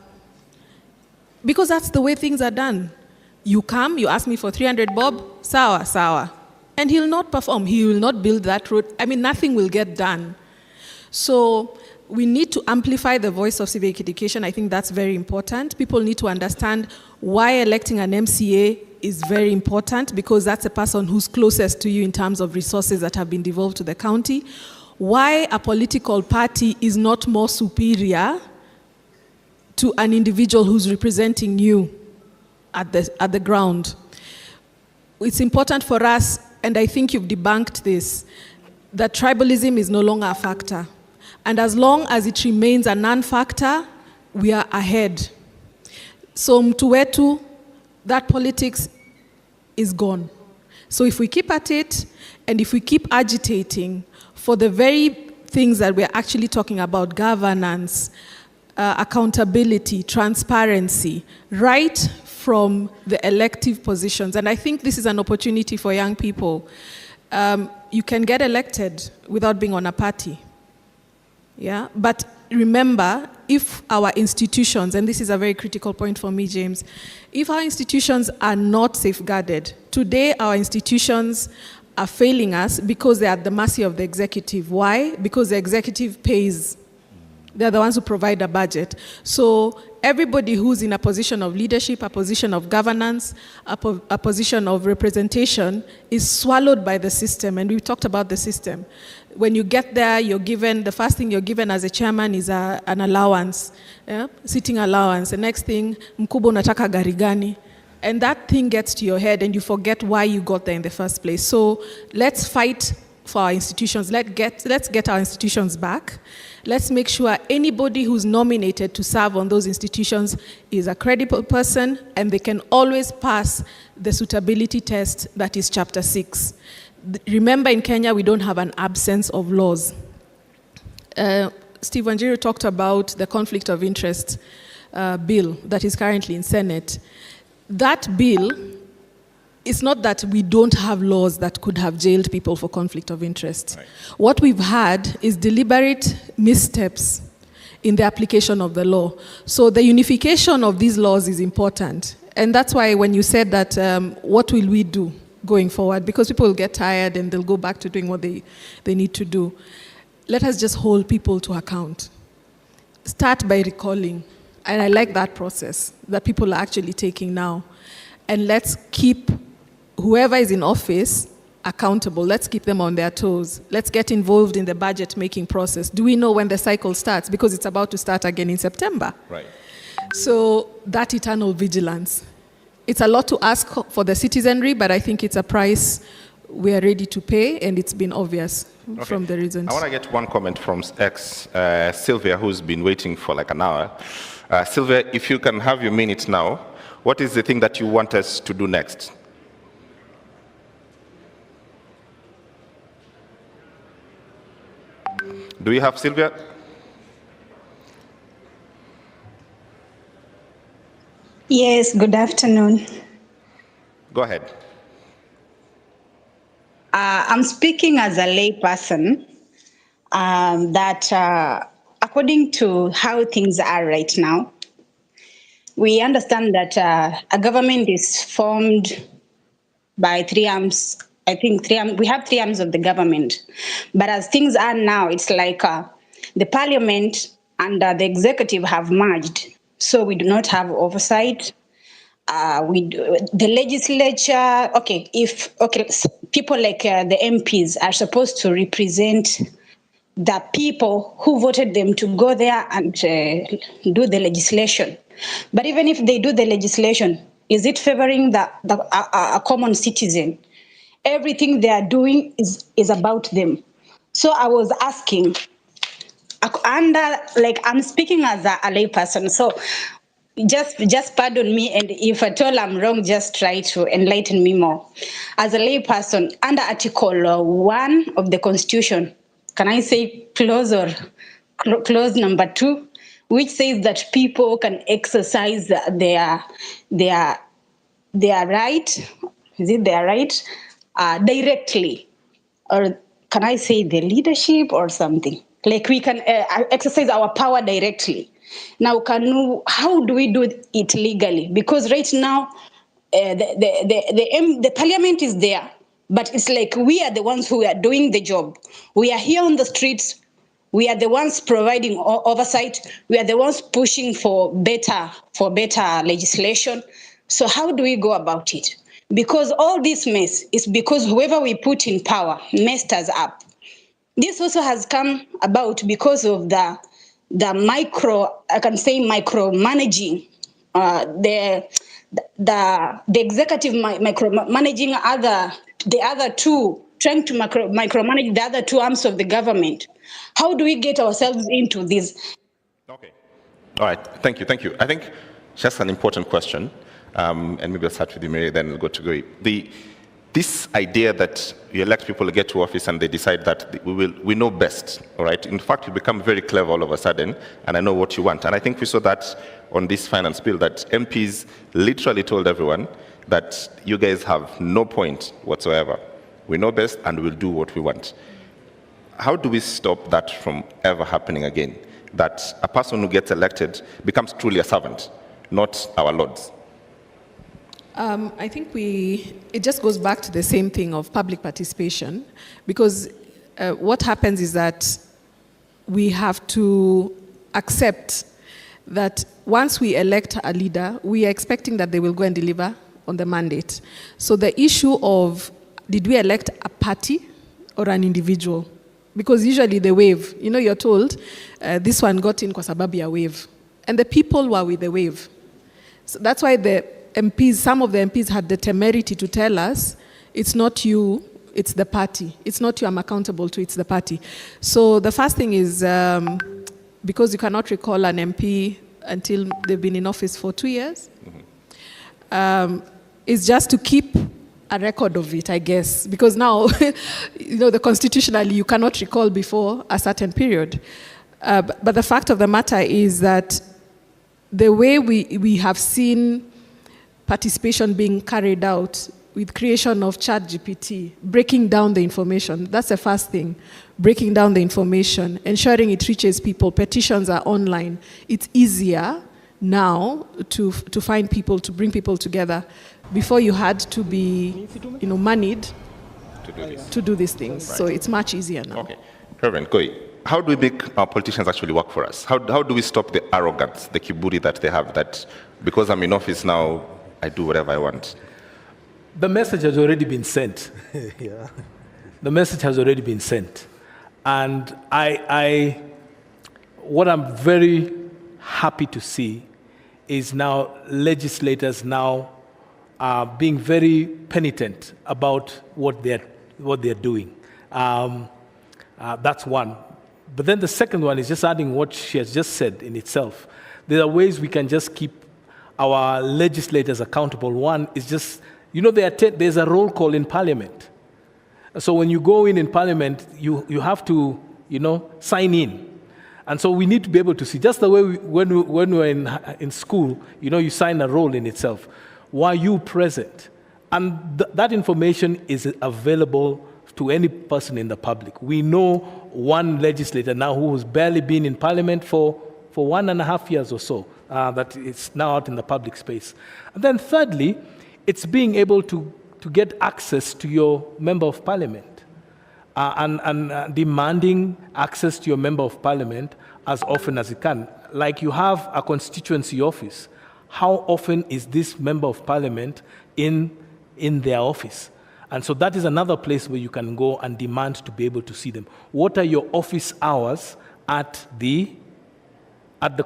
Because that's the way things are done. You come, you ask me for 300 bob, sawa, sawa. And he'll not perform, he will not build that road. I mean, nothing will get done. So we need to amplify the voice of civic education. I think that's very important. People need to understand why electing an MCA is very important, because that's a person who's closest to you in terms of resources that have been devolved to the county. Why a political party is not more superior to an individual who's representing you at the ground. It's important for us, and I think you've debunked this, that tribalism is no longer a factor. And as long as it remains a non-factor, we are ahead. So mtu wetu, that politics is gone. So if we keep at it, and if we keep agitating for the very things that we're actually talking about, governance, accountability, transparency, right from the elective positions. And I think this is an opportunity for young people. You can get elected without being on a party. Yeah, but remember, if our institutions, and this is a very critical point for me, James, if our institutions are not safeguarded, today our institutions are failing us because they are at the mercy of the executive. Why? Because the executive pays. They're the ones who provide a budget. So everybody who's in a position of leadership, a position of governance, a position of representation is swallowed by the system. And we talked about the system. When you get there, you're given, the first thing you're given as a chairman is an allowance, sitting allowance. The next thing, mkubwa unataka gari gani? And that thing gets to your head and you forget why you got there in the first place. So let's fight for our institutions. Let's get our institutions back. Let's make sure anybody who's nominated to serve on those institutions is a credible person and they can always pass the suitability test that is Chapter 6. Remember, in Kenya, we don't have an absence of laws. Steve Wanjiru talked about the conflict of interest bill that is currently in Senate. That bill, it's not that we don't have laws that could have jailed people for conflict of interest. Right. What we've had is deliberate missteps in the application of the law. So the unification of these laws is important. And that's why when you said that, what will we do going forward? Because people will get tired and they'll go back to doing what they need to do. Let us just hold people to account. Start by recalling. And I like that process that people are actually taking now. And let's keep whoever is in office accountable. Let's keep them on their toes. Let's get involved in the budget-making process. Do we know when the cycle starts? Because it's about to start again in September. Right. So that eternal vigilance. It's a lot to ask for the citizenry, but I think it's a price we are ready to pay, and it's been obvious from the reasons. I want to get one comment from Sylvia, who's been waiting for like an hour. Sylvia, if you can have your minute now, what is the thing that you want us to do next? Do you have Sylvia? Yes, good afternoon. Go ahead. I'm speaking as a lay person that according to how things are right now, we understand that a government is formed by three arms. I think we have three arms of the government. But as things are now, it's like the parliament and the executive have merged. So we do not have oversight. The legislature, people like the MPs are supposed to represent the people who voted them to go there and do the legislation. But even if they do the legislation, is it favoring a common citizen? Everything they are doing is about them. So I was asking, I'm speaking as a lay person, so just pardon me, and if at all I'm wrong, just try to enlighten me more. As a lay person, under Article 1 of the Constitution, can I say clause number 2, which says that people can exercise their right, is it their right, directly, or can I say the leadership or something? Like we can exercise our power directly. Now, how do we do it legally? Because right now, the parliament is there, but it's like we are the ones who are doing the job. We are here on the streets. We are the ones providing oversight. We are the ones pushing for better legislation. So how do we go about it? Because all this mess is because whoever we put in power messed us up. This also has come about because of the micromanaging, the executive micromanaging the other two trying to micromanage the other two arms of the government. How do we get ourselves into this? Okay. All right. Thank you. Thank you. I think that's an important question. And maybe I'll start with you, Mary, then we'll go to Goi. This idea that you elect people to get to office and they decide that we know best, all right? In fact, you become very clever all of a sudden, and I know what you want. And I think we saw that on this finance bill, that MPs literally told everyone that you guys have no point whatsoever. We know best and we'll do what we want. How do we stop that from ever happening again? That a person who gets elected becomes truly a servant, not our lords? I think it just goes back to the same thing of public participation, because what happens is that we have to accept that once we elect a leader, we are expecting that they will go and deliver on the mandate. So the issue of, did we elect a party or an individual? Because usually they wave. You know, you're told, this one got in kwa sababu ya wave. And the people were with the wave. So that's why the MPs, some of the MPs had the temerity to tell us, it's not you, it's the party. It's not you I'm accountable to, it's the party. So the first thing is, because you cannot recall an MP until they've been in office for 2 years, is just to keep a record of it, I guess. Because now, you know, constitutionally, you cannot recall before a certain period. But the fact of the matter is that the way we have seen participation being carried out with creation of ChatGPT, breaking down the information, that's the first thing. Breaking down the information, ensuring it reaches people. Petitions are online. It's easier now to find people, to bring people together. Before you had to be, you know, moneyed to do these things. Right. So it's much easier now. Okay. Reverend Koi, how do we make our politicians actually work for us? How do we stop the arrogance, the kiburi that they have, that because I'm in office now, I do whatever I want? The message has already been sent. Yeah. The message has already been sent. And what I'm very happy to see is now legislators now are being very penitent about what they're doing. That's one. But then the second one is just adding what she has just said in itself. There are ways we can just keep our legislators accountable. One is just, you know, there's a roll call in Parliament. So when you go in Parliament, you have to, you know, sign in. And so we need to be able to see, just the way when we were in school, you know, you sign a roll in itself. Were you present? And that information is available to any person in the public. We know one legislator now who has barely been in Parliament for 1.5 years or so, that it's now out in the public space. And then thirdly, it's being able to get access to your member of Parliament and demanding access to your member of Parliament as often as you can. Like you have a constituency office. How often is this member of Parliament in their office? And so that is another place where you can go and demand to be able to see them. What are your office hours at the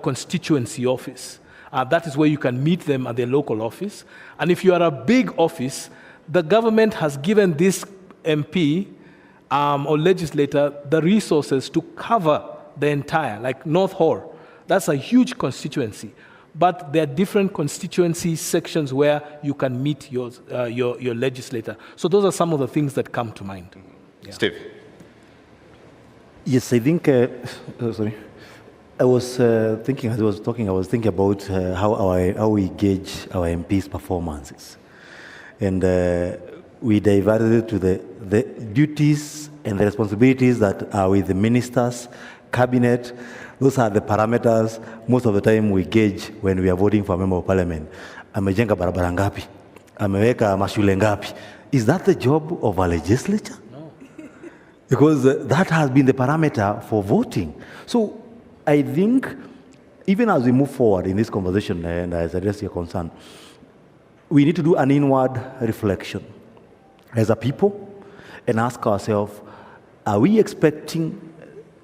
constituency office? That is where you can meet them at their local office. And if you are a big office, the government has given this MP or legislator the resources to cover the entire, like North Hall. That's a huge constituency. But there are different constituency sections where you can meet your legislator. So those are some of the things that come to mind. Yeah. Steve. Yes, I think, sorry. I was thinking, as I was talking, I was thinking about how we gauge our MPs' performances. And we diverted it to the duties and the responsibilities that are with the ministers, cabinet. Those are the parameters most of the time we gauge when we are voting for a member of parliament. Amejenga barabara ngapi? Ameweka mashule ngapi? Is that the job of a legislature? No. Because that has been the parameter for voting. So I think even as we move forward in this conversation, and as I address your concern, we need to do an inward reflection as a people and ask ourselves, are we expecting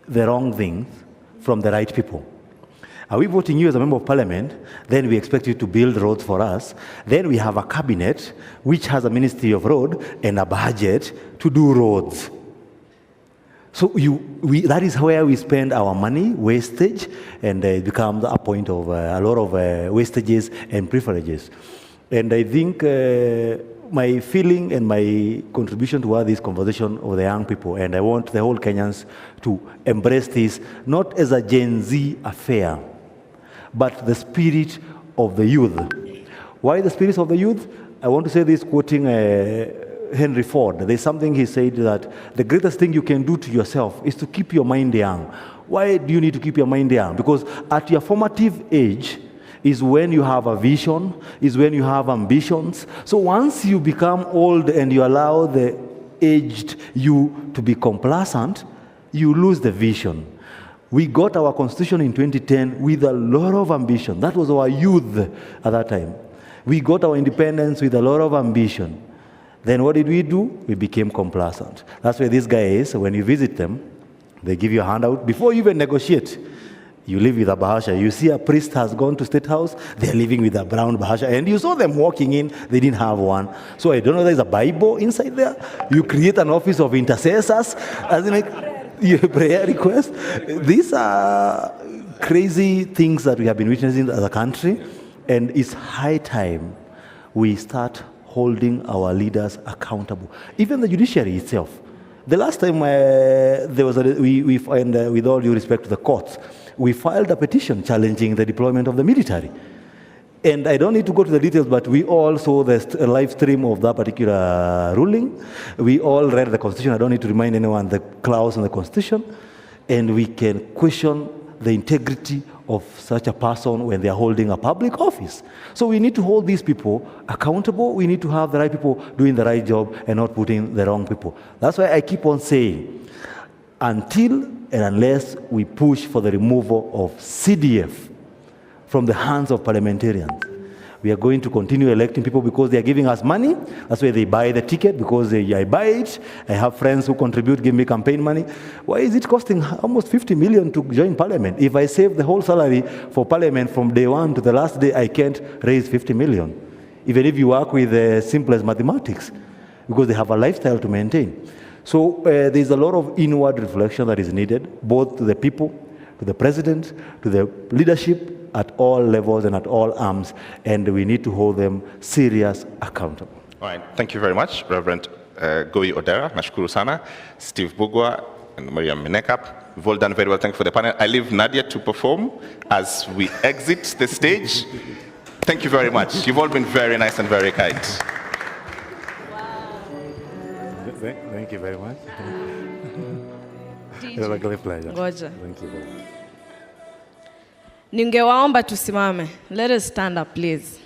the wrong things from the right people? Are we voting you as a member of parliament? Then we expect you to build roads for us. Then we have a cabinet which has a ministry of road and a budget to do roads. So that is where we spend our money, wastage, and it becomes a point of a lot of wastages and privileges. And I think my feeling and my contribution to this conversation of the young people, and I want the whole Kenyans to embrace this, not as a Gen Z affair, but the spirit of the youth. Why the spirit of the youth? I want to say this quoting Henry Ford. There's something he said that the greatest thing you can do to yourself is to keep your mind young. Why do you need to keep your mind young? Because at your formative age, is when you have a vision, is when you have ambitions. So once you become old and you allow the aged you to be complacent, you lose the vision. We got our constitution in 2010 with a lot of ambition. That was our youth at that time. We got our independence with a lot of ambition. Then what did we do? We became complacent. That's where these guys, when you visit them, they give you a handout before you even negotiate. You live with a bahasha. You see a priest has gone to State House, they're living with a brown bahasha, and you saw them walking in, they didn't have one. So I don't know, there's a Bible inside there. You create an office of intercessors, as in like your prayer request. These are crazy things that we have been witnessing as a country, and it's high time we start holding our leaders accountable. Even the judiciary itself. The last time there was we find, with all due respect to the courts, we filed a petition challenging the deployment of the military. And I don't need to go to the details, but we all saw the live stream of that particular ruling. We all read the Constitution. I don't need to remind anyone the clause in the Constitution. And we can question the integrity of such a person when they are holding a public office. So we need to hold these people accountable. We need to have the right people doing the right job and not putting the wrong people. That's why I keep on saying, until and unless we push for the removal of CDF from the hands of parliamentarians, we are going to continue electing people because they are giving us money. That's why they buy the ticket, because I buy it. I have friends who contribute, give me campaign money. Why is it costing almost 50 million to join parliament? If I save the whole salary for parliament from day one to the last day, I can't raise 50 million. Even if you work with the simplest mathematics, because they have a lifestyle to maintain. So there's a lot of inward reflection that is needed, both to the people, to the president, to the leadership, at all levels and at all arms, and we need to hold them serious accountable. All right, thank you very much, Reverend Goi Odera, nashukuru sana, Steve Bugwa, and Maria Menekap. You've all done very well, thank you for the panel. I leave Nadia to perform as we exit the stage. Thank you very much. You've all been very nice and very kind. Thank you very much. It was a great pleasure. Ngoja. Thank you very much. Ningewaomba tusimame. Let us stand up, please.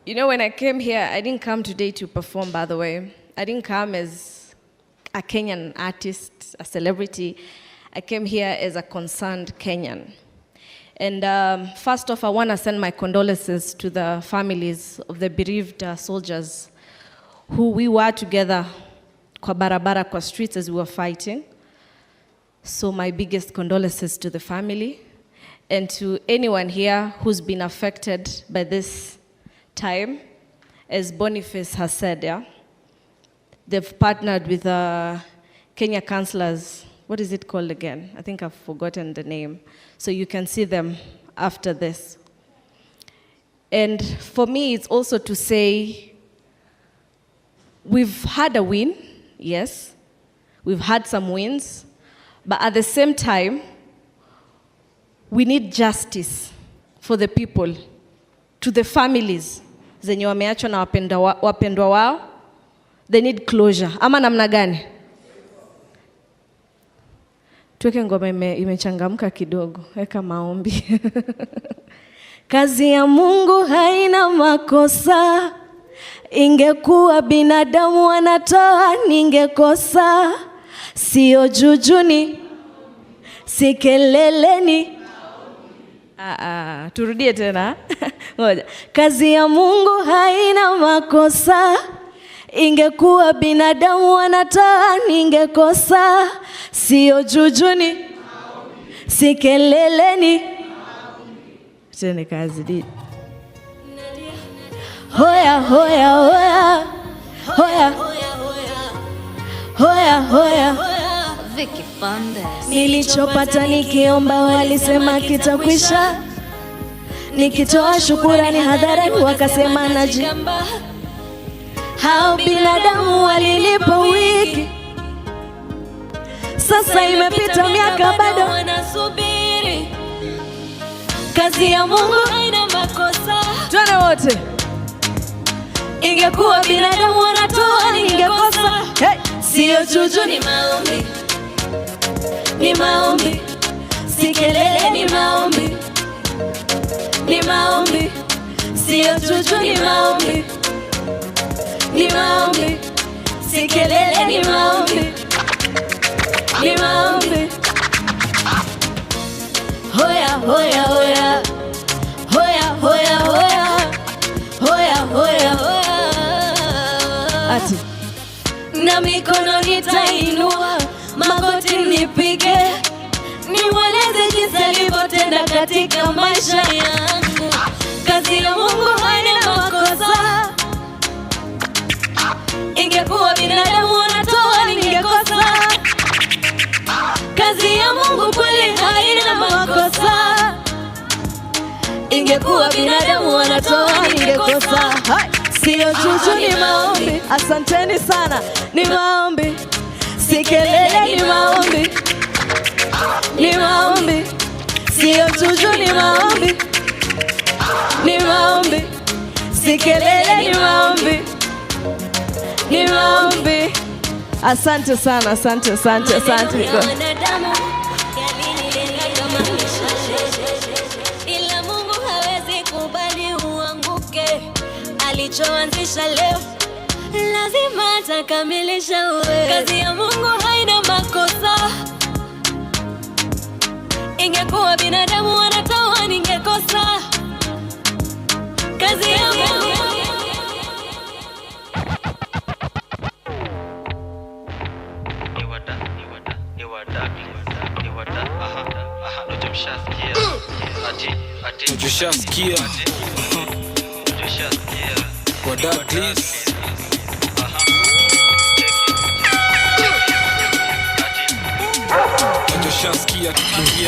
You know, when I came here, I didn't come today to perform, by the way. I didn't come as a Kenyan artist, a celebrity. I came here as a concerned Kenyan. And first off, I want to send my condolences to the families of the bereaved soldiers who we were together kwa barabara, kwa streets as we were fighting. So my biggest condolences to the family and to anyone here who's been affected by this time. As Boniface has said, yeah, they've partnered with Kenya councillors. What is it called again? I think I've forgotten the name. So you can see them after this. And for me, it's also to say, we've had a win, yes. We've had some wins. But at the same time, we need justice for the people, to the families zenye wameachwa na wapendwa wao. They need closure. Ama namna gani? Tuweke ngoma imechangamka kidogo. Weka maombi. Kazi ya Mungu haina makosa. Ingekuwa binadamu wanatoa ningekosa. Sio jujuni, si keleleni. Turudie tena. Ngoja. Kazi ya Mungu haina makosa. Ingekuwa binadamu wanatoa ningekosa. Sio jujuni, si keleleni. Tene kazi di. Hoya, hoya, hoya. Hoya, hoya, hoya. Nilichopata nikiomba walisema kitakwisha. Nikitoa shukurani hadharani wakasema najigamba. Hao binadamu walinipa wiki. Sasa imepita miaka bado wanasubiri. Kazi ya Mungu haina makosa. Tuone wote. Ingekuwa binadamu wanatoa ningekosa. Hey. Sio juju ni maombi. Ni maombi. Si kelele ni maombi. Ni maombi. Sio juju ni maombi. Ni maombi. Si kelele ni maombi. Ni maombi. Hoya, hoya, hoya. Hoya, hoya, hoya. Hoya, hoya, hoya. Ati. Na mikono nitainua, magoti nipige, niweleze jinsi alivyotenda katika maisha yangu. Kazi ya Mungu haina makosa. Ingekuwa binadamu wanatoa ningekosa. Kazi ya Mungu kweli haina makosa. Ingekuwa binadamu wanatoa ningekosa. Sio juju ni maombi. Asanteni sana. Ni maombi. Si kelele ni maombi. Ni maombi. Sio juju ni maombi. Ni maombi. Si kelele ni maombi. Ni maombi. Asante sana, asante, asante, asante. Ila Mungu hawezi kubali uanguke. Alichoanzisha leo lazima atakamilisha. Kazi ya Mungu haina makosa. Ingekuwa binadamu wanatoa ningekosa. Kazi ya Mungu. Tushasikia wada please tushasikia tukiingia